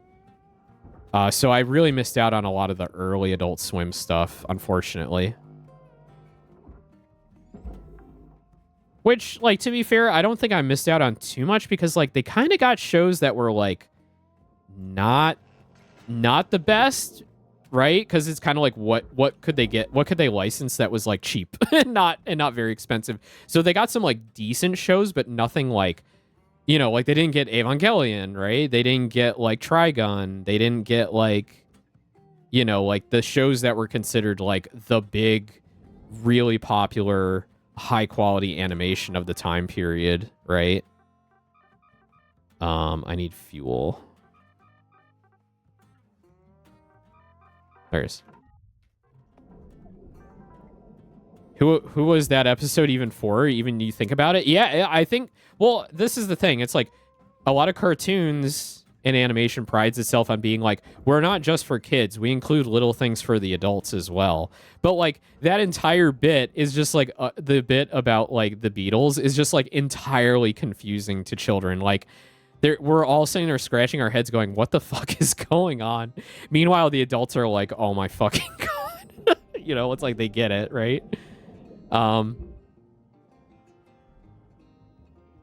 So I really missed out on a lot of the early Adult Swim stuff, unfortunately. Which, like, to be fair, I don't think I missed out on too much because, like, they kind of got shows that were, like, not the best, right? Because it's kind of like what could they get? What could they license that was like cheap and not very expensive? So they got some like decent shows, but nothing like, like they didn't get Evangelion, right? They didn't get like Trigun. They didn't get like, like the shows that were considered like the big, really popular, high quality animation of the time period, right? I need fuel. There's. Who was that episode even for? Even you think about it? Yeah, I think. Well, this is the thing. It's like a lot of cartoons and animation prides itself on being like, we're not just for kids. We include little things for the adults as well. But like that entire bit is just like the bit about like the Beatles is just like entirely confusing to children. Like. We're all sitting there scratching our heads going, what the fuck is going on? Meanwhile, the adults are like, oh my fucking God. It's like they get it, right?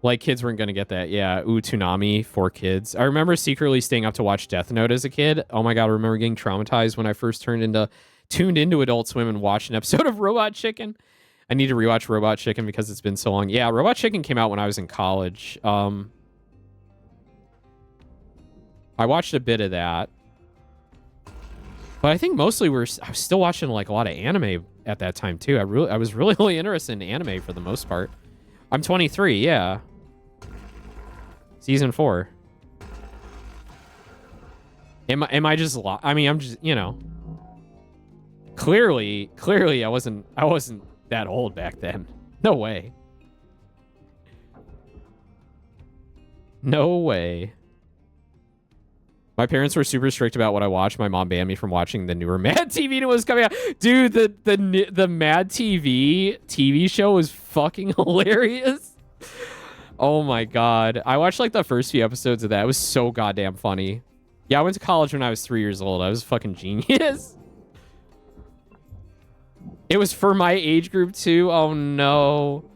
Like kids weren't going to get that. Yeah, Toonami for kids. I remember secretly staying up to watch Death Note as a kid. Oh my God, I remember getting traumatized when I first tuned into Adult Swim and watched an episode of Robot Chicken. I need to rewatch Robot Chicken because it's been so long. Yeah, Robot Chicken came out when I was in college. I watched a bit of that. But I think mostly I was still watching like a lot of anime at that time too. I was really interested in anime for the most part. I'm 23, yeah. Season 4. Am I just I mean, I'm just, Clearly I wasn't that old back then. No way. No way. My parents were super strict about what I watched. My mom banned me from watching the newer Mad TV when it was coming out. Dude, the Mad TV show was fucking hilarious. Oh my God. I watched like the first few episodes of that. It was so goddamn funny. Yeah, I went to college when I was 3 years old. I was fucking genius. It was for my age group too. Oh no.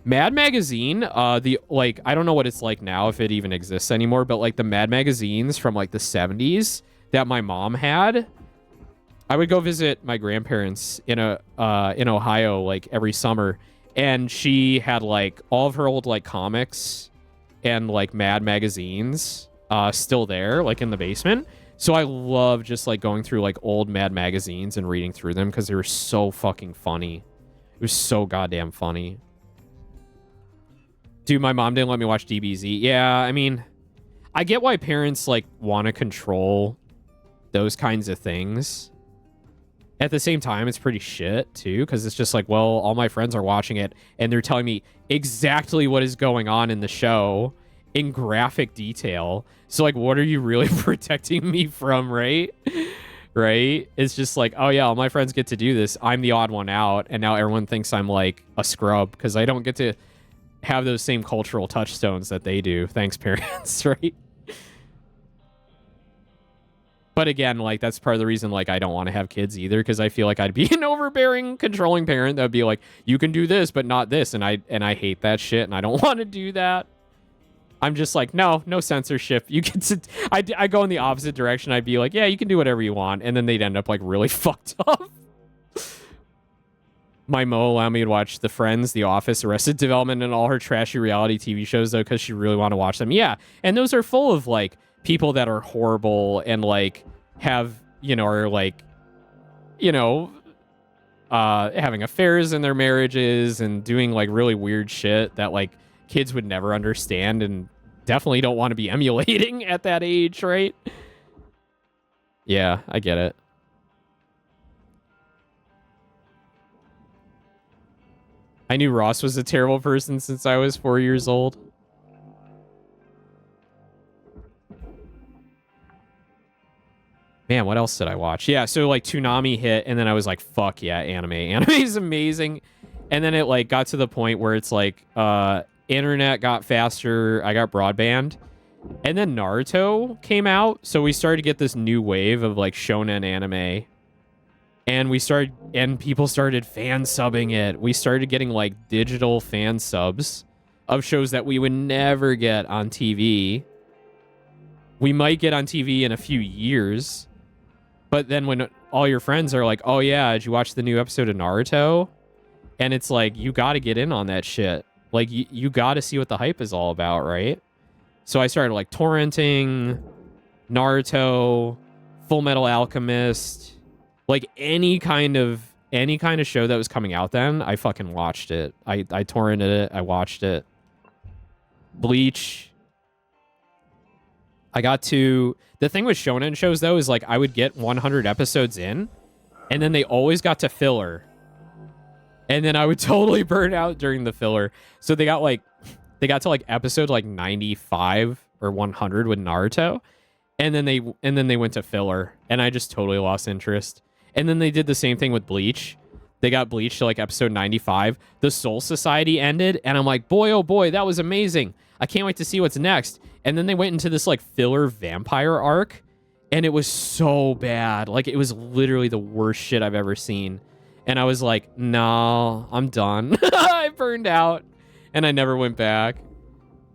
Mad Magazine, I don't know what it's like now, if it even exists anymore, but like the Mad magazines from like the 70s that my mom had, I would go visit my grandparents in Ohio like every summer, and she had like all of her old like comics and like Mad magazines still there, like in the basement. So I love just like going through like old Mad magazines and reading through them because they were so fucking funny. It was so goddamn funny. Dude, my mom didn't let me watch DBZ. Yeah, I mean, I get why parents, like, want to control those kinds of things. At the same time, it's pretty shit, too, because it's just like, well, all my friends are watching it, and they're telling me exactly what is going on in the show in graphic detail. So, like, what are you really protecting me from, right? Right? It's just like, oh, yeah, all my friends get to do this. I'm the odd one out, and now everyone thinks I'm, like, a scrub, because I don't get to have those same cultural touchstones that they do. Thanks, parents, right? But again, like, that's part of the reason, like, I don't want to have kids either, because I feel like I'd be an overbearing, controlling parent that would be like, you can do this, but not this, and I hate that shit, and I don't want to do that. I'm just like, no censorship. You can. I go in the opposite direction. I'd be like, yeah, you can do whatever you want, and then they'd end up like really fucked up. My Mo allowed me to watch The Friends, The Office, Arrested Development, and all her trashy reality TV shows, though, because she really wanted to watch them. Yeah, and those are full of, like, people that are horrible and, like, have, are, like, having affairs in their marriages and doing, like, really weird shit that, like, kids would never understand and definitely don't want to be emulating at that age, right? Yeah, I get it. I knew Ross was a terrible person since I was 4 years old. Man, what else did I watch? Yeah, so like Toonami hit, and then I was like, fuck yeah, anime. Anime is amazing. And then it like got to the point where it's like internet got faster, I got broadband. And then Naruto came out, so we started to get this new wave of like shonen anime. And people started fan subbing it. We started getting like digital fan subs of shows that we would never get on TV. We might get on TV in a few years. But then when all your friends are like, oh yeah, did you watch the new episode of Naruto? And it's like, you got to get in on that shit. Like, you got to see what the hype is all about, right? So I started like torrenting Naruto, Full Metal Alchemist, like any kind of show that was coming out then, I fucking watched it. I torrented it, I watched it. Bleach. I got to... The thing with shonen shows, though, is like I would get 100 episodes in, and then they always got to filler. And then I would totally burn out during the filler. So they got to like episode like 95 or 100 with Naruto, and then they went to filler, and I just totally lost interest. And then they did the same thing with Bleach. They got Bleach to like episode 95. The Soul Society ended, and I'm like, boy, oh boy, that was amazing. I can't wait to see what's next. And then they went into this like filler vampire arc, and it was so bad. Like, it was literally the worst shit I've ever seen. And I was like, no, I'm done. I burned out, and I never went back.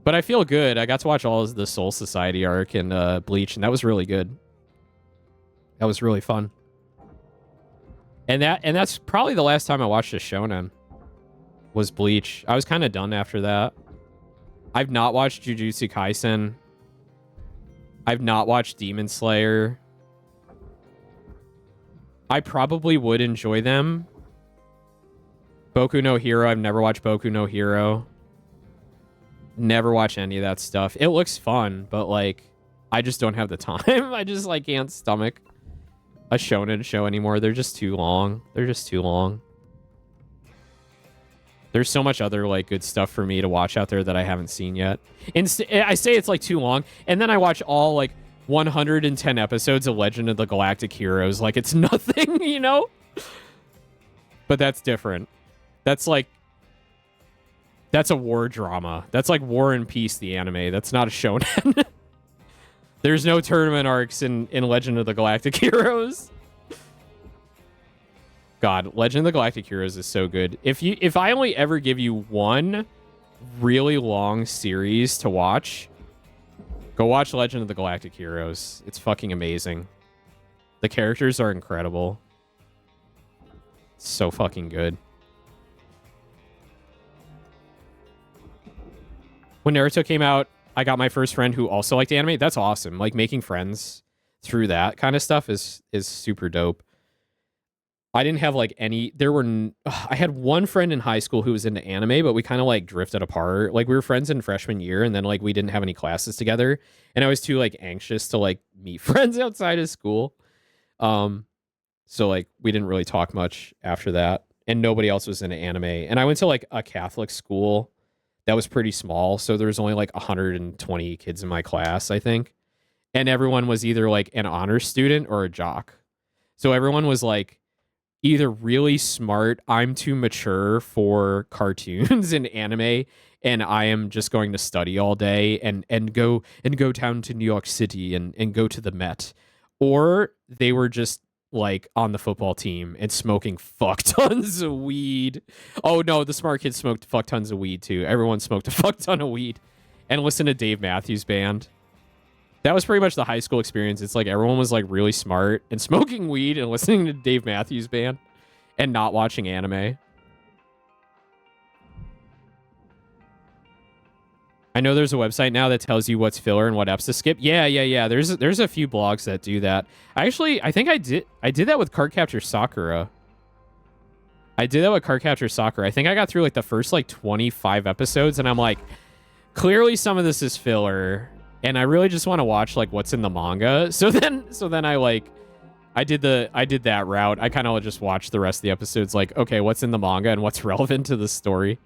But I feel good. I got to watch all of the Soul Society arc and Bleach, and that was really good. That was really fun. And that's probably the last time I watched a shonen was Bleach. I was kind of done after that. I've not watched Jujutsu Kaisen. I've not watched Demon Slayer. I probably would enjoy them. Boku no Hero. I've never watched Boku no Hero. Never watch any of that stuff. It looks fun, but like, I just don't have the time. I just like can't stomach a shonen show anymore. They're just too long. They're just too long. There's so much other like good stuff for me to watch out there that I haven't seen yet. I say it's like too long, and then I watch all like 110 episodes of Legend of the Galactic Heroes like it's nothing, you know? But that's different. That's like... That's a war drama. That's like War and Peace, the anime. That's not a shonen. There's no tournament arcs in Legend of the Galactic Heroes. God, Legend of the Galactic Heroes is so good. If I only ever give you one really long series to watch, go watch Legend of the Galactic Heroes. It's fucking amazing. The characters are incredible. It's so fucking good. When Naruto came out, I got my first friend who also liked anime. That's awesome. Like, making friends through that kind of stuff is super dope. I didn't have like any... I had one friend in high school who was into anime, but we kind of like drifted apart. Like, we were friends in freshman year, and then like we didn't have any classes together, and I was too like anxious to like meet friends outside of school. So like we didn't really talk much after that, and nobody else was into anime. And I went to like a Catholic school that was pretty small, so there was only like 120 kids in my class, I think, and everyone was either like an honors student or a jock. So everyone was like either really smart, I'm too mature for cartoons and anime, and I am just going to study all day and go down to New York City and go to the Met, or they were just like on the football team and smoking fuck tons of weed. Oh no, the smart kids smoked fuck tons of weed too. Everyone smoked a fuck ton of weed and listened to Dave Matthews Band. That was pretty much the high school experience. It's like everyone was like really smart and smoking weed and listening to Dave Matthews Band and not watching anime. I know there's a website now that tells you what's filler and what eps to skip. Yeah. There's a few blogs that do that. I think I did that with Cardcaptor Sakura. I did that with Cardcaptor Sakura. I think I got through like the first like 25 episodes, and I'm like, clearly some of this is filler, and I really just want to watch like what's in the manga. So then I like I did that route. I kind of just watched the rest of the episodes like, okay, what's in the manga and what's relevant to the story.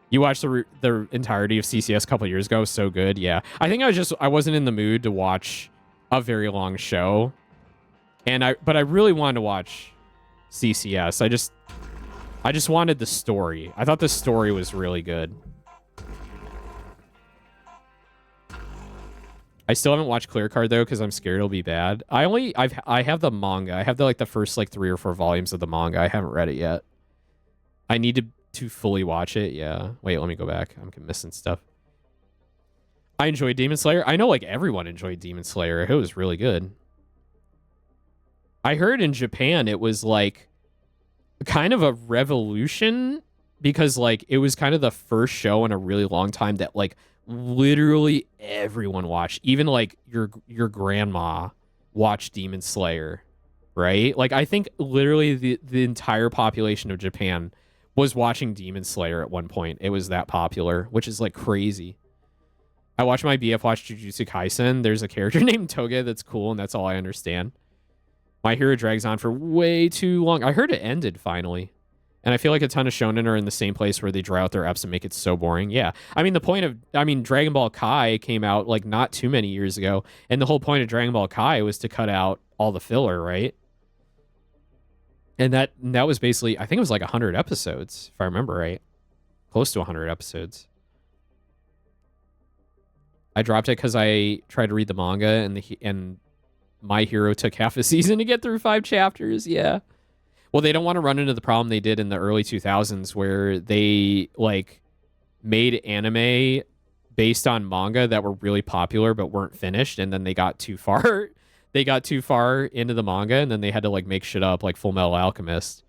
You watched the entirety of CCS a couple years ago. So good. Yeah. I think I wasn't in the mood to watch a very long show. But I really wanted to watch CCS. I just wanted the story. I thought the story was really good. I still haven't watched Clear Card though because I'm scared it'll be bad. I have the manga. I have the first like 3 or 4 volumes of the manga. I haven't read it yet. I need to fully watch it. Yeah. Wait, let me go back. I'm missing stuff. I enjoyed Demon Slayer. I know like everyone enjoyed Demon Slayer. It was really good. I heard in Japan it was like kind of a revolution because like it was kind of the first show in a really long time that like literally everyone watched. Even like your grandma watched Demon Slayer, right? Like I think literally the entire population of Japan was watching Demon Slayer at one point. It was that popular, which is like crazy. I watched my BF watch Jujutsu Kaisen. There's a character named Toge that's cool, and that's all I understand. My Hero drags on for way too long. I heard it ended finally. And I feel like a ton of shonen are in the same place where they draw out their eps and make it so boring. Yeah. I mean, Dragon Ball Kai came out like not too many years ago. And the whole point of Dragon Ball Kai was to cut out all the filler, right? And that was basically, I think it was like 100 episodes, if I remember right. Close to 100 episodes. I dropped it because I tried to read the manga and My Hero took half a season to get through 5 chapters. Yeah. Well, they don't want to run into the problem they did in the early 2000s where they like made anime based on manga that were really popular but weren't finished, and then they got too far. They got too far into the manga, and then they had to like make shit up like Full Metal Alchemist.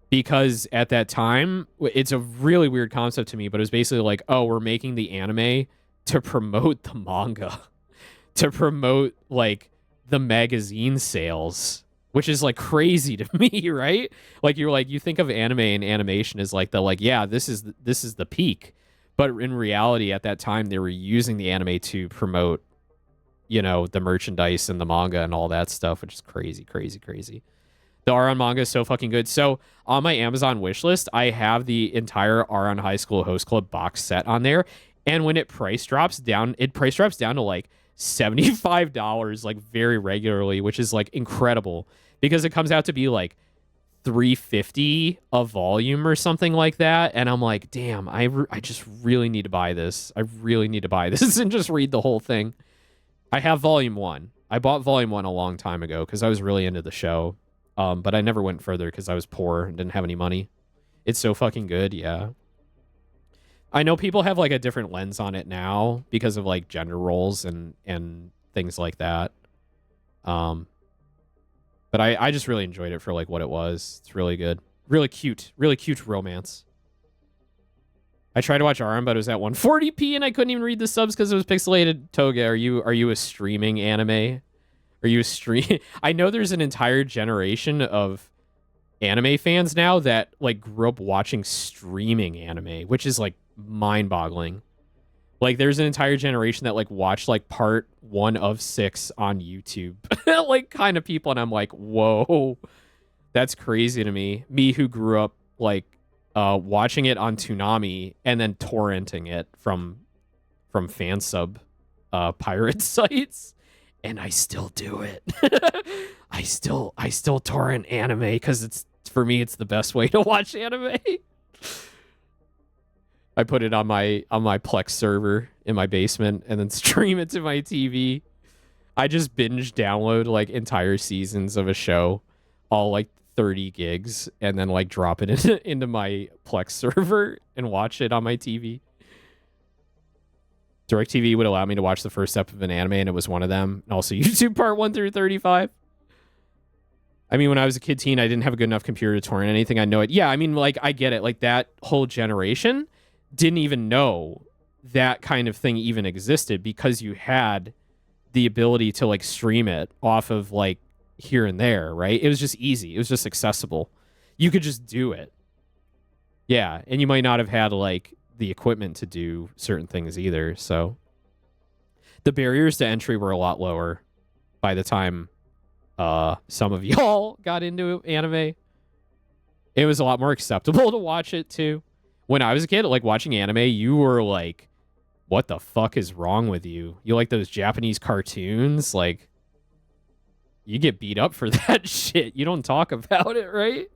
Because at that time, it's a really weird concept to me, but it was basically like, oh, we're making the anime to promote the manga, to promote like the magazine sales, which is like crazy to me, right? Like you think of anime and animation as like yeah, this is the peak, but in reality at that time they were using the anime to promote, you know, the merchandise and the manga and all that stuff, which is crazy. The Aron manga is so fucking good. So on my Amazon wish list, I have the entire Aron High School Host Club box set on there, and when it price drops down to like $75 like very regularly, which is like incredible because it comes out to be like $350 a volume or something like that, and I'm like, damn, I just really need to buy this. I really need to buy this and just read the whole thing. I have volume 1. I bought volume 1 a long time ago because I was really into the show, but I never went further because I was poor and didn't have any money. It's so fucking good. Yeah. I know people have like a different lens on it now because of like gender roles and things like that. But I just really enjoyed it for like what it was. It's really good. Really cute romance. I tried to watch Aron, but it was at 140p and I couldn't even read the subs because it was pixelated. Toga, are you a streaming anime? Are you a stream? I know there's an entire generation of anime fans now that like grew up watching streaming anime, which is like mind-boggling. Like there's an entire generation that like watched like part 1 of 6 on YouTube. Like kind of people, and I'm like, whoa, that's crazy to me. Me who grew up like watching it on Toonami and then torrenting it from fansub pirate sites, and I still do it. I still torrent anime because it's, for me, it's the best way to watch anime. I put it on my Plex server in my basement and then stream it to my TV. I just binge download like entire seasons of a show, all like 30 gigs, and then like drop it into my Plex server and watch it on my TV. DirecTV would allow me to watch the first step of an anime, and it was one of them. And also YouTube part 1 through 35. I mean, when I was a kid teen, I didn't have a good enough computer to torrent anything. I know it. Yeah, I mean, like, I get it. Like, that whole generation didn't even know that kind of thing even existed because you had the ability to, like, stream it off of, like, here and there, right? It was just easy. It was just accessible. You could just do it. Yeah, and you might not have had, like, the equipment to do certain things either, so the barriers to entry were a lot lower by the time some of y'all got into anime. It was a lot more acceptable to watch it too. When I was a kid, like watching anime, you were like, what the fuck is wrong with you? You like those Japanese cartoons? Like, you get beat up for that shit. You don't talk about it, right?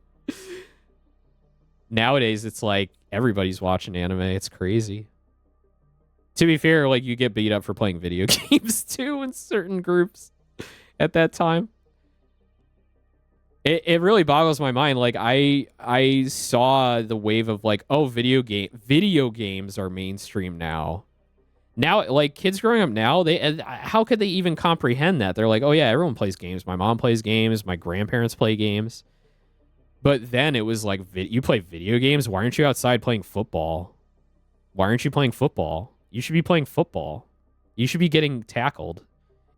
Nowadays, it's like everybody's watching anime. It's crazy. To be fair, like you get beat up for playing video games too in certain groups at that time. It really boggles my mind. Like I saw the wave of like, oh, video games are mainstream now. Now, like kids growing up now, how could they even comprehend that? They're like, oh yeah, everyone plays games. My mom plays games. My grandparents play games. But then it was like, you play video games? Why aren't you outside playing football? Why aren't you playing football? You should be playing football. You should be getting tackled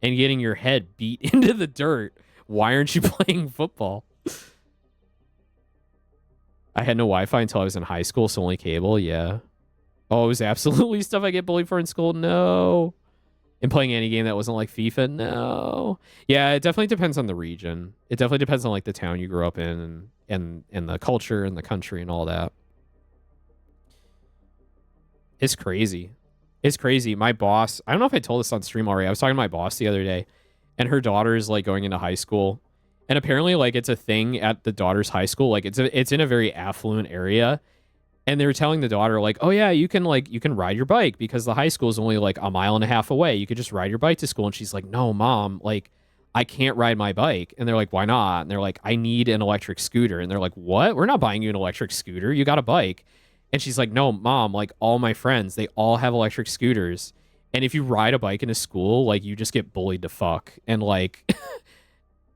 and getting your head beat into the dirt. Why aren't you playing football? I had no Wi-Fi until I was in high school, so only cable. Yeah. Oh, it was absolutely stuff I get bullied for in school. No. And playing any game that wasn't like FIFA. No. Yeah, it definitely depends on the region. It definitely depends on like the town you grew up in and the culture and the country and all that. It's crazy. It's crazy. My boss, I don't know if I told this on stream already. I was talking to my boss the other day, and her daughter is like going into high school. And apparently like it's a thing at the daughter's high school. Like it's in a very affluent area. And they were telling the daughter like, oh yeah, you can ride your bike because the high school is only like a mile and a half away. You could just ride your bike to school. And she's like, no, mom, like I can't ride my bike. And they're like, why not? And they're like, I need an electric scooter. And they're like, what? We're not buying you an electric scooter. You got a bike. And she's like, no, mom, like all my friends, they all have electric scooters. And if you ride a bike into school, like you just get bullied to fuck and like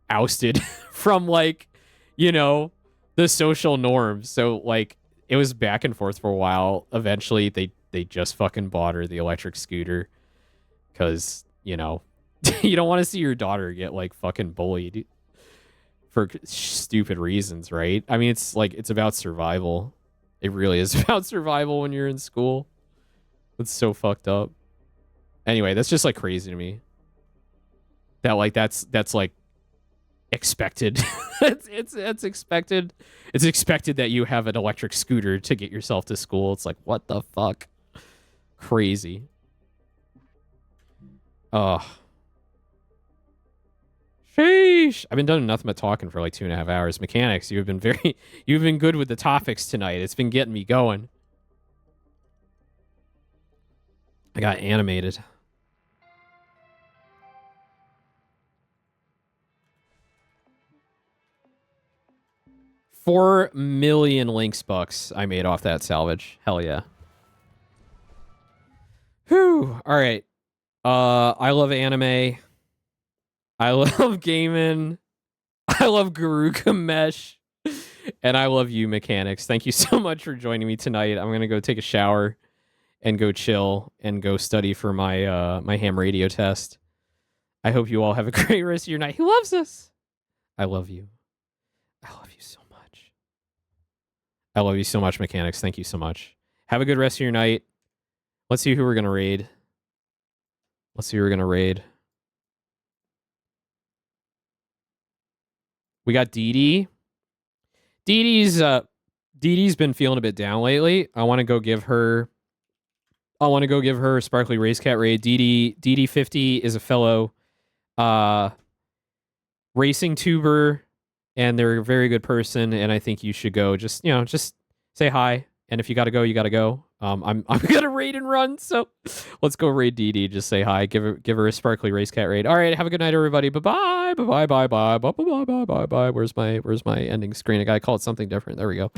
ousted from like, you know, the social norms. So like it was back and forth for a while. Eventually they just fucking bought her the electric scooter because, you know, you don't want to see your daughter get like fucking bullied for stupid reasons, right? I mean, it's like, it's about survival. It really is about survival when you're in school. It's so fucked up. Anyway, that's just like crazy to me. That like that's like expected. it's expected. It's expected that you have an electric scooter to get yourself to school. It's like, what the fuck? Crazy. Ugh. Sheesh. I've been doing nothing but talking for like 2.5 hours. Mechanics, you've been good with the topics tonight. It's been getting me going. I got animated. $4 million Lynx bucks I made off that salvage. Hell yeah. Whew. All right. I love anime. I love gaming. I love Guru Kamesh. And I love you, Mechanics. Thank you so much for joining me tonight. I'm going to go take a shower and go chill and go study for my my ham radio test. I hope you all have a great rest of your night. He loves us. I love you. I love you so much. I love you so much, Mechanics. Thank you so much. Have a good rest of your night. Let's see who we're going to raid. We got Dee Dee. Dee Dee's been feeling a bit down lately. I want to go give her a Sparkly Race Cat raid. Dee Dee 50 is a fellow racing tuber, and they're a very good person, and I think you should go. Just say hi, and if you gotta go, you gotta go. I'm gonna raid and run, so let's go raid Dee Dee. Just say hi, give her a Sparkly Race Cat raid. All right, have a good night, everybody. Bye bye. Where's my ending screen? I gotta call it something different. There we go.